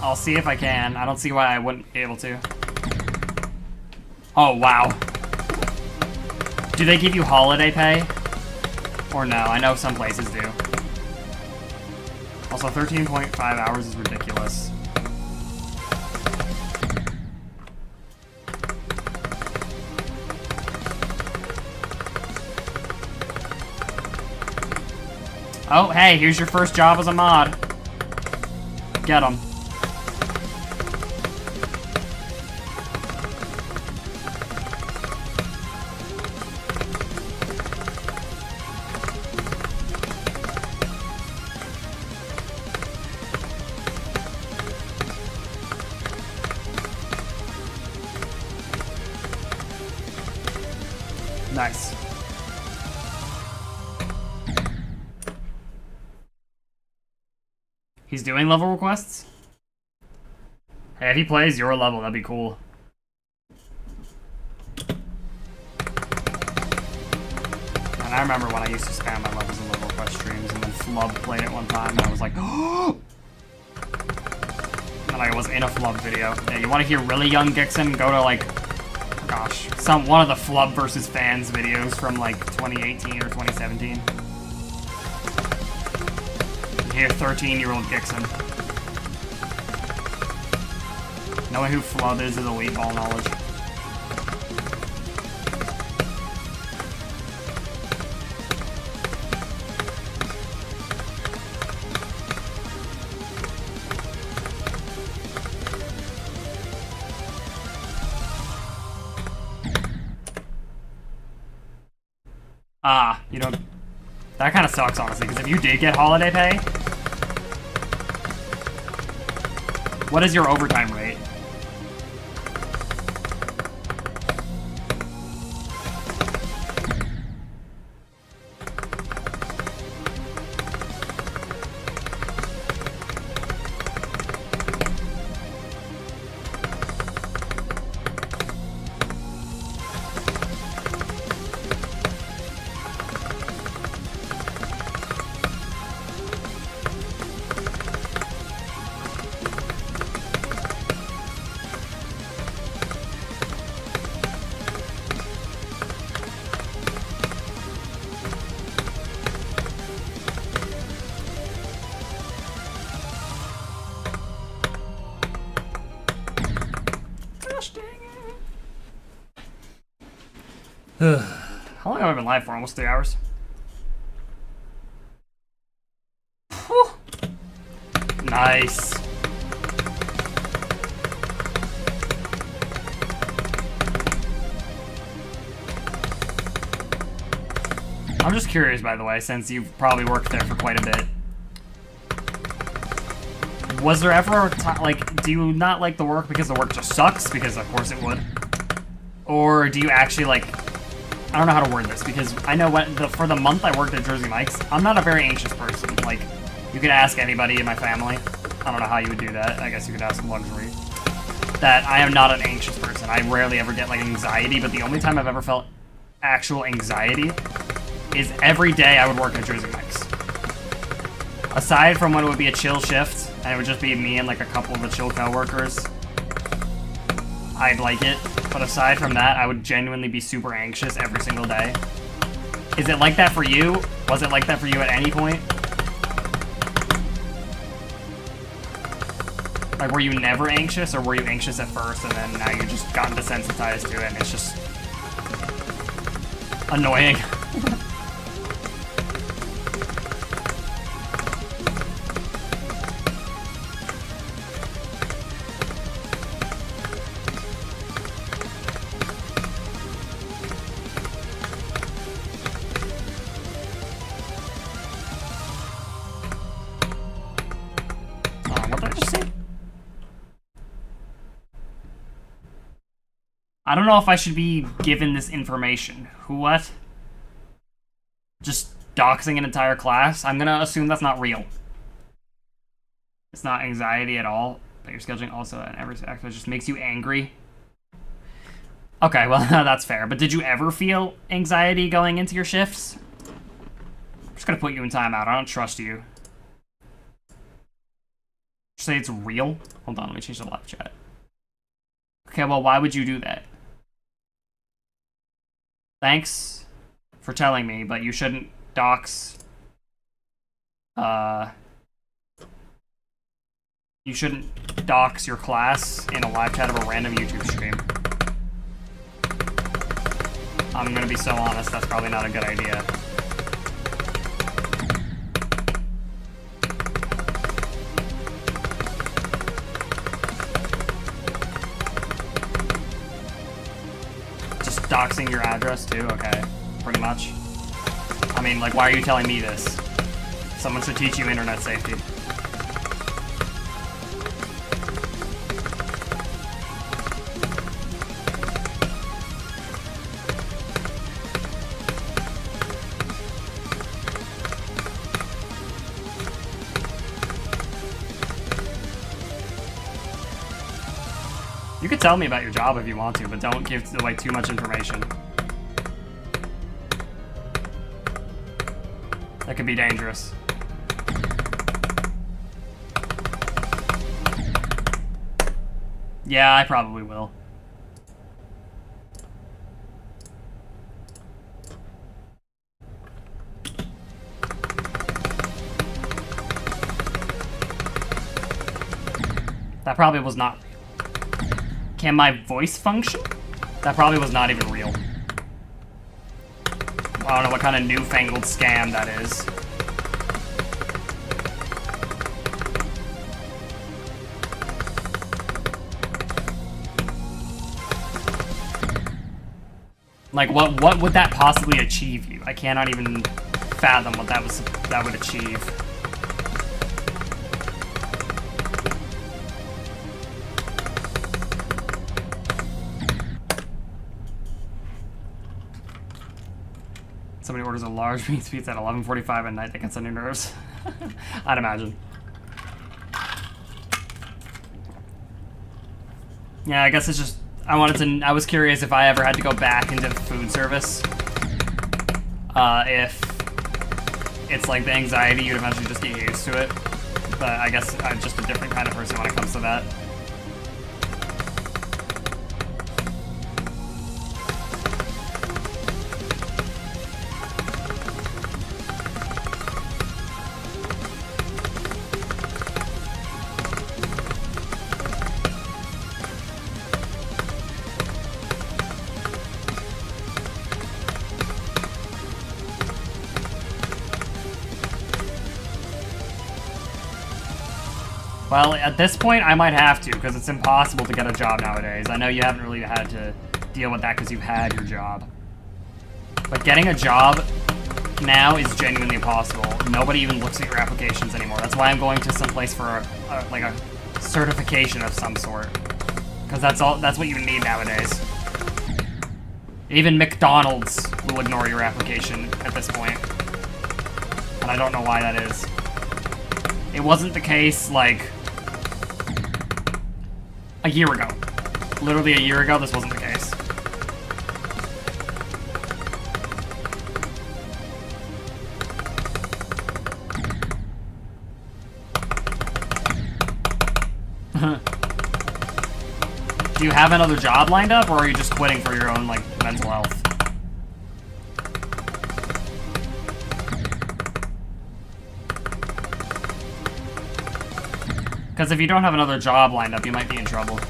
I'll see if I can. I don't see why I wouldn't be able to. Oh, wow. Do they give you holiday pay? Or no? I know some places do. Also, 13.5 hours is ridiculous. Oh, hey, here's your first job as a mod. Get him. Nice. He's doing level requests? Hey, if he plays your level, that'd be cool. And I remember when I used to spam my levels in level request streams, and then Flub played it one time, and I was like, oh! And I was in a Flub video. Yeah, you want to hear really young Dixon? Go to, like, gosh, one of the Flub versus Fans videos from, like, 2018 or 2017. Here, 13-year-old Dixon. Knowing who Flub is elite ball knowledge. You know, that kind of sucks, honestly, because if you did get holiday pay, what is your overtime rate? How long have I been live for? Almost 3 hours? Whew. Nice. I'm just curious, by the way, since you've probably worked there for quite a bit. Was there ever a time, like, do you not like the work because the work just sucks? Because of course it would. Or do you actually, like, I don't know how to word this, because I know for the month I worked at Jersey Mike's, I'm not a very anxious person. Like, you could ask anybody in my family. I don't know how you would do that. I guess you could ask Luxury. That I am not an anxious person. I rarely ever get, like, anxiety, but the only time I've ever felt actual anxiety is every day I would work at Jersey Mike's. Aside from when it would be a chill shift, and it would just be me and, like, a couple of the chill coworkers, I'd like it. But aside from that, I would genuinely be super anxious every single day. Is it like that for you? Was it like that for you at any point? Like, were you never anxious, or were you anxious at first, and then now you just gotten desensitized to it, and it's just annoying? I don't know if I should be given this information. What? Just doxing an entire class? I'm gonna assume that's not real. It's not anxiety at all. But you're scheduling also and every aspect just makes you angry. Okay, well, that's fair. But did you ever feel anxiety going into your shifts? I'm just gonna put you in timeout. I don't trust you. Say it's real? Hold on, let me change the live chat. Okay, well, why would you do that? Thanks for telling me, but you shouldn't dox. You shouldn't dox your class in a live chat of a random YouTube stream. I'm gonna be so honest, that's probably not a good idea. Just doxing your address too? Okay, pretty much. I mean, like, why are you telling me this? Someone should teach you internet safety. You could tell me about your job if you want to, but don't give away too much information. That could be dangerous. Yeah, I probably will. That probably was not... Can my voice function? That probably was not even real. I don't know what kind of newfangled scam that is. Like, what would that possibly achieve you? I cannot even fathom what that would achieve. Somebody orders a large meat pizza at 11:45 at night, that can send your nerves. I'd imagine. Yeah, I guess it's just, I was curious if I ever had to go back into food service. If it's like the anxiety, you'd eventually just get used to it. But I guess I'm just a different kind of person when it comes to that. Well, at this point, I might have to, because it's impossible to get a job nowadays. I know you haven't really had to deal with that because you've had your job. But getting a job now is genuinely impossible. Nobody even looks at your applications anymore. That's why I'm going to some place for like a certification of some sort. Because that's what you need nowadays. Even McDonald's will ignore your application at this point. And I don't know why that is. It wasn't the case, like, a year ago. Literally a year ago, this wasn't the case. Do you have another job lined up, or are you just quitting for your own, like, mental health? Because if you don't have another job lined up, you might be in trouble.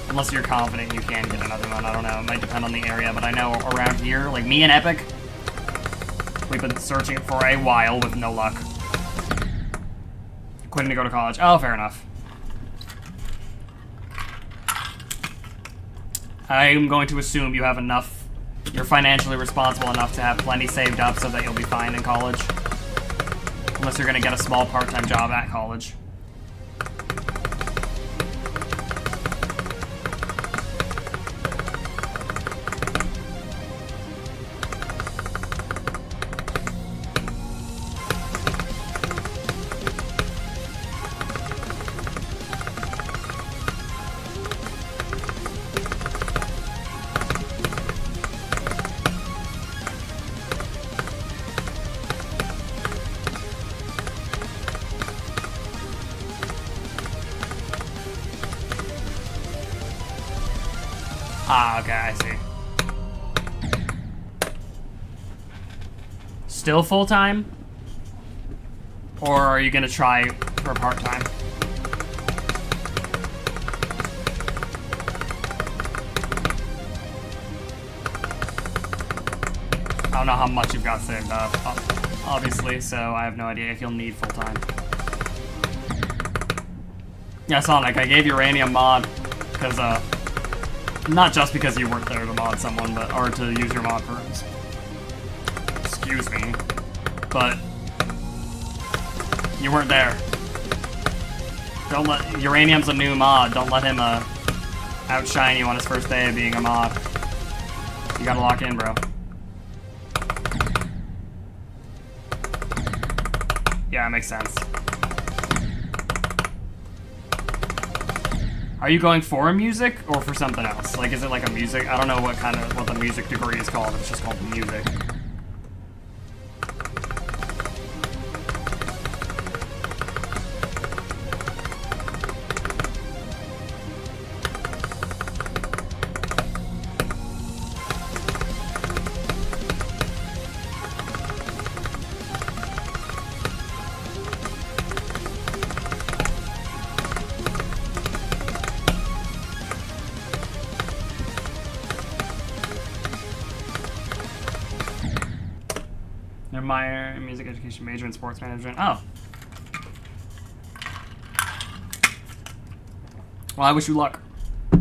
Unless you're confident you can get another one. I don't know. It might depend on the area, but I know around here, like me and Epic, we've been searching for a while with no luck. Quitting to go to college. Oh, fair enough. I'm going to assume you have enough, you're financially responsible enough to have plenty saved up so that you'll be fine in college. Unless you're going to get a small part-time job at college. Ah, okay, I see. Still full-time? Or are you gonna try for part-time? I don't know how much you've got saved up, obviously, so I have no idea if you'll need full-time. Yeah, Sonic, I gave Uranium mod, because, not just because you weren't there to mod someone, but, or to use your mod rooms. Excuse me. But, you weren't there. Don't let, Uranium's a new mod, don't let him, outshine you on his first day of being a mod. You gotta lock in, bro. Yeah, it makes sense. Are you going for music or for something else? Like, is it like a music? I don't know what the music degree is called. It's just called music. Minor in music education, major in sports management. Oh. Well, I wish you luck. I'm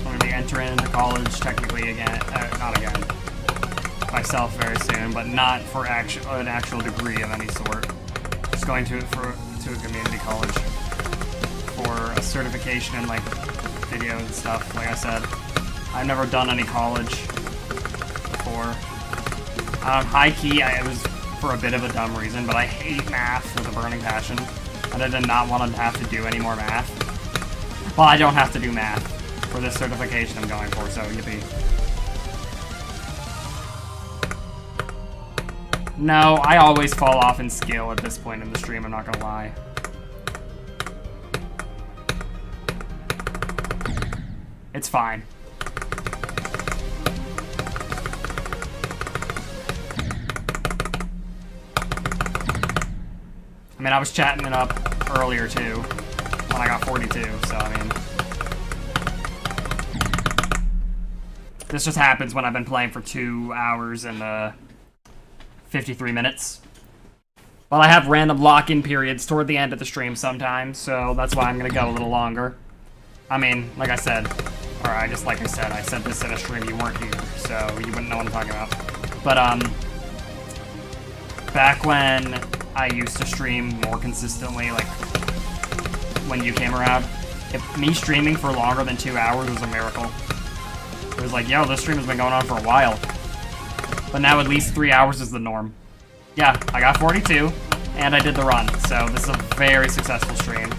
going to be entering into college technically again, not again, myself very soon, but not for an actual degree of any sort. Just going to a community college. For a certification in like video and stuff. Like I said, I've never done any college before. High key, it was for a bit of a dumb reason, but I hate math with a burning passion, and I did not want to have to do any more math. Well, I don't have to do math for this certification I'm going for, so yippee. No, I always fall off in skill at this point in the stream, I'm not gonna lie. It's fine. I mean, I was chatting it up earlier too, when I got 42, so I mean... This just happens when I've been playing for 2 hours and 53 minutes. Well, I have random lock-in periods toward the end of the stream sometimes, so that's why I'm gonna go a little longer. I mean, like I said, or I said this in a stream, you weren't here, so you wouldn't know what I'm talking about. But, back when I used to stream more consistently, like, when you came around, me streaming for longer than 2 hours was a miracle. It was like, yo, this stream has been going on for a while. But now at least 3 hours is the norm. Yeah, I got 42, and I did the run, so this is a very successful stream.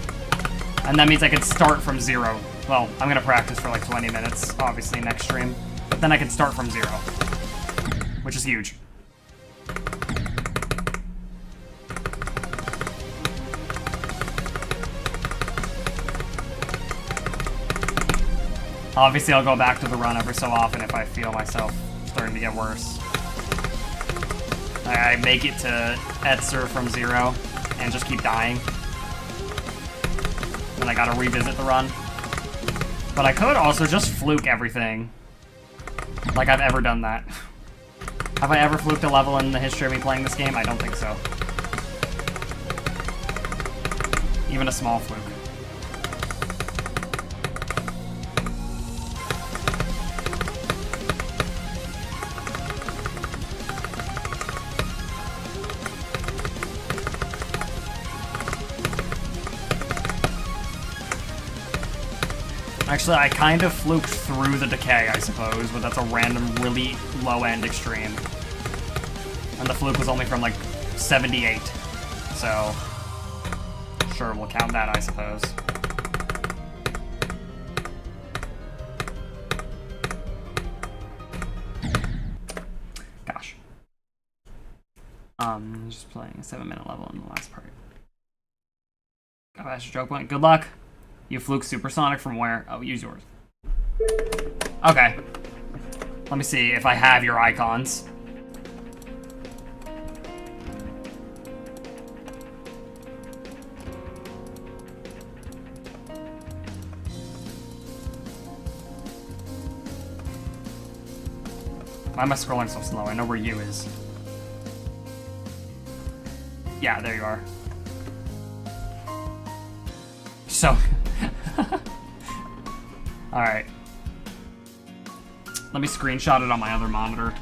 And that means I can start from 0. Well, I'm gonna practice for like 20 minutes, obviously, next stream. But then I can start from 0. Which is huge. Obviously, I'll go back to the run every so often if I feel myself starting to get worse. I make it to Etzer from 0 and just keep dying. And I gotta revisit the run. But I could also just fluke everything. Like I've ever done that. Have I ever fluked a level in the history of me playing this game? I don't think so. Even a small fluke. Actually, I kind of fluked through the decay, I suppose, but that's a random, really low-end extreme. And the fluke was only from, like, 78. So, sure, we'll count that, I suppose. Gosh. Just playing a 7-minute level in the last part. Got a stroke point. Good luck. You fluke supersonic from where? Oh, use yours. Okay. Let me see if I have your icons. Why am I scrolling so slow? I know where you is. Yeah, there you are. So... Alright. Let me screenshot it on my other monitor.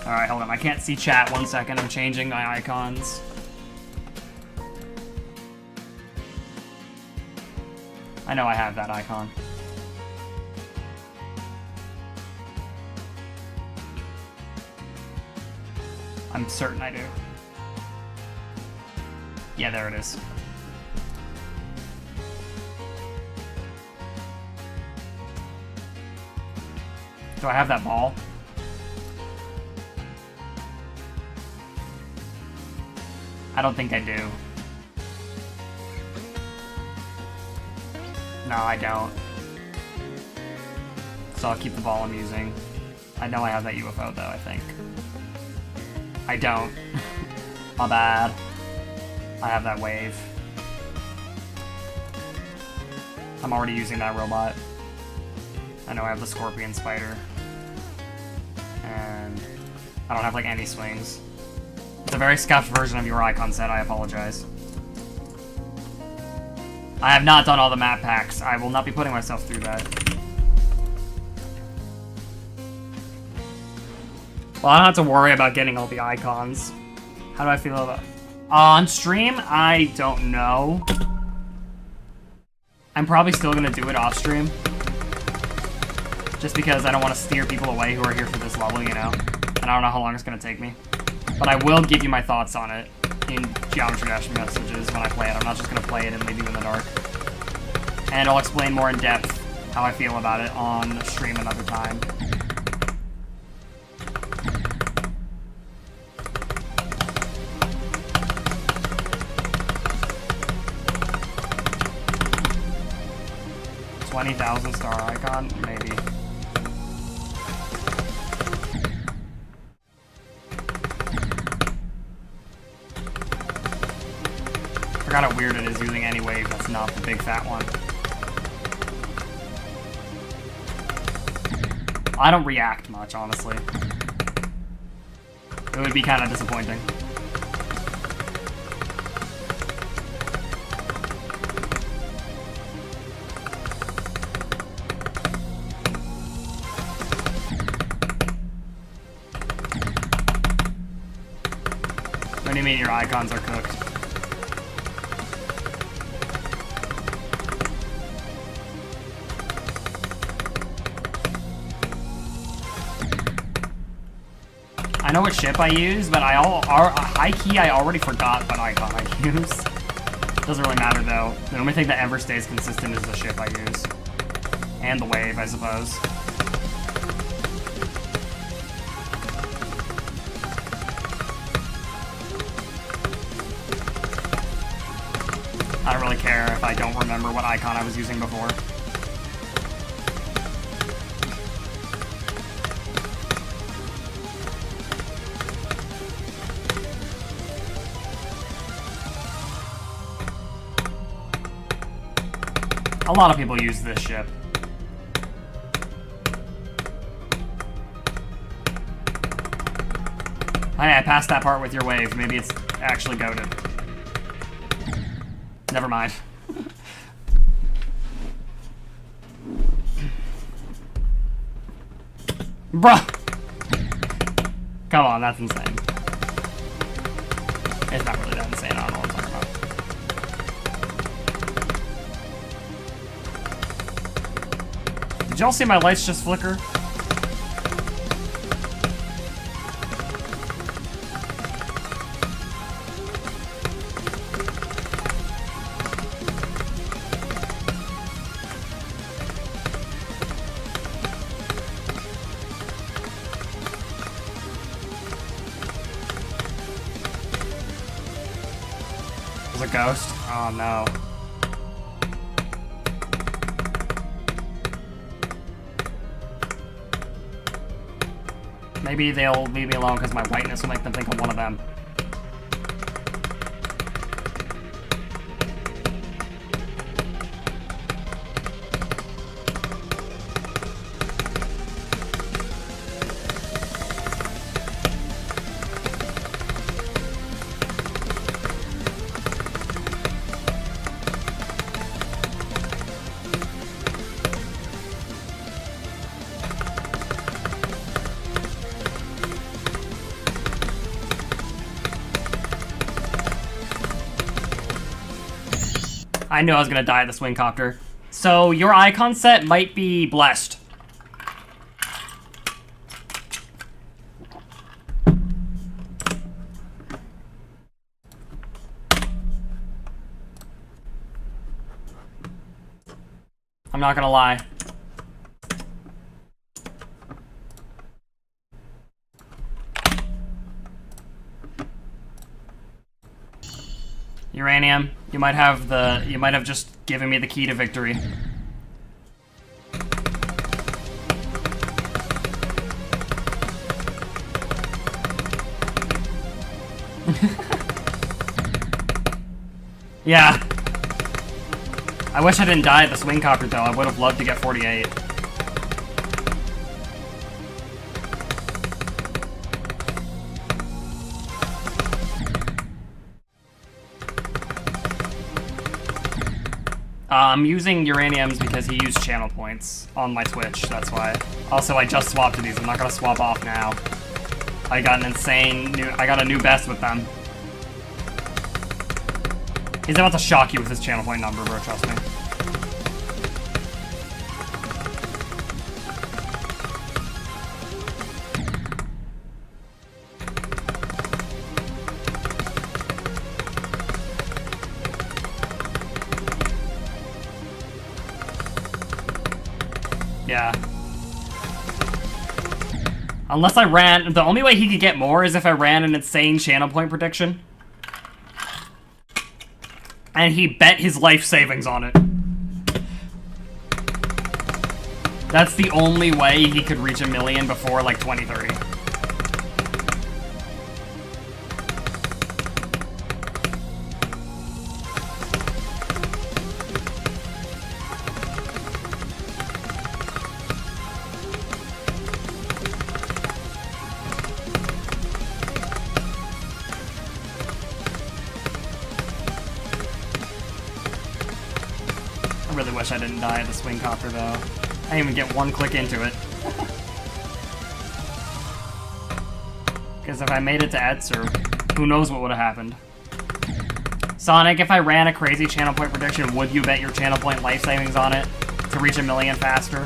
Alright, hold on. I can't see chat. 1 second. I'm changing my icons. I know I have that icon. I'm certain I do. Yeah, there it is. Do I have that ball? I don't think I do. No, I don't. So I'll keep the ball I'm using. I know I have that UFO though, I think. I don't. My bad. I have that wave. I'm already using that robot. I know I have the scorpion spider. And I don't have like any swings. It's a very scuffed version of your icon set, I apologize. I have not done all the map packs. I will not be putting myself through that. Well, I don't have to worry about getting all the icons. How do I feel about it? On stream? I don't know. I'm probably still gonna do it off stream. Just because I don't want to steer people away who are here for this level, you know? And I don't know how long it's gonna take me. But I will give you my thoughts on it in Geometry Dash messages when I play it. I'm not just gonna play it and leave you in the dark. And I'll explain more in depth how I feel about it on stream another time. $20,000 star icon? Maybe. Forgot how weird it is using any wave that's not the big fat one. I don't react much, honestly. It would be kind of disappointing. What do you mean your icons are cooked? I know what ship I use, but high key I already forgot what icon I use. Doesn't really matter though. The only thing that ever stays consistent is the ship I use. And the wave, I suppose. I don't really care if I don't remember what icon I was using before. A lot of people use this ship. I passed that part with your wave. Maybe it's actually goated. Never mind. Bruh! Come on, that's insane. It's not really that insane, I don't know what I'm talking about. Did y'all see my lights just flicker? ghost? Oh no. Maybe they'll leave me alone because my whiteness will make them think I'm one of them. I knew I was gonna die at the swing copter. So your icon set might be blessed. I'm not gonna lie. Uranium, you might have just given me the key to victory. Yeah. I wish I didn't die at the swing copter though. I would have loved to get 48. I'm using uraniums because he used channel points on my Switch, that's why. Also, I just swapped to these. I'm not gonna swap off now. I got a new best with them. He's about to shock you with his channel point number, bro, trust me. Yeah. Unless I ran... The only way he could get more is if I ran an insane channel point prediction. And he bet his life savings on it. That's the only way he could reach 1 million before, like, 2030. I really wish I didn't die at the swing copter, though. I didn't even get one click into it. Because if I made it to Etzer, who knows what would have happened. Sonic, if I ran a crazy channel point prediction, would you bet your channel point life savings on it to reach 1 million faster?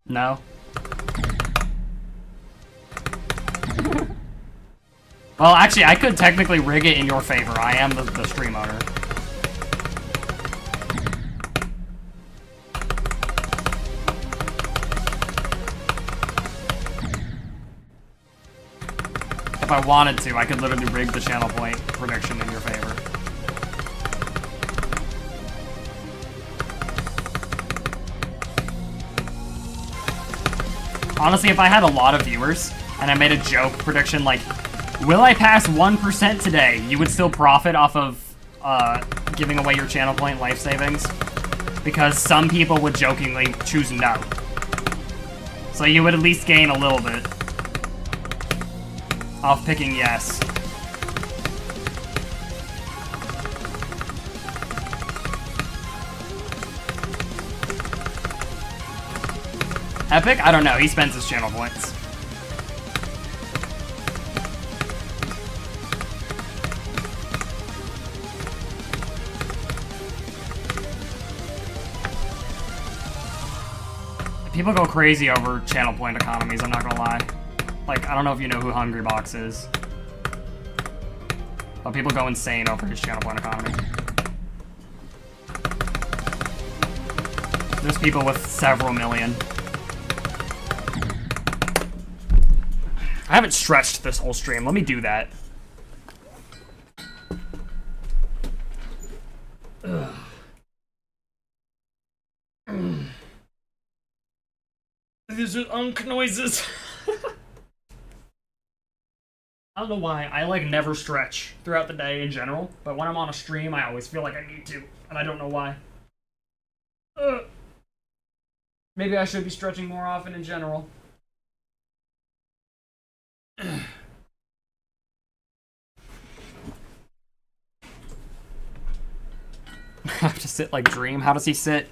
No? Well, actually, I could technically rig it in your favor. I am the stream owner. If I wanted to, I could literally rig the channel point prediction in your favor. Honestly, if I had a lot of viewers, and I made a joke prediction like, will I pass 1% today? You would still profit off of giving away your channel point life savings. Because some people would jokingly choose no. So you would at least gain a little bit off picking yes. Epic? I don't know. He spends his channel points. People go crazy over channel point economies, I'm not gonna lie. Like, I don't know if you know who Hungrybox is. But people go insane over his channel point economy. There's people with several million. I haven't stretched this whole stream. Let me do that. Ugh. These are unk noises. I don't know why. I like never stretch throughout the day in general, but when I'm on a stream, I always feel like I need to, and I don't know why. Maybe I should be stretching more often in general. I have to sit like Dream. How does he sit?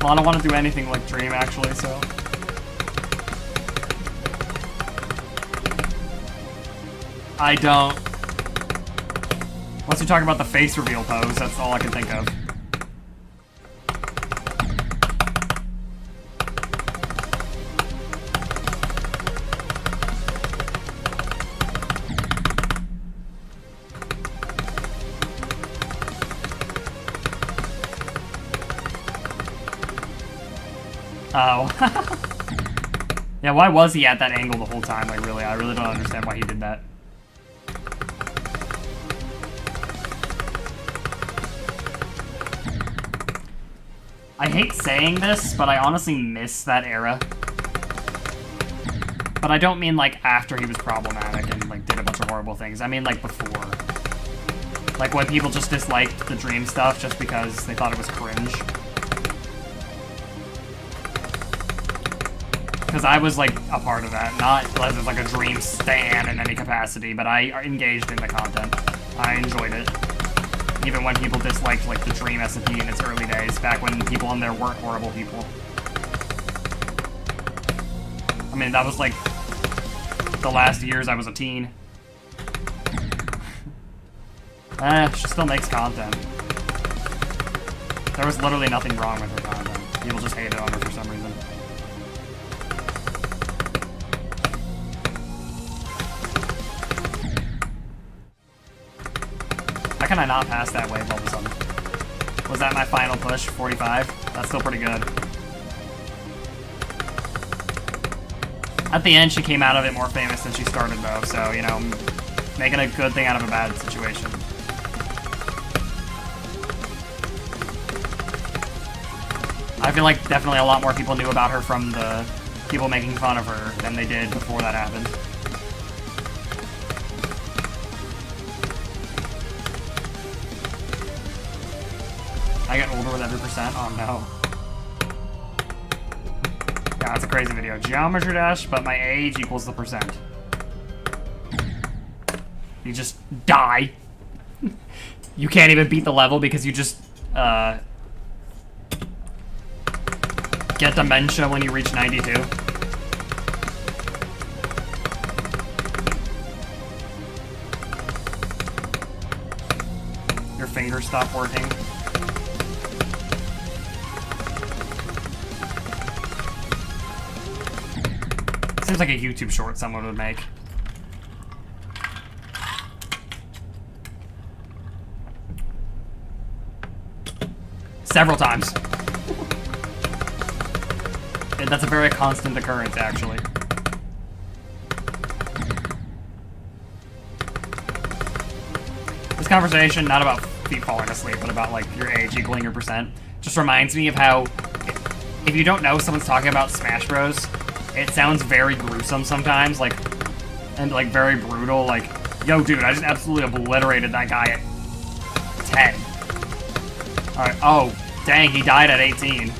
Well, I don't want to do anything like Dream, actually, so... I don't. Once you talk about the face reveal pose, that's all I can think of. Oh. Yeah, why was he at that angle the whole time? Like, really, I really don't understand why he did that. I hate saying this, but I honestly miss that era. But I don't mean, like, after he was problematic and, like, did a bunch of horrible things. I mean, like, before. Like, when people just disliked the Dream stuff just because they thought it was cringe. Because I was, like, a part of that. Not as, like, a Dream stan in any capacity, but I engaged in the content. I enjoyed it. Even when people disliked, like, the Dream SMP in its early days, back when people in there weren't horrible people. I mean, that was, like, the last years I was a teen. She still makes content. There was literally nothing wrong with her content. People just hated on her for some reason. How can I not pass that wave all of a sudden? Was that my final push? 45? That's still pretty good. At the end, she came out of it more famous than she started, though, so, you know, making a good thing out of a bad situation. I feel like definitely a lot more people knew about her from the people making fun of her than they did before that happened. I get older with every percent? Oh no. Yeah, that's a crazy video. Geometry dash, but my age equals the percent. You just die. You can't even beat the level because you just, get dementia when you reach 92. Your fingers stop working. Seems like a YouTube short someone would make. Several times. And that's a very constant occurrence, actually. This conversation, not about feet falling asleep, but about, like, your age equaling your percent, just reminds me of how, if you don't know someone's talking about Smash Bros., it sounds very gruesome sometimes, like, and, like, very brutal, like, yo, dude, I just absolutely obliterated that guy at 10. Alright, oh, dang, he died at 18.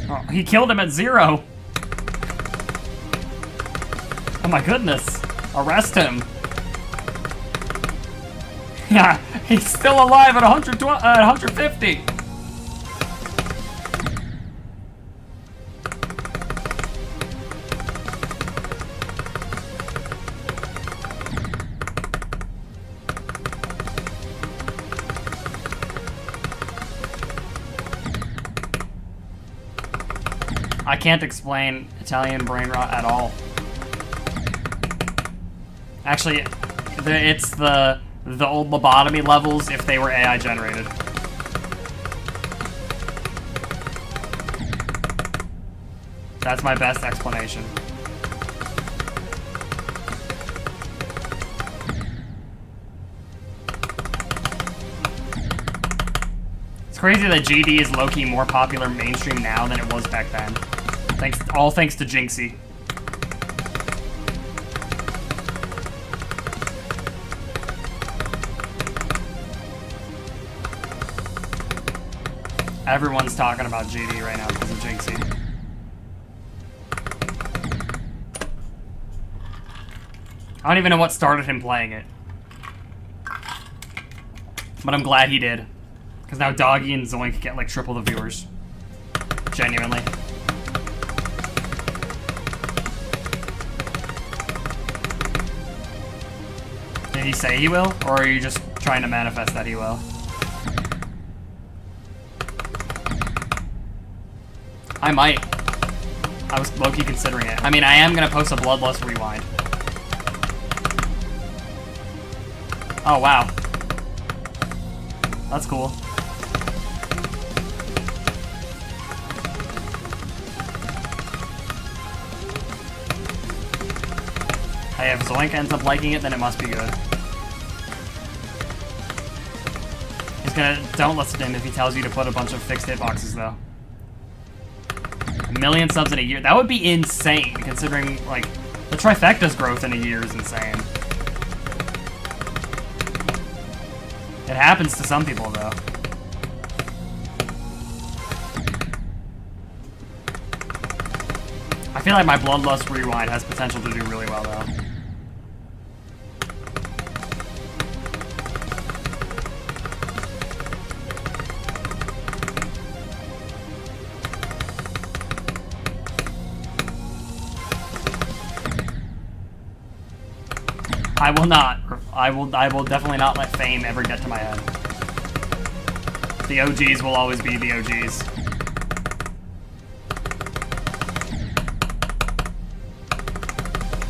Oh, he killed him at 0. Oh my goodness. Arrest him. Yeah, he's still alive at 150. I can't explain Italian brain rot at all. Actually, it's the old lobotomy levels if they were AI generated. That's my best explanation. It's crazy that GD is low-key more popular mainstream now than it was back then. All thanks to Jinxie. Everyone's talking about GD right now because of Jinxie. I don't even know what started him playing it. But I'm glad he did. Because now Doggy and Zoink get like triple the viewers. Genuinely. Did he say he will? Or are you just trying to manifest that he will? I might. I was low-key considering it. I mean, I am gonna post a Bloodlust rewind. Oh, wow. That's cool. Hey, if Zoink ends up liking it, then it must be good. He's gonna... Don't listen to him if he tells you to put a bunch of fixed hitboxes, though. 1 million subs in a year. That would be insane, considering, like, the trifecta's growth in a year is insane. It happens to some people, though. I feel like my Bloodlust rewind has potential to do really well, though. I will not. I will definitely not let fame ever get to my head. The OGs will always be the OGs.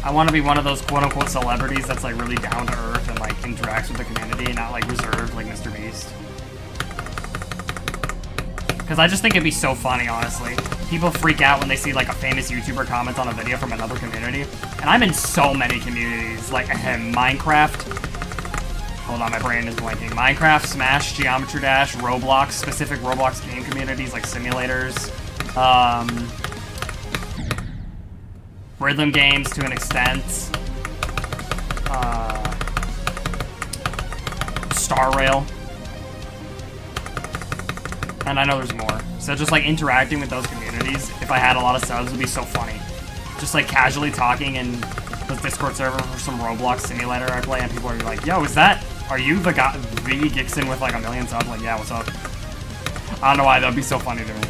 I want to be one of those quote-unquote celebrities that's like really down to earth and like interacts with the community and not like reserved like Mr. Beast. Because I just think it'd be so funny, honestly. People freak out when they see like a famous YouTuber comment on a video from another community. And I'm in so many communities, like Minecraft. Hold on, my brain is blanking. Minecraft, Smash, Geometry Dash, Roblox, specific Roblox game communities like simulators. Rhythm games to an extent. Star Rail. And I know there's more. So just like interacting with those communities, if I had a lot of subs, would be so funny. Just like casually talking in the Discord server for some Roblox simulator I play, and people are like, yo, are you the guy, V Gixon with like 1 million subs? Like, yeah, what's up? I don't know why, that'd be so funny to me.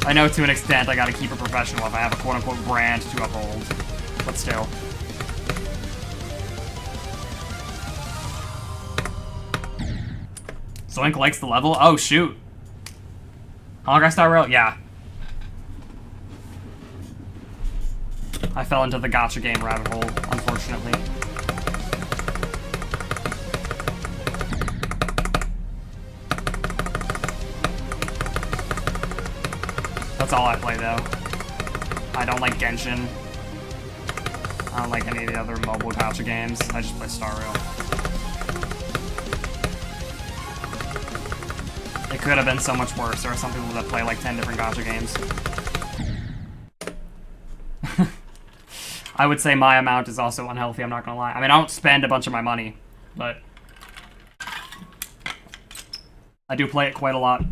I know to an extent I gotta keep it professional if I have a quote-unquote brand to uphold. But still. Zoink likes the level? Oh, shoot. Honkai Star Rail? Yeah. I fell into the gacha game rabbit hole, unfortunately. That's all I play, though. I don't like Genshin. I don't like any of the other mobile gacha games. I just play Star Rail. It could have been so much worse. There are some people that play like 10 different gacha games. I would say my amount is also unhealthy, I'm not gonna lie. I mean, I don't spend a bunch of my money, but I do play it quite a lot.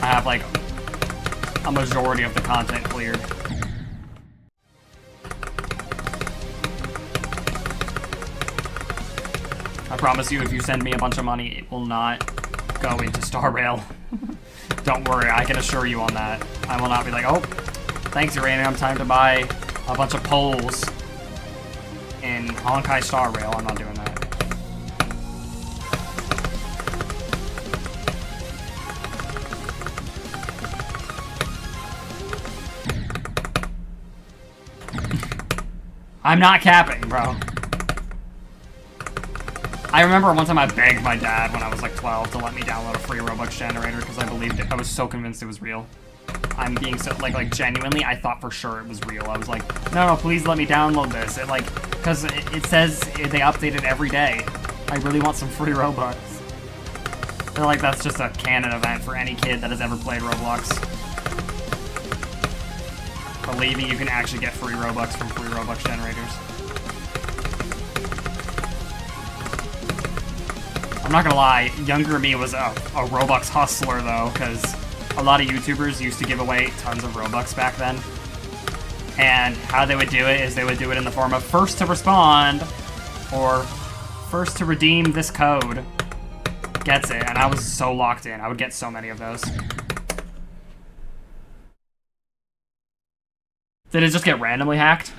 I have like a majority of the content cleared. I promise you, if you send me a bunch of money, it will not go into Star Rail. Don't worry, I can assure you on that. I will not be like, oh, thanks Uranium, time to buy a bunch of poles in Honkai Star Rail. I'm not doing that. I'm not capping, bro. I remember one time I begged my dad when I was like 12 to let me download a free Robux generator because I believed it. I was so convinced it was real. I'm being so, like genuinely, I thought for sure it was real. I was like, no, please let me download this. It, like, because it says they update it every day. I really want some free Robux. I feel like that's just a canon event for any kid that has ever played Roblox. Believing you can actually get free Robux from free Robux generators. I'm not gonna lie, younger me was a Robux hustler though, because a lot of YouTubers used to give away tons of Robux back then. And how they would do it is they would do it in the form of first to respond, or first to redeem this code gets it, and I was so locked in. I would get so many of those. Did it just get randomly hacked?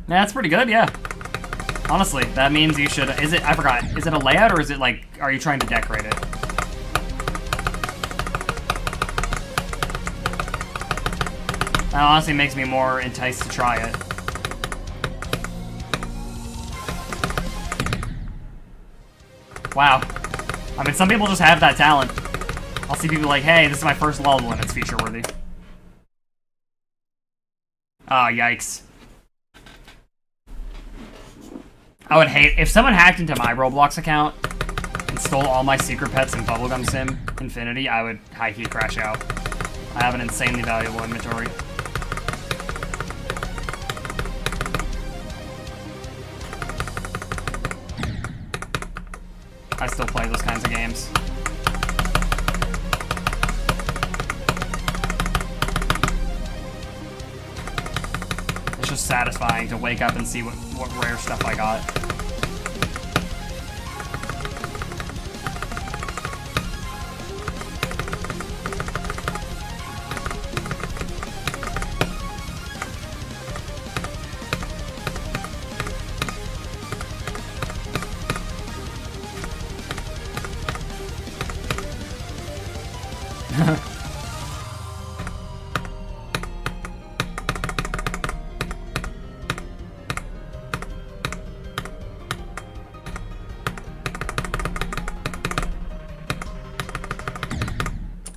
Yeah, that's pretty good, yeah. Honestly, that means you should... Is it... I forgot. Is it a layout, or is it, like... Are you trying to decorate it? That honestly makes me more enticed to try it. Wow. I mean, some people just have that talent. I'll see people like, hey, this is my first level, and it's feature-worthy. Ah, yikes. I would hate... If someone hacked into my Roblox account and stole all my secret pets in Bubblegum Sim Infinity, I would high-key crash out. I have an insanely valuable inventory. I still play those kinds of games. It's just satisfying to wake up and see what rare stuff I got.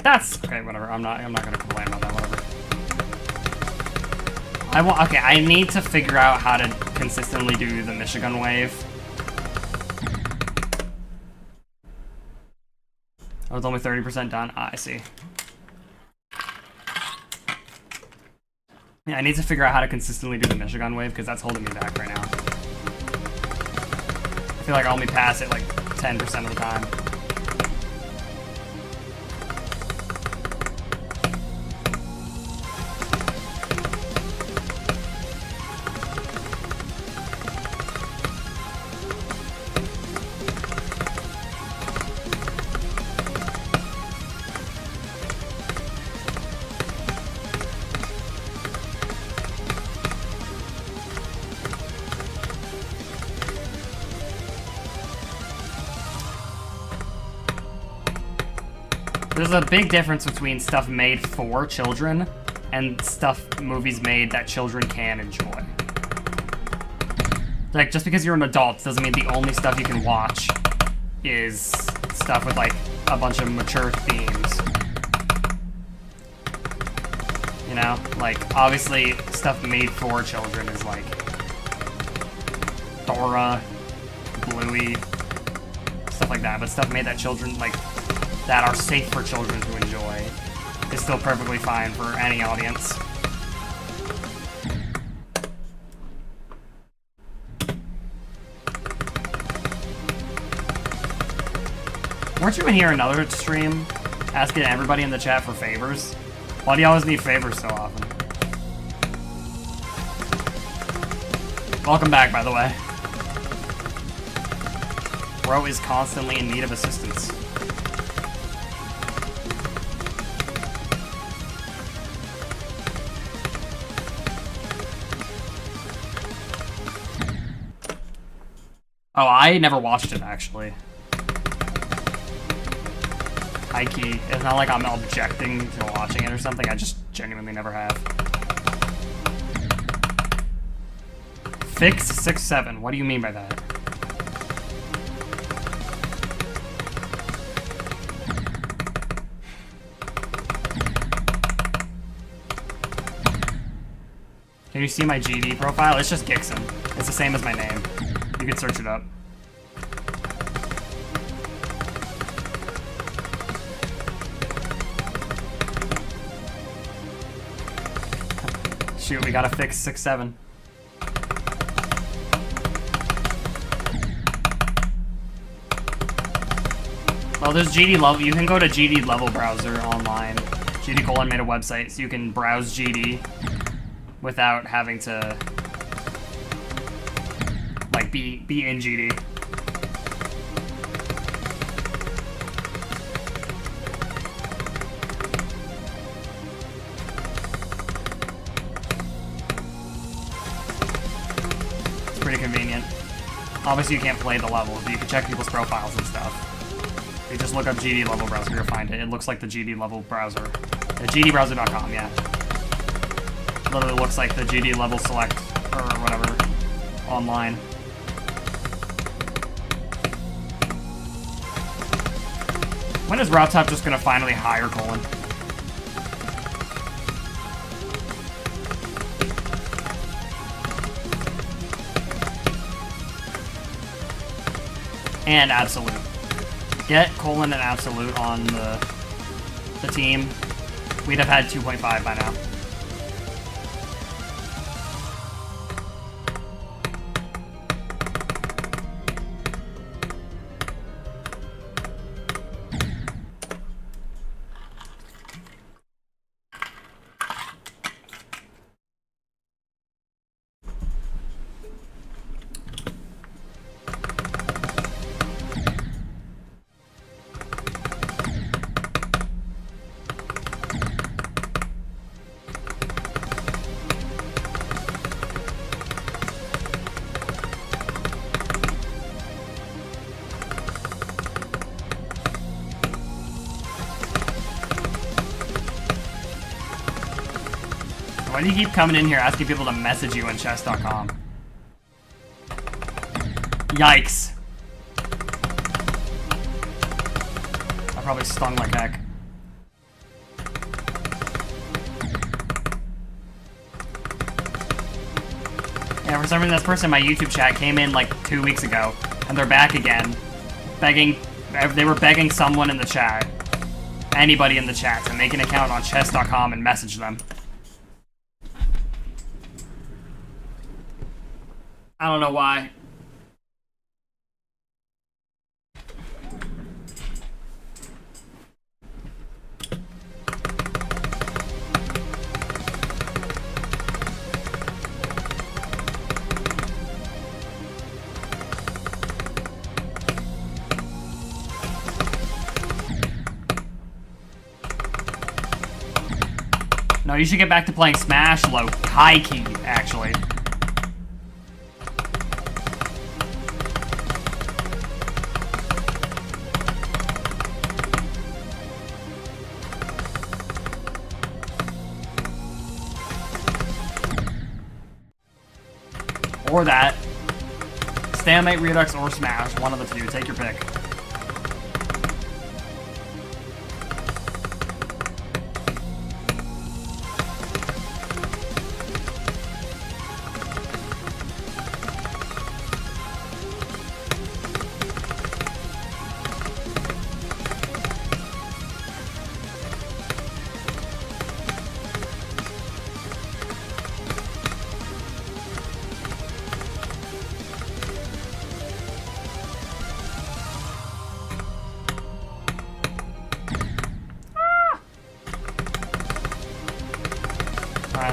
That's okay, whatever. I'm not gonna complain about that, whatever. Okay, I need to figure out how to consistently do the Michigan wave. Oh, it's only 30% done. Ah, I see. Yeah, I need to figure out how to consistently do the Michigan wave, because that's holding me back right now. I feel like I'll only pass it like 10% of the time. There's a big difference between stuff made for children and movies made that children can enjoy. Like, just because you're an adult doesn't mean the only stuff you can watch is stuff with, like, a bunch of mature themes. You know? Like, obviously, stuff made for children is, like, Dora, Bluey, stuff like that. But stuff made that children, like, that are safe for children to enjoy is still perfectly fine for any audience. Weren't you in here another stream asking everybody in the chat for favors? Why do you always need favors so often? Welcome back, by the way. Bro is constantly in need of assistance. Oh, I never watched it, actually. high key. It's not like I'm objecting to watching it or something. I just genuinely never have. Fix 6-7. What do you mean by that? Can you see my GD profile? It's just Gixon. It's the same as my name. You can search it up. Shoot, we gotta fix 6-7. Well, there's GD level. You can go to GD level browser online. GD Colon made a website so you can browse GD without having to like be in GD. It's pretty convenient. Obviously, you can't play the levels, but you can check people's profiles and stuff. You just look up GD level browser, you'll find it. It looks like the GD level browser. GDbrowser.com, yeah. Literally looks like the GD level select or whatever online. When is RouteTop just gonna finally hire Colin? And Absolute. Get Colin and Absolute on the team. We'd have had 2.5 by now. Why do you keep coming in here asking people to message you on chess.com? Yikes. I probably stung like heck. Yeah, for some reason this person in my YouTube chat came in like 2 weeks ago, and they're back again, begging, they were begging someone in the chat, anybody in the chat, to make an account on chess.com and message them. I don't know why. No, you should get back to playing Smash low high key, actually. Or that. Stalemate, Redux, or Smash. One of the two. Take your pick.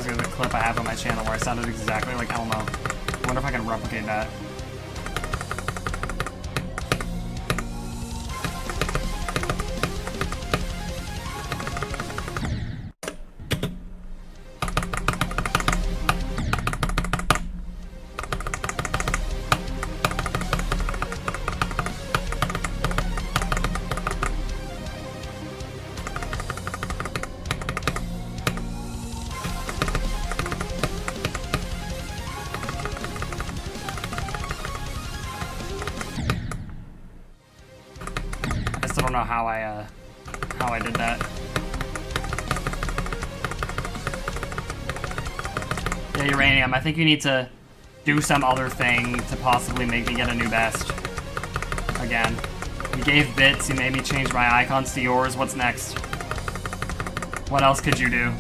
There's a clip I have on my channel where I sounded exactly like Elmo. I wonder if I can replicate that. know how I did that. Yeah, Uranium, I think you need to do some other thing to possibly make me get a new best. Again. You gave bits, you made me change my icons to yours. What's next? What else could you do?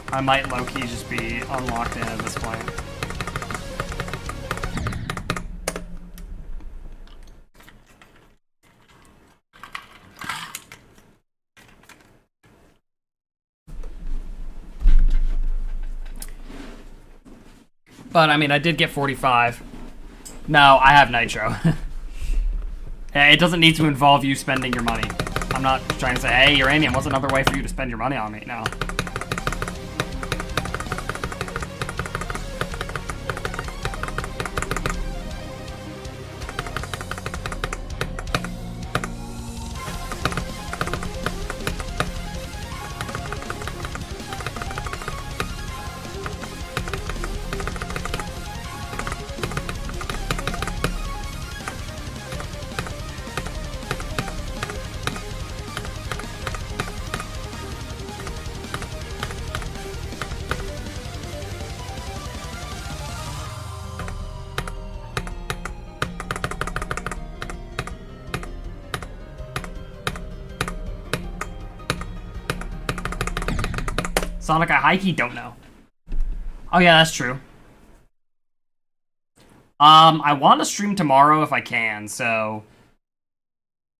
I might low-key just be unlocked in at this point. But, I mean, I did get 45. No, I have Nitro. It doesn't need to involve you spending your money. I'm not trying to say, hey, Uranium, what's another way for you to spend your money on me? No. Sonic, I high-key don't know. Oh yeah, that's true. I want to stream tomorrow if I can, so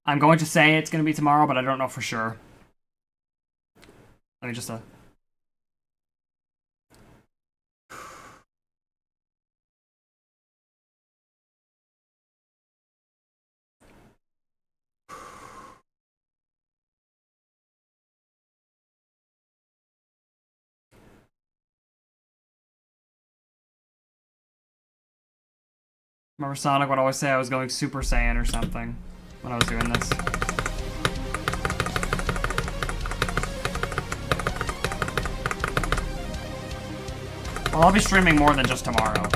I'm going to say it's going to be tomorrow, but I don't know for sure. Let me just Remember Sonic would always say I was going Super Saiyan or something when I was doing this. Well, I'll be streaming more than just tomorrow.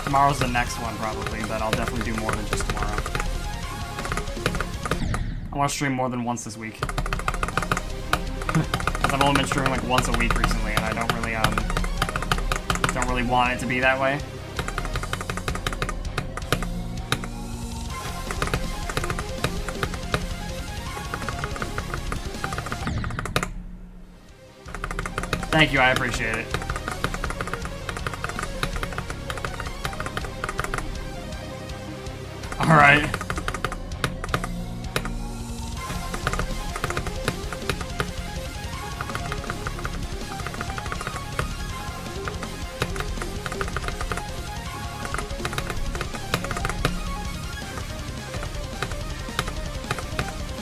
Tomorrow's the next one, probably, but I'll definitely do more than just tomorrow. I want to stream more than once this week. Because I've only been streaming like once a week recently, and I don't really want it to be that way. Thank you, I appreciate it. Alright.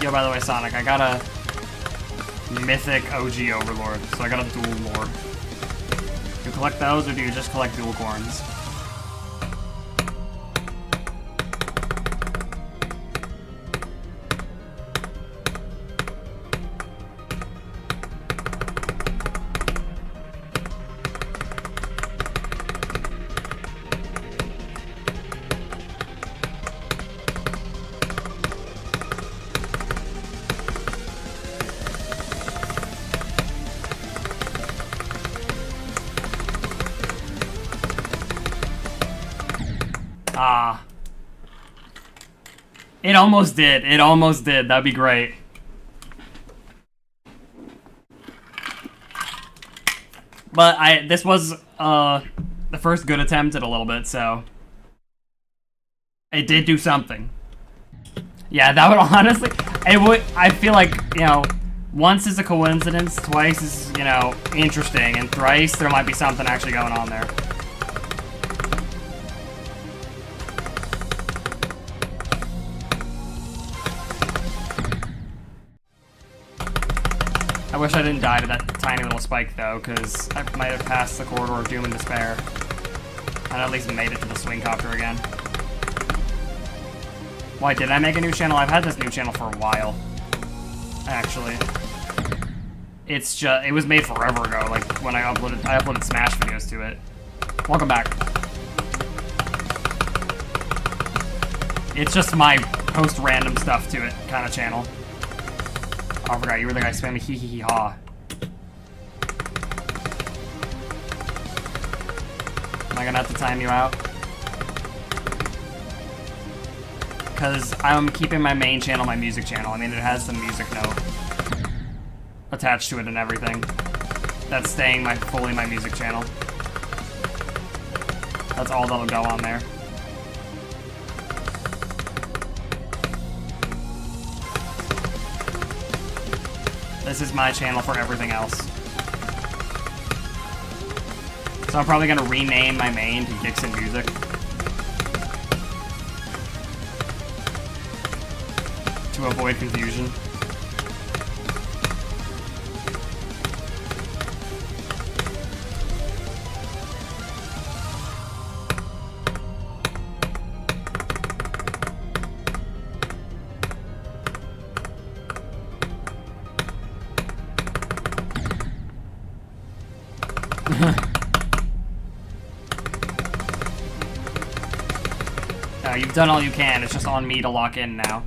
Yo, by the way, Sonic, I got a mythic OG Overlord, so I got a dual lord. Do you collect those, or do you just collect dual corns? It almost did. It almost did. That'd be great. But this was the first good attempt at a little bit, so it did do something. Yeah, that would honestly, it would, I feel like, you know, once is a coincidence, twice is, you know, interesting, and thrice there might be something actually going on there. I wish I didn't die to that tiny little spike, though, because I might have passed the corridor of doom and despair. And at least made it to the swing copter again. Why, did I make a new channel? I've had this new channel for a while. Actually. It's just, it was made forever ago, like, when I uploaded Smash videos to it. Welcome back. It's just my post random stuff to it kind of channel. Oh, I forgot, you were the guy spamming hee hee hee ha. Am I gonna have to time you out? Because I'm keeping my main channel my music channel. I mean, it has the music note attached to it and everything. That's staying fully my music channel. That's all that'll go on there. This is my channel for everything else. So I'm probably gonna rename my main to Dixon Music. To avoid confusion. You've done all you can. It's just on me to lock in now.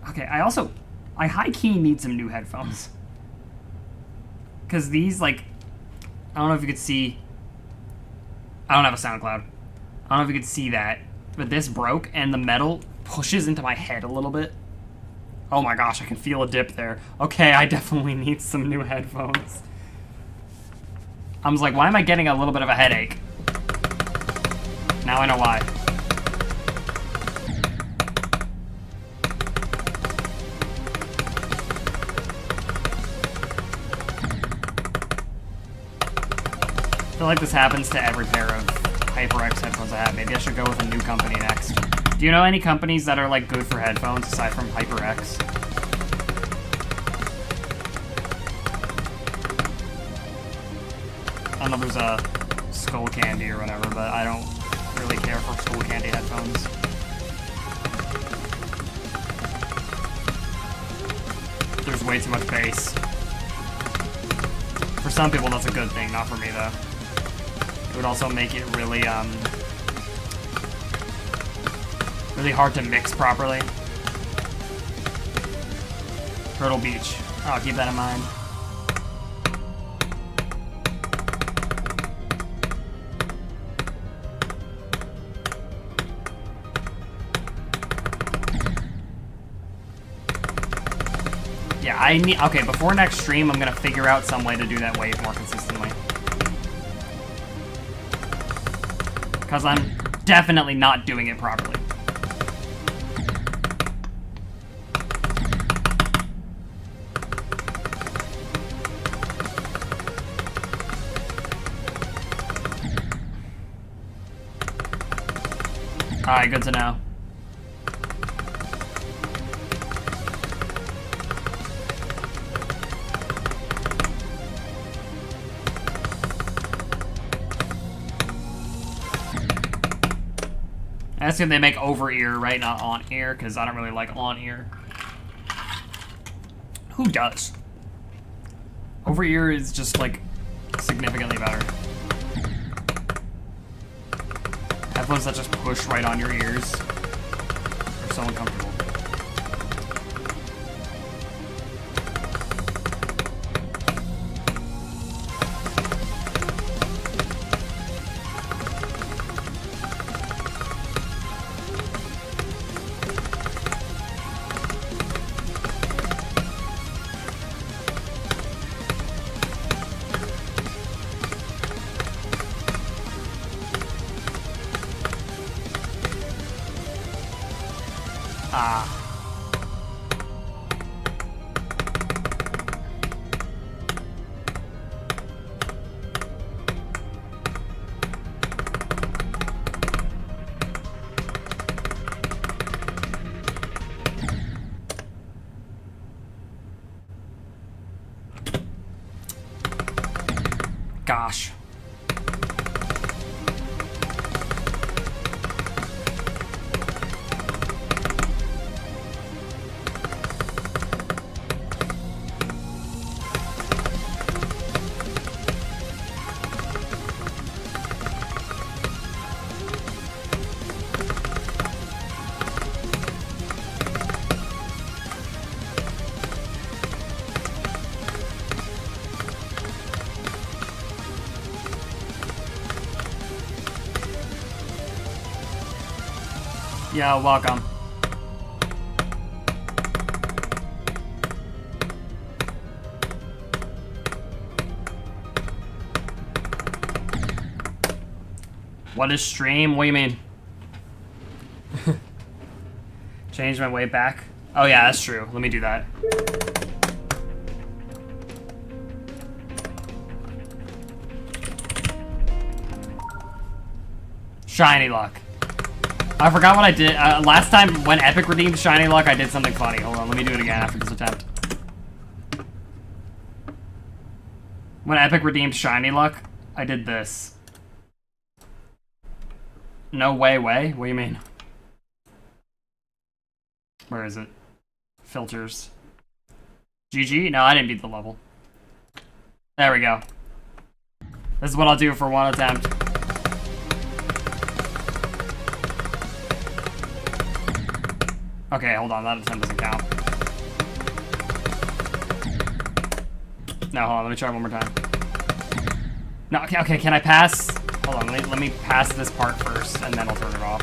Okay, I high-key need some new headphones. Because these, like, I don't know if you could see. I don't have a SoundCloud. I don't know if you could see that. But this broke, and the metal pushes into my head a little bit. Oh my gosh, I can feel a dip there. Okay, I definitely need some new headphones. I was like, why am I getting a little bit of a headache? Now I know why. I feel like this happens to every pair of HyperX headphones I have. Maybe I should go with a new company next. Do you know any companies that are like good for headphones aside from HyperX? I don't know if there's a Skull Candy or whatever, but I don't really care for Skull Candy headphones. There's way too much bass. For some people that's a good thing, not for me though. It would also make it really, really hard to mix properly. Turtle Beach. I'll keep that in mind. Yeah, I need, okay, before next stream, I'm gonna figure out some way to do that wave more consistently. Because I'm definitely not doing it properly. Alright, good to know. I assume they make over-ear, right? Not on-ear, because I don't really like on-ear. Who does? Over-ear is just, like, significantly better. Headphones that just push right on your ears are so uncomfortable. Ah. Gosh. Yeah, welcome. What is stream? What do you mean? Change my way back? Oh yeah, that's true. Let me do that. Shiny luck. I forgot what I did. Last time when Epic redeemed Shiny Luck, I did something funny. Hold on, let me do it again after this attempt. When Epic redeemed Shiny Luck, I did this. No way. What do you mean? Where is it? Filters. GG? No, I didn't beat the level. There we go. This is what I'll do for one attempt. Okay, hold on, that attempt doesn't count. No, hold on, let me try one more time. No, okay, can I pass? Hold on, let me pass this part first, and then I'll turn it off.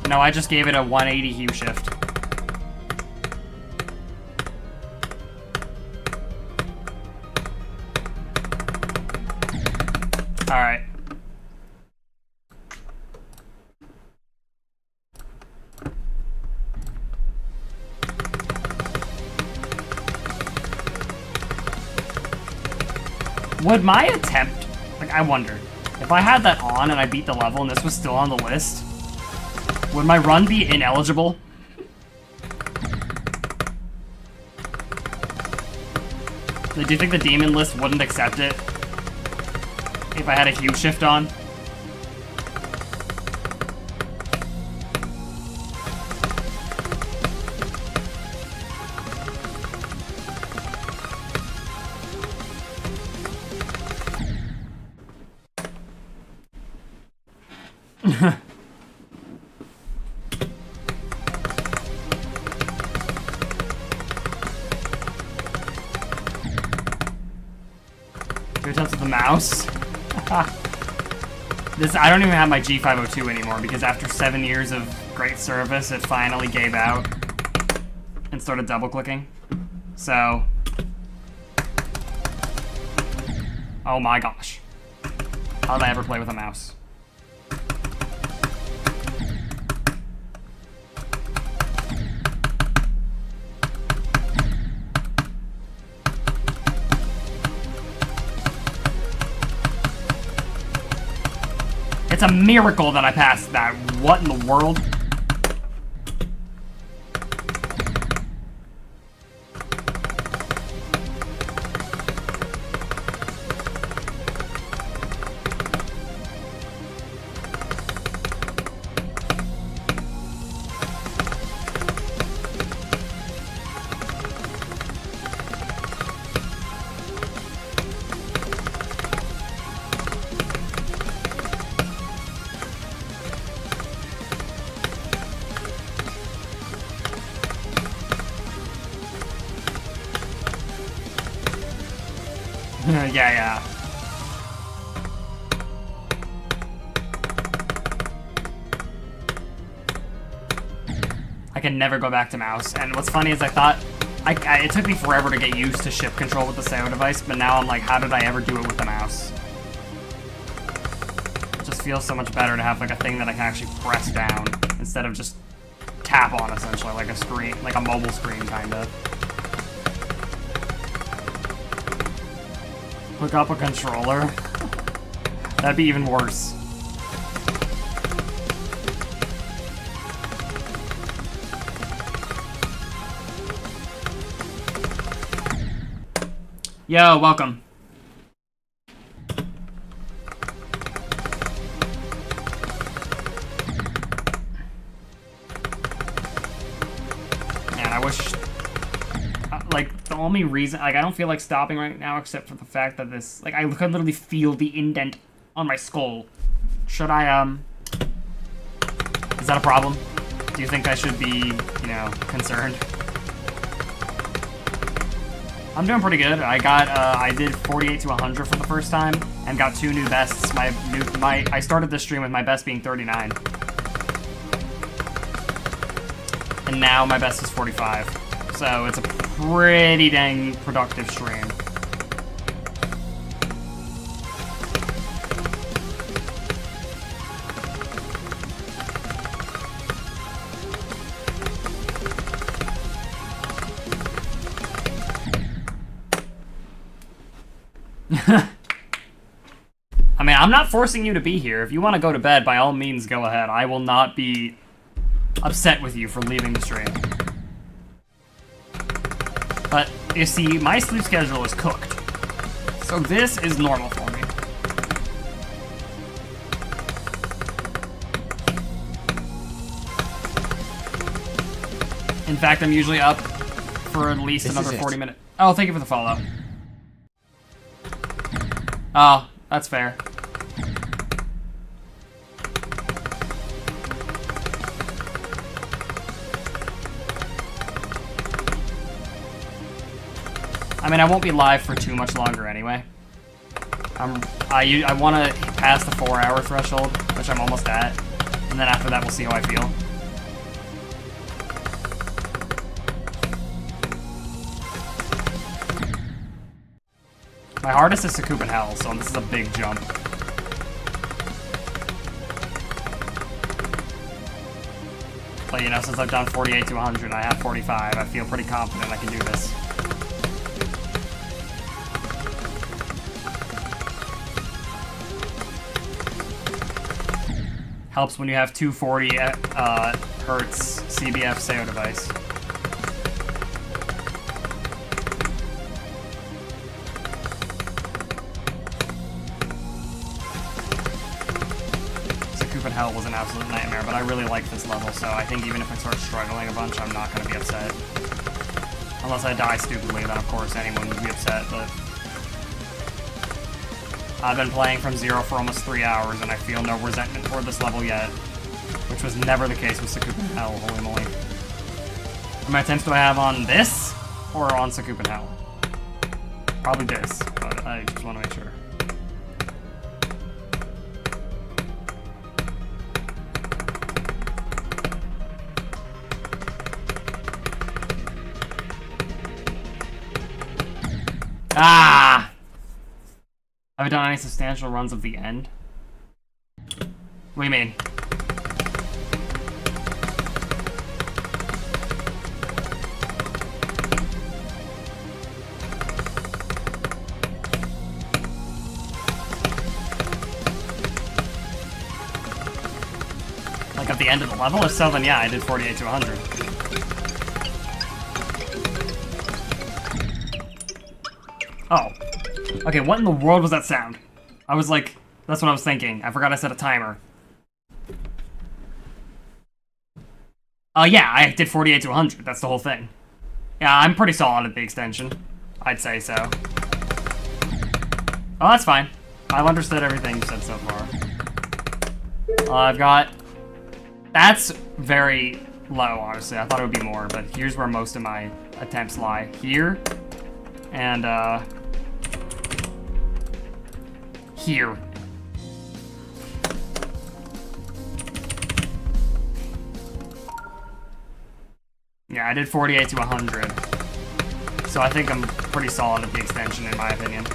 No, I just gave it a 180 hue shift. Alright. Would my attempt, like, I wonder, if I had that on and I beat the level and this was still on the list, would my run be ineligible? Do you think the demon list wouldn't accept it if I had a hue shift on? Mouse. This, I don't even have my G502 anymore because after 7 years of great service, it finally gave out and started double clicking. So, oh my gosh, how did I ever play with a mouse? It's a miracle that I passed that. What in the world? Yeah, yeah. I can never go back to mouse. And what's funny is I thought... it took me forever to get used to shift control with the Sayo device, but now I'm like, how did I ever do it with the mouse? It just feels so much better to have like a thing that I can actually press down instead of just tap on, essentially, like a screen, like a mobile screen, kind of. Hook up a controller? That'd be even worse. Yo, welcome. Man, I wish... like, the only reason... like, I don't feel like stopping right now except for the fact that this... like, I could literally feel the indent on my skull. Should I, is that a problem? Do you think I should be, you know, concerned? I'm doing pretty good. I did 48 to 100 for the first time and got 2 new bests. I started this stream with my best being 39. And now my best is 45. So it's a pretty dang productive stream. I mean, I'm not forcing you to be here. If you want to go to bed, by all means, go ahead. I will not be upset with you for leaving the stream. But, you see, my sleep schedule is cooked. So this is normal for me. In fact, I'm usually up for at least another 40 minutes. Oh, thank you for the follow. Oh, that's fair. I mean, I won't be live for too much longer anyway. I want to pass the 4-hour threshold, which I'm almost at, and then after that we'll see how I feel. My hardest is Sakup in Hell, so this is a big jump. But you know, since I've done 48 to 100, I have 45, I feel pretty confident I can do this. Helps when you have 240 hertz CBF Sayo device. Hell was an absolute nightmare, but I really like this level, so I think even if I start struggling a bunch, I'm not going to be upset. Unless I die stupidly, then of course anyone would be upset, but... I've been playing from zero for almost 3 hours, and I feel no resentment toward this level yet. Which was never the case with Sakup in Hell, holy moly. How many attempts do I have on this, or on Sakup in Hell? Probably this, but I just want to make sure. Ah! Have I done any substantial runs of the end? What do you mean? Like at the end of the level? If so, then yeah, I did 48 to 100. Oh. Okay, what in the world was that sound? I was like, that's what I was thinking. I forgot I set a timer. Oh yeah, I did 48 to 100. That's the whole thing. Yeah, I'm pretty solid at the extension. I'd say so. Oh, that's fine. I've understood everything you said so far. I've got... That's very low, honestly. I thought it would be more, but here's where most of my attempts lie. Here, and, here. Yeah, I did 48 to 100. So I think I'm pretty solid at the extension, in my opinion.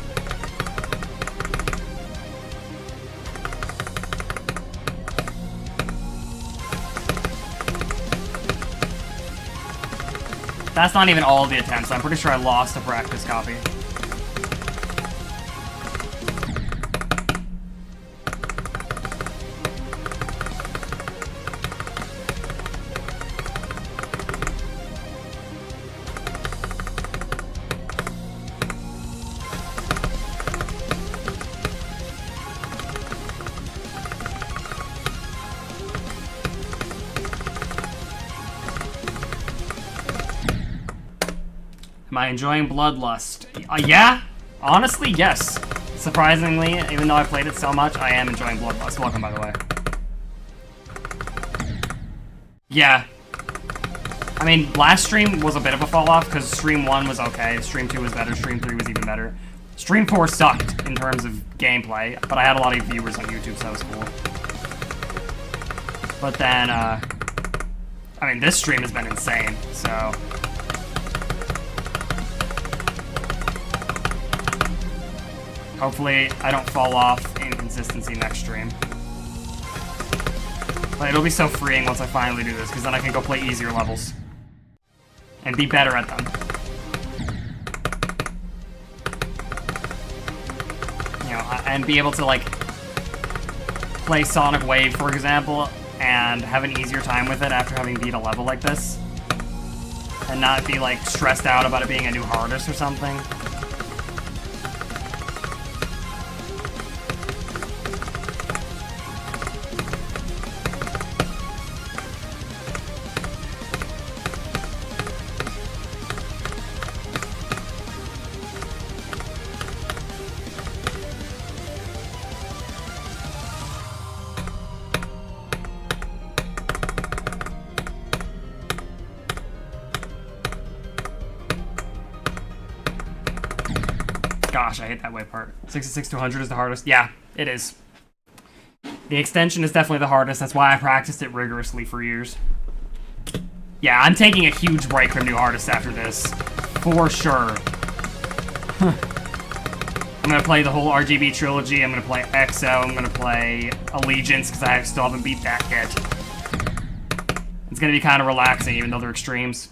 That's not even all of the attempts. I'm pretty sure I lost a practice copy. Am I enjoying Bloodlust? Yeah? Honestly, yes. Surprisingly, even though I played it so much, I am enjoying Bloodlust. Welcome, by the way. Yeah. I mean, last stream was a bit of a fall-off, because Stream 1 was okay, Stream 2 was better, Stream 3 was even better. Stream 4 sucked in terms of gameplay, but I had a lot of viewers on YouTube, so that was cool. But then, I mean, this stream has been insane, so... Hopefully, I don't fall off in consistency next stream. But it'll be so freeing once I finally do this, because then I can go play easier levels. And be better at them. You know, and be able to, like, play Sonic Wave, for example, and have an easier time with it after having beat a level like this. And not be, like, stressed out about it being a new hardest or something. Gosh, I hate that wave part. 66 to 100 is the hardest. Yeah, it is. The extension is definitely the hardest. That's why I practiced it rigorously for years. Yeah, I'm taking a huge break from new artists after this. For sure. I'm gonna play the whole RGB trilogy. I'm gonna play EXO. I'm gonna play Allegiance, because I still haven't beat that yet. It's gonna be kind of relaxing, even though they're extremes.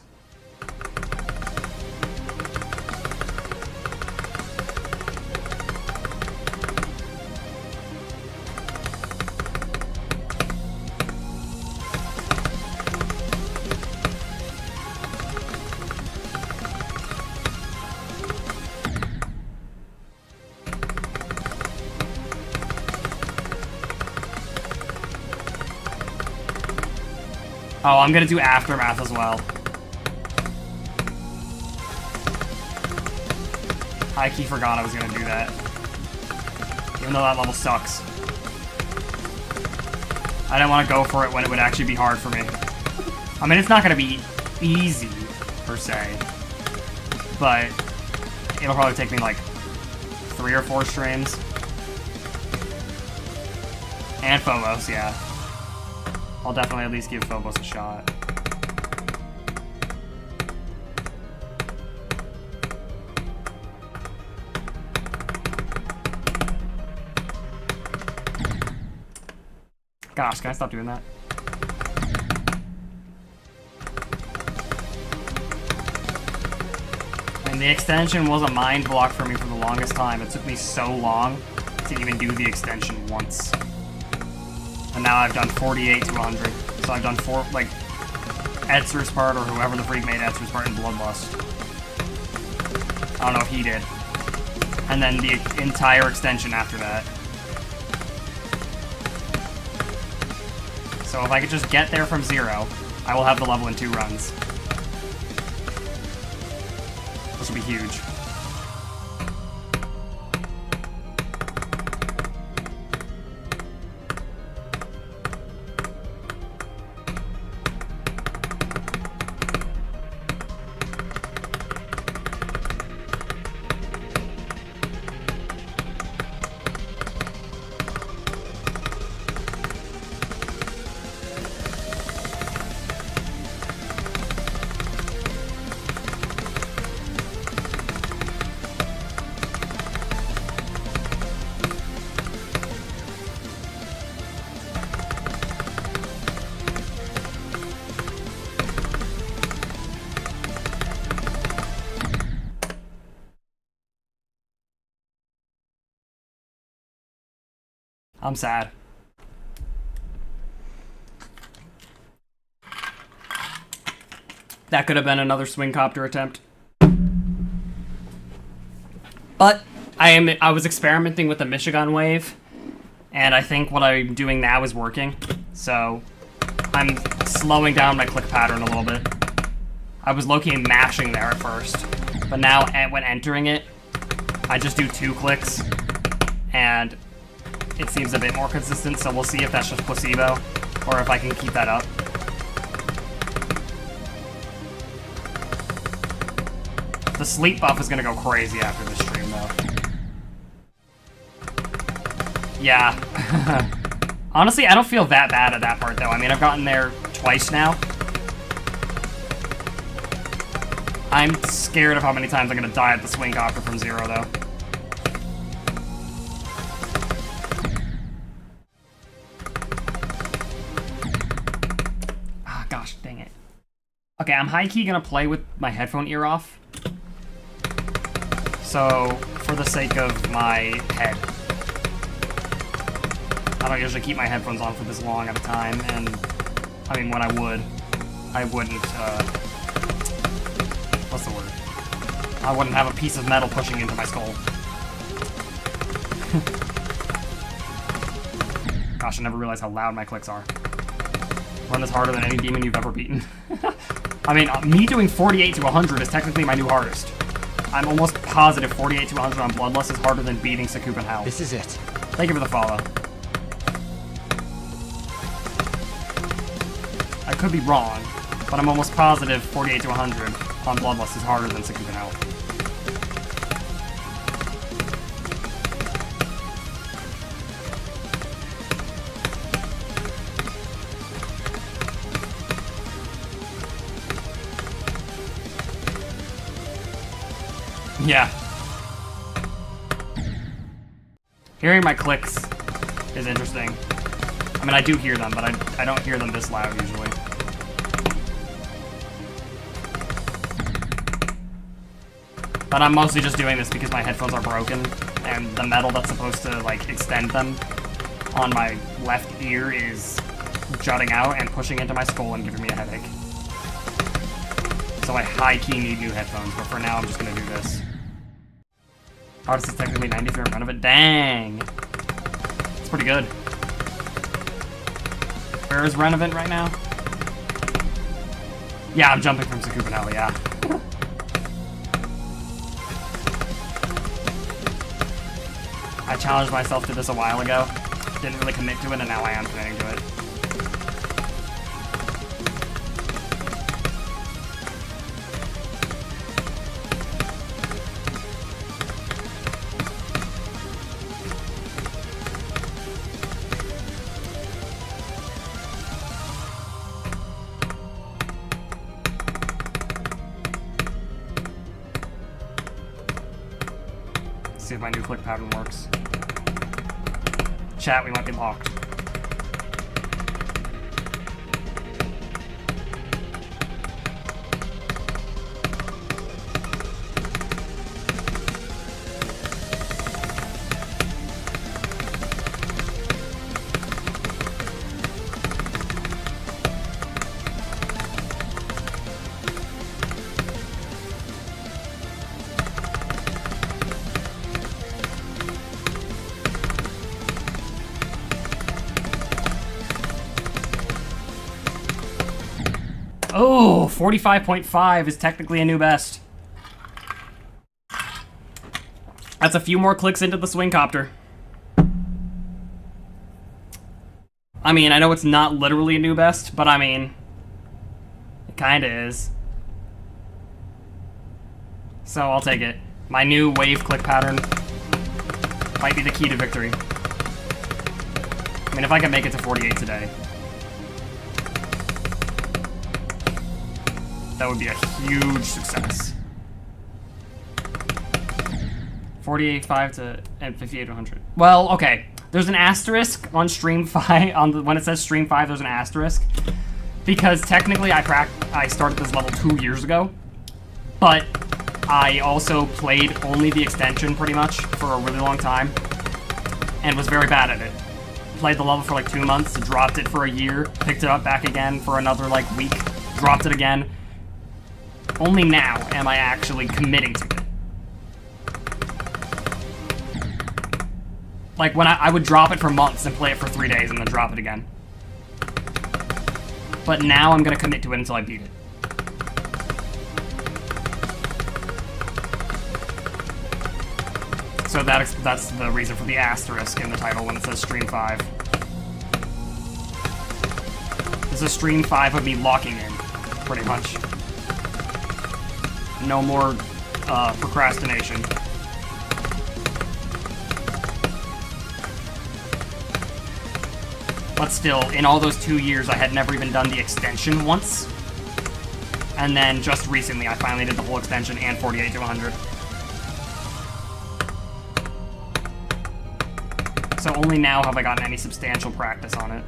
Oh, I'm gonna do Aftermath as well. I key forgot I was gonna do that. Even though that level sucks. I didn't want to go for it when it would actually be hard for me. I mean, it's not gonna be easy, per se. But it'll probably take me like 3 or 4 streams. And Phobos, yeah. I'll definitely at least give Phobos a shot. Gosh, can I stop doing that? And the extension was a mind block for me for the longest time. It took me so long to even do the extension once. And now I've done 48 to 100. So I've done 4, like, Etzer's part, or whoever the freak made Etzer's part in Bloodlust. I don't know if he did. And then the entire extension after that. So if I could just get there from 0, I will have the level in 2 runs. This will be huge. I'm sad. That could have been another swing copter attempt. But I was experimenting with the Michigan wave, and I think what I'm doing now is working. So I'm slowing down my click pattern a little bit. I was low-key mashing there at first, but now when entering it, I just do 2 clicks, and it seems a bit more consistent, so we'll see if that's just placebo, or if I can keep that up. The sleep buff is gonna go crazy after this stream, though. Yeah. Honestly, I don't feel that bad at that part, though. I mean, I've gotten there twice now. I'm scared of how many times I'm gonna die at the swing copter from 0, though. Ah, gosh, dang it. Okay, I'm high-key gonna play with my headphone ear off. So, for the sake of my head. I don't usually keep my headphones on for this long at a time, and, I mean, when I wouldn't, what's the word? I wouldn't have a piece of metal pushing into my skull. Gosh, I never realized how loud my clicks are. Run is harder than any demon you've ever beaten. I mean, me doing 48 to 100 is technically my new hardest. I'm almost positive 48 to 100 on Bloodlust is harder than beating Sakupen. This is it. Thank you for the follow. I could be wrong, but I'm almost positive 48 to 100 on Bloodlust is harder than Sakupen. Yeah. Hearing my clicks is interesting. I mean, I do hear them, but I don't hear them this loud usually. But I'm mostly just doing this because my headphones are broken, and the metal that's supposed to, like, extend them on my left ear is jutting out and pushing into my skull and giving me a headache. So I high-key need new headphones, but for now I'm just gonna do this. Hardest is technically 90 if you're in front of it. Dang! It's pretty good. Where is Renovant right now? Yeah, I'm jumping from Sakupen, yeah. I challenged myself to this a while ago. Didn't really commit to it, and now I am committing to it. See if my new click pattern works. Chat, we might be locked. Oh, 45.5 is technically a new best. That's a few more clicks into the swing copter. I mean, I know it's not literally a new best, but I mean, it kinda is. So I'll take it. My new wave click pattern might be the key to victory. I mean, if I can make it to 48 today, that would be a huge success. 48.5 to and 58 to 100. Well, okay. There's an asterisk on stream 5 when it says stream 5. There's an asterisk because technically I started this level 2 years ago, but I also played only the extension pretty much for a really long time and was very bad at it. played the level for like 2 months, dropped it for a year, picked it up back again for another like week, dropped it again. Only now am I actually committing to it. Like when I would drop it for months and play it for 3 days and then drop it again. But now I'm gonna commit to it until I beat it. So that's the reason for the asterisk in the title when it says Stream 5. This is Stream 5 of me locking in, pretty much. No more procrastination. But still, in all those 2 years, I had never even done the extension once. And then just recently, I finally did the whole extension and 48 to 100. So only now have I gotten any substantial practice on it.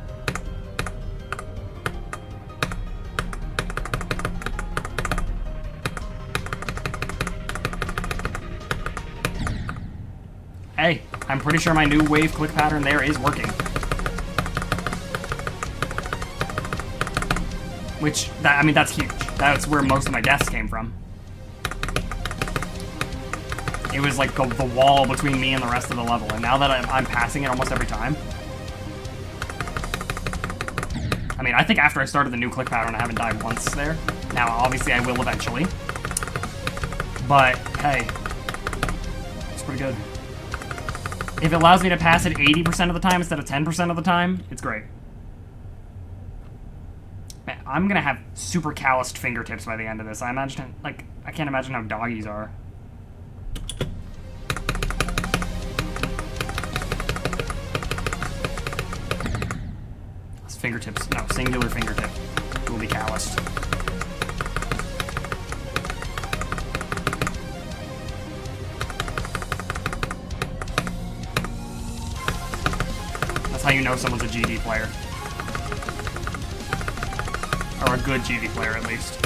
Hey, I'm pretty sure my new wave click pattern there is working. Which, I mean, that's huge. That's where most of my deaths came from. It was like the wall between me and the rest of the level, and now that I'm passing it almost every time. I mean, I think after I started the new click pattern, I haven't died once there. Now, obviously, I will eventually. But, hey, it's pretty good. If it allows me to pass it 80% of the time instead of 10% of the time, it's great. Man, I'm gonna have super calloused fingertips by the end of this. I can't imagine how doggies are. Fingertips, no, singular fingertip will be calloused. That's how you know someone's a GD player. Or a good GD player, at least.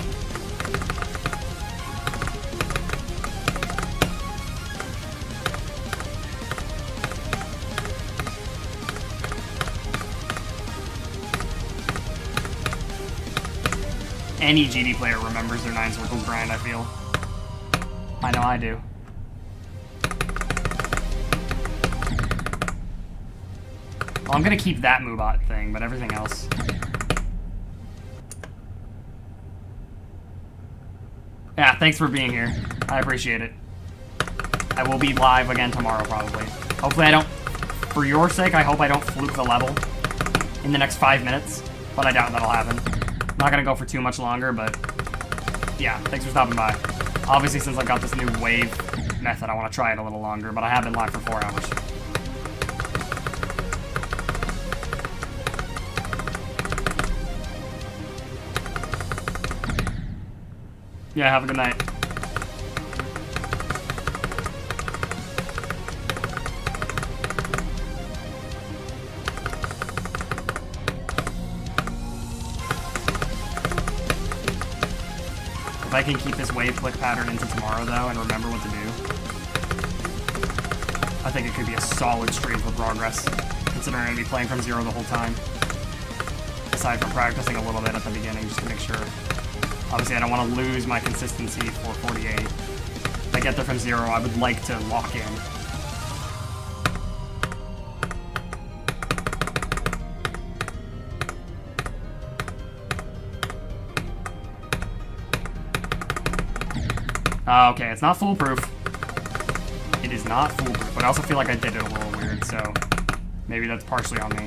Any GD player remembers their 9 circles grind, I feel. I know I do. Well, I'm gonna keep that Moobot thing, but everything else. Yeah, thanks for being here. I appreciate it. I will be live again tomorrow, probably. Hopefully I don't, for your sake, I hope I don't fluke the level in the next 5 minutes, but I doubt that'll happen. I'm not gonna go for too much longer, but yeah, thanks for stopping by. Obviously, since I've got this new wave method, I want to try it a little longer, but I have been live for 4 hours. Yeah, have a good night. If I can keep this wave click pattern into tomorrow, though, and remember what to do, I think it could be a solid stream for progress, considering I'm going to be playing from 0 the whole time. Aside from practicing a little bit at the beginning, just to make sure. Obviously, I don't want to lose my consistency for 48. If I get there from 0, I would like to lock in. Okay, it's not foolproof. It is not foolproof, but I also feel like I did it a little weird, so maybe that's partially on me.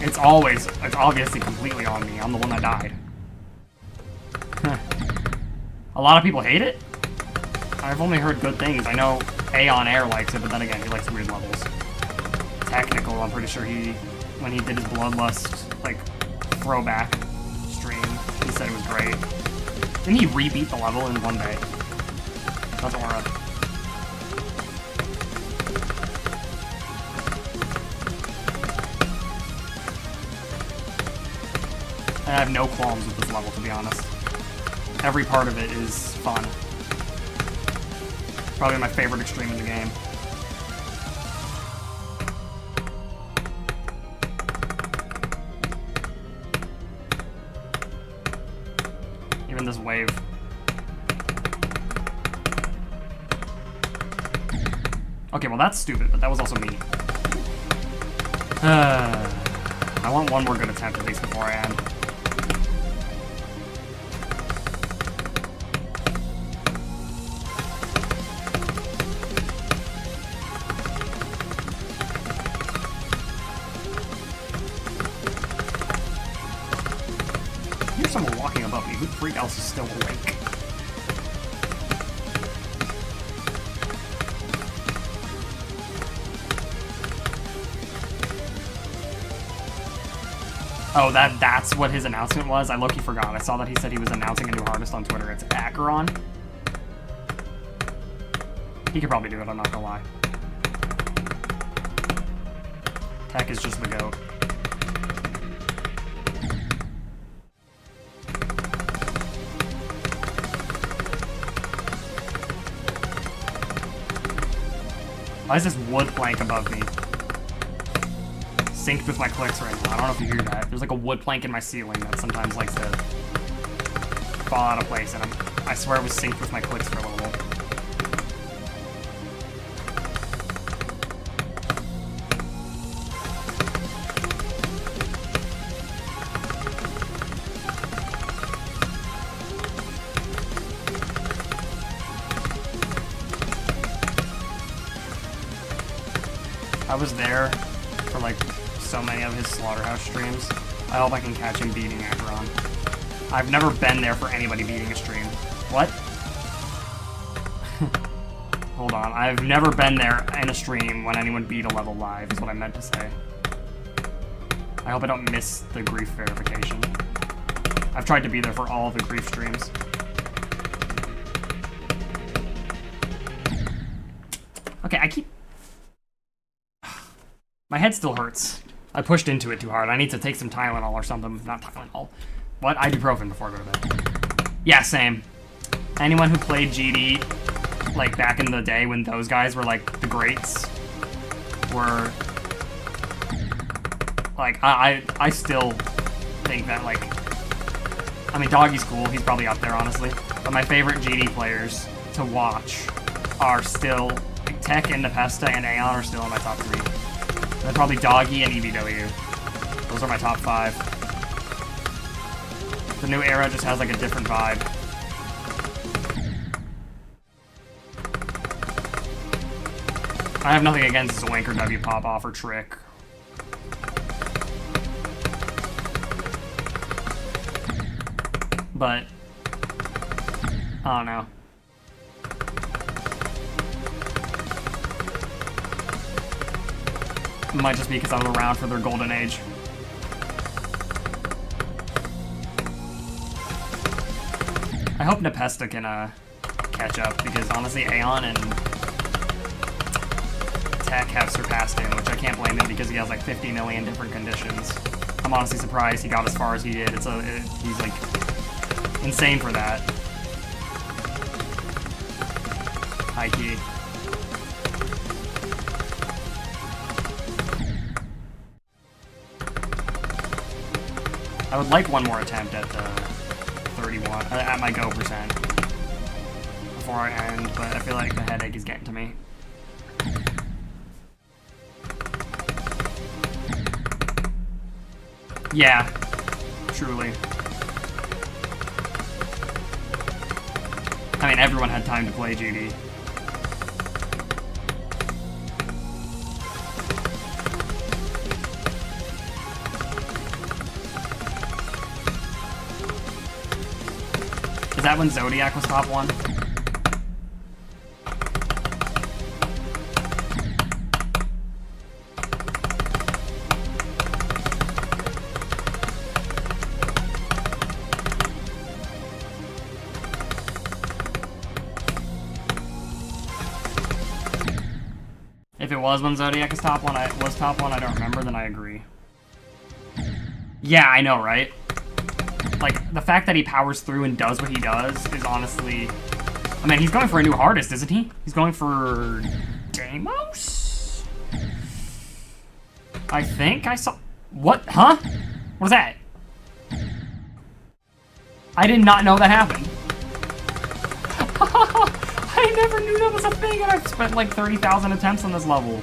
It's obviously completely on me. I'm the one that died. A lot of people hate it? I've only heard good things. I know Aeon Air likes it, but then again, he likes weird levels. Technical, I'm pretty sure when he did his Bloodlust, like, throwback stream, he said it was great. Didn't he rebeat the level in 1 day? That's Aura. I have no qualms with this level, to be honest. Every part of it is fun. Probably my favorite extreme in the game. this wave. Okay, well that's stupid, but that was also me. I want one more good attempt at least before I end. Here's someone walking above me. Who the freak else is still awake? Oh, that's what his announcement was? I low-key forgot. I saw that he said he was announcing a new hardest on Twitter. It's Acheron. He could probably do it, I'm not gonna lie. Tech is just the GOAT. Why is this wood plank above me? Synced with my clicks right now. I don't know if you hear that. There's like a wood plank in my ceiling that sometimes likes to fall out of place, and I swear it was synced with my clicks for a little bit. I was there for like so many of his Slaughterhouse streams. I hope I can catch him beating Acheron. I've never been there for anybody beating a stream. What? Hold on. I've never been there in a stream when anyone beat a level live, is what I meant to say. I hope I don't miss the grief verification. I've tried to be there for all of the grief streams. Okay, I keep... My head still hurts. I pushed into it too hard. I need to take some Tylenol or something. Not Tylenol. What? Ibuprofen before I go to bed. Yeah, same. Anyone who played GD, like, back in the day when those guys were, like, the greats, were... Like, I still think that, like... I mean, Doggy's cool. He's probably up there, honestly. But my favorite GD players to watch are still... Like, Tech and Nepesta and Aeon are still in my top 3. And then probably Doggy and EBW. Those are my top 5. The new era just has like a different vibe. I have nothing against Zoink or W Pop Off or Trick. But I don't know. It might just be because I was around for their golden age. I hope Nepesta can catch up, because honestly Aeon and Tech have surpassed him, which I can't blame him because he has like 50 million different conditions. I'm honestly surprised he got as far as he did. He's like insane for that. High key. I would like one more attempt at 31, at my go percent before I end, but I feel like the headache is getting to me. Yeah, truly. I mean, everyone had time to play GD. Is that when Zodiac was top 1? If it was when Zodiac was top 1, I don't remember, then I agree. Yeah, I know, right? Like, the fact that he powers through and does what he does is honestly... I mean, he's going for a new hardest, isn't he? He's going for... Deimos? I think I saw... What? Huh? What was that? I did not know that happened. I never knew that was a thing, and I've spent like 30,000 attempts on this level.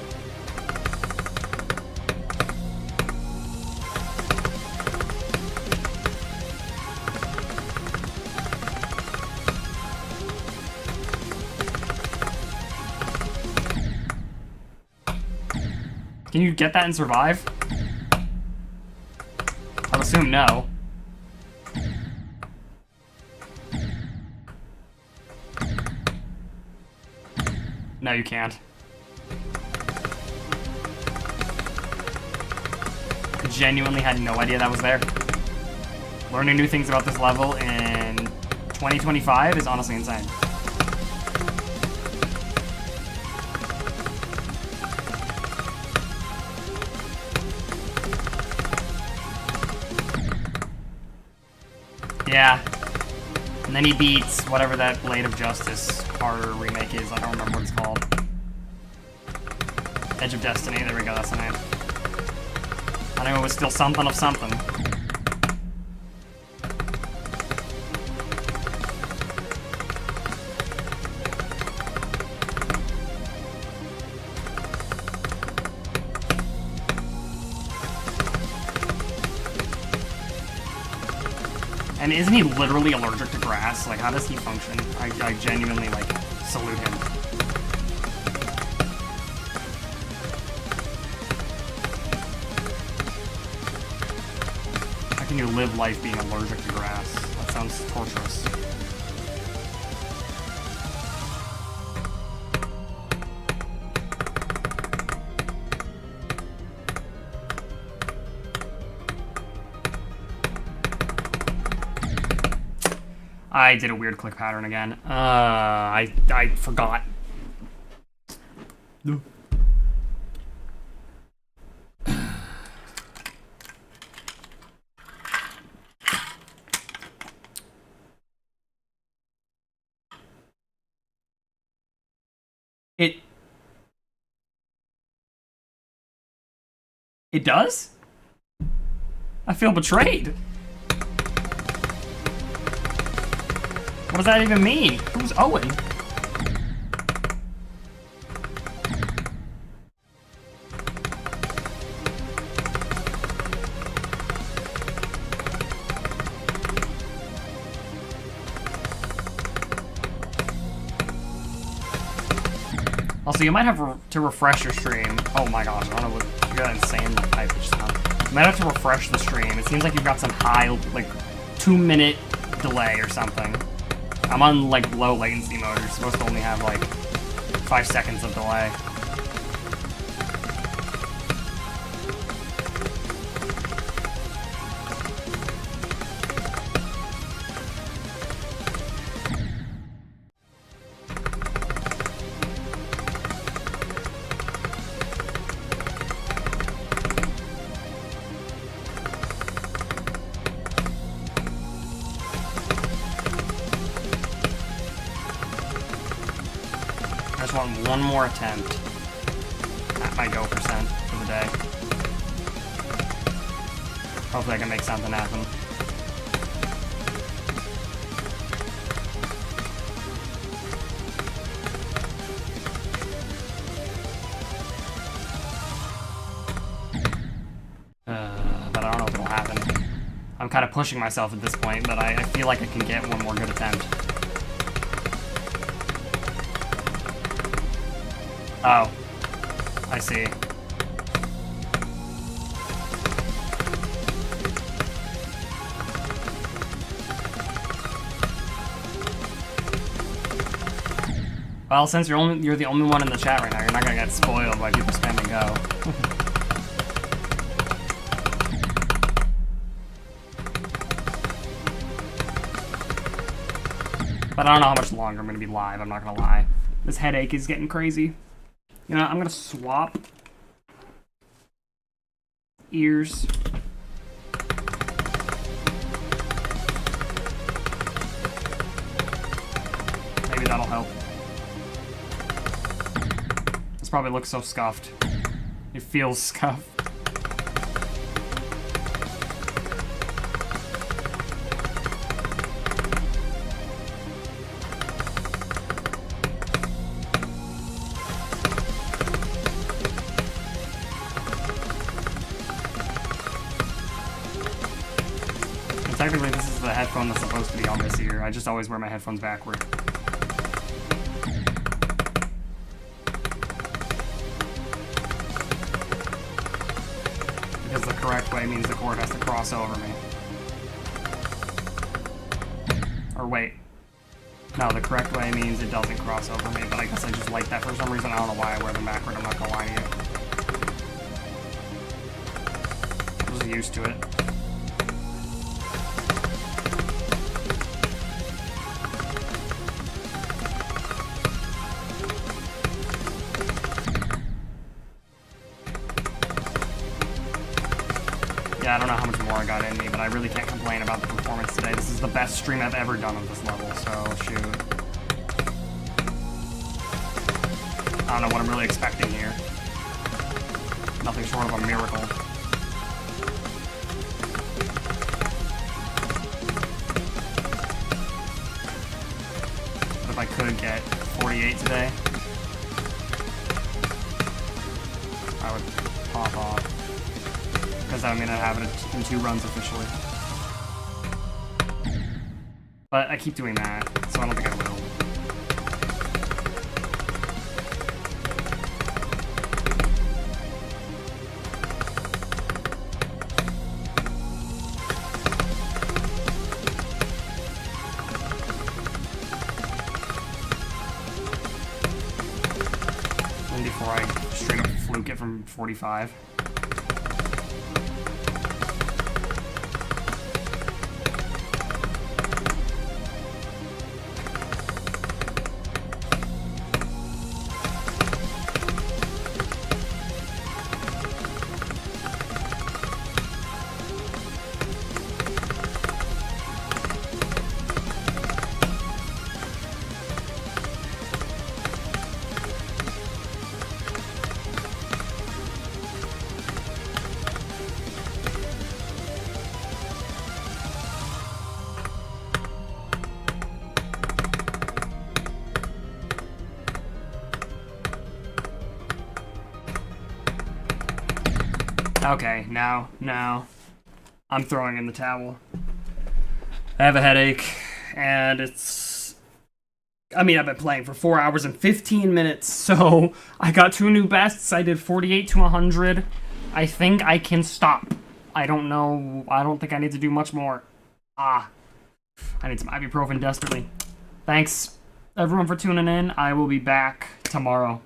Can you get that and survive? I'll assume no. No, you can't. I genuinely had no idea that was there. Learning new things about this level in 2025 is honestly insane. Yeah. And then he beats whatever that Blade of Justice horror remake is. I don't remember what it's called. Edge of Destiny. There we go. That's the name. I knew it was still something of something. And isn't he literally allergic to grass? Like, how does he function? I genuinely, like, salute him. How can you live life being allergic to grass? That sounds torturous. I did a weird click pattern again. I forgot. No. It does? I feel betrayed. What does that even mean? Who's Owen? Also, you might have to refresh your stream. Oh my gosh, I don't know what you got insane high pitch sound. You might have to refresh the stream. It seems like you've got some high, like, 2-minute delay or something. I'm on, like, low latency mode. You're supposed to only have, like, 5 seconds of delay. One more attempt at my go percent for the day. Hopefully I can make something happen. But I don't know if it'll happen. I'm kind of pushing myself at this point, but I feel like I can get one more good attempt. Oh, I see. Well, since you're the only one in the chat right now, you're not gonna get spoiled by people spamming go. But I don't know how much longer I'm gonna be live, I'm not gonna lie. This headache is getting crazy. You know, I'm gonna swap ears. Maybe that'll help. This probably looks so scuffed. It feels scuffed. technically this is the headphone that's supposed to be on this ear. I just always wear my headphones backward. Because the correct way means the cord has to cross over me. Or wait. No, the correct way means it doesn't cross over me, but I guess I just like that for some reason. I don't know why I wear them backward, I'm not gonna lie to you. I'm just used to it. Yeah, I don't know how much more I got in me, but I really can't complain about the performance today. This is the best stream I've ever done of this level, so shoot. I don't know what I'm really expecting here. Nothing short of a miracle. But if I could get 48 today, I would pop off. Because that would mean I'd have it in 2 runs officially. But I keep doing that, so I don't think I will. And before I straight up fluke it from 45. Okay, now, I'm throwing in the towel. I have a headache, and it's... I mean, I've been playing for 4 hours and 15 minutes, so I got 2 new bests. I did 48 to 100. I think I can stop. I don't know. I don't think I need to do much more. I need some ibuprofen desperately. Thanks, everyone, for tuning in. I will be back tomorrow.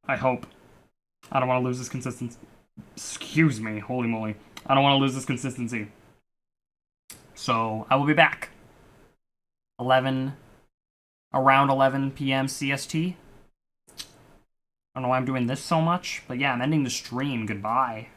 I hope. I don't want to lose this consistency. Excuse me, holy moly. I don't want to lose this consistency. So, I will be back. Around 11 p.m. CST. I don't know why I'm doing this so much, but yeah, I'm ending the stream. Goodbye.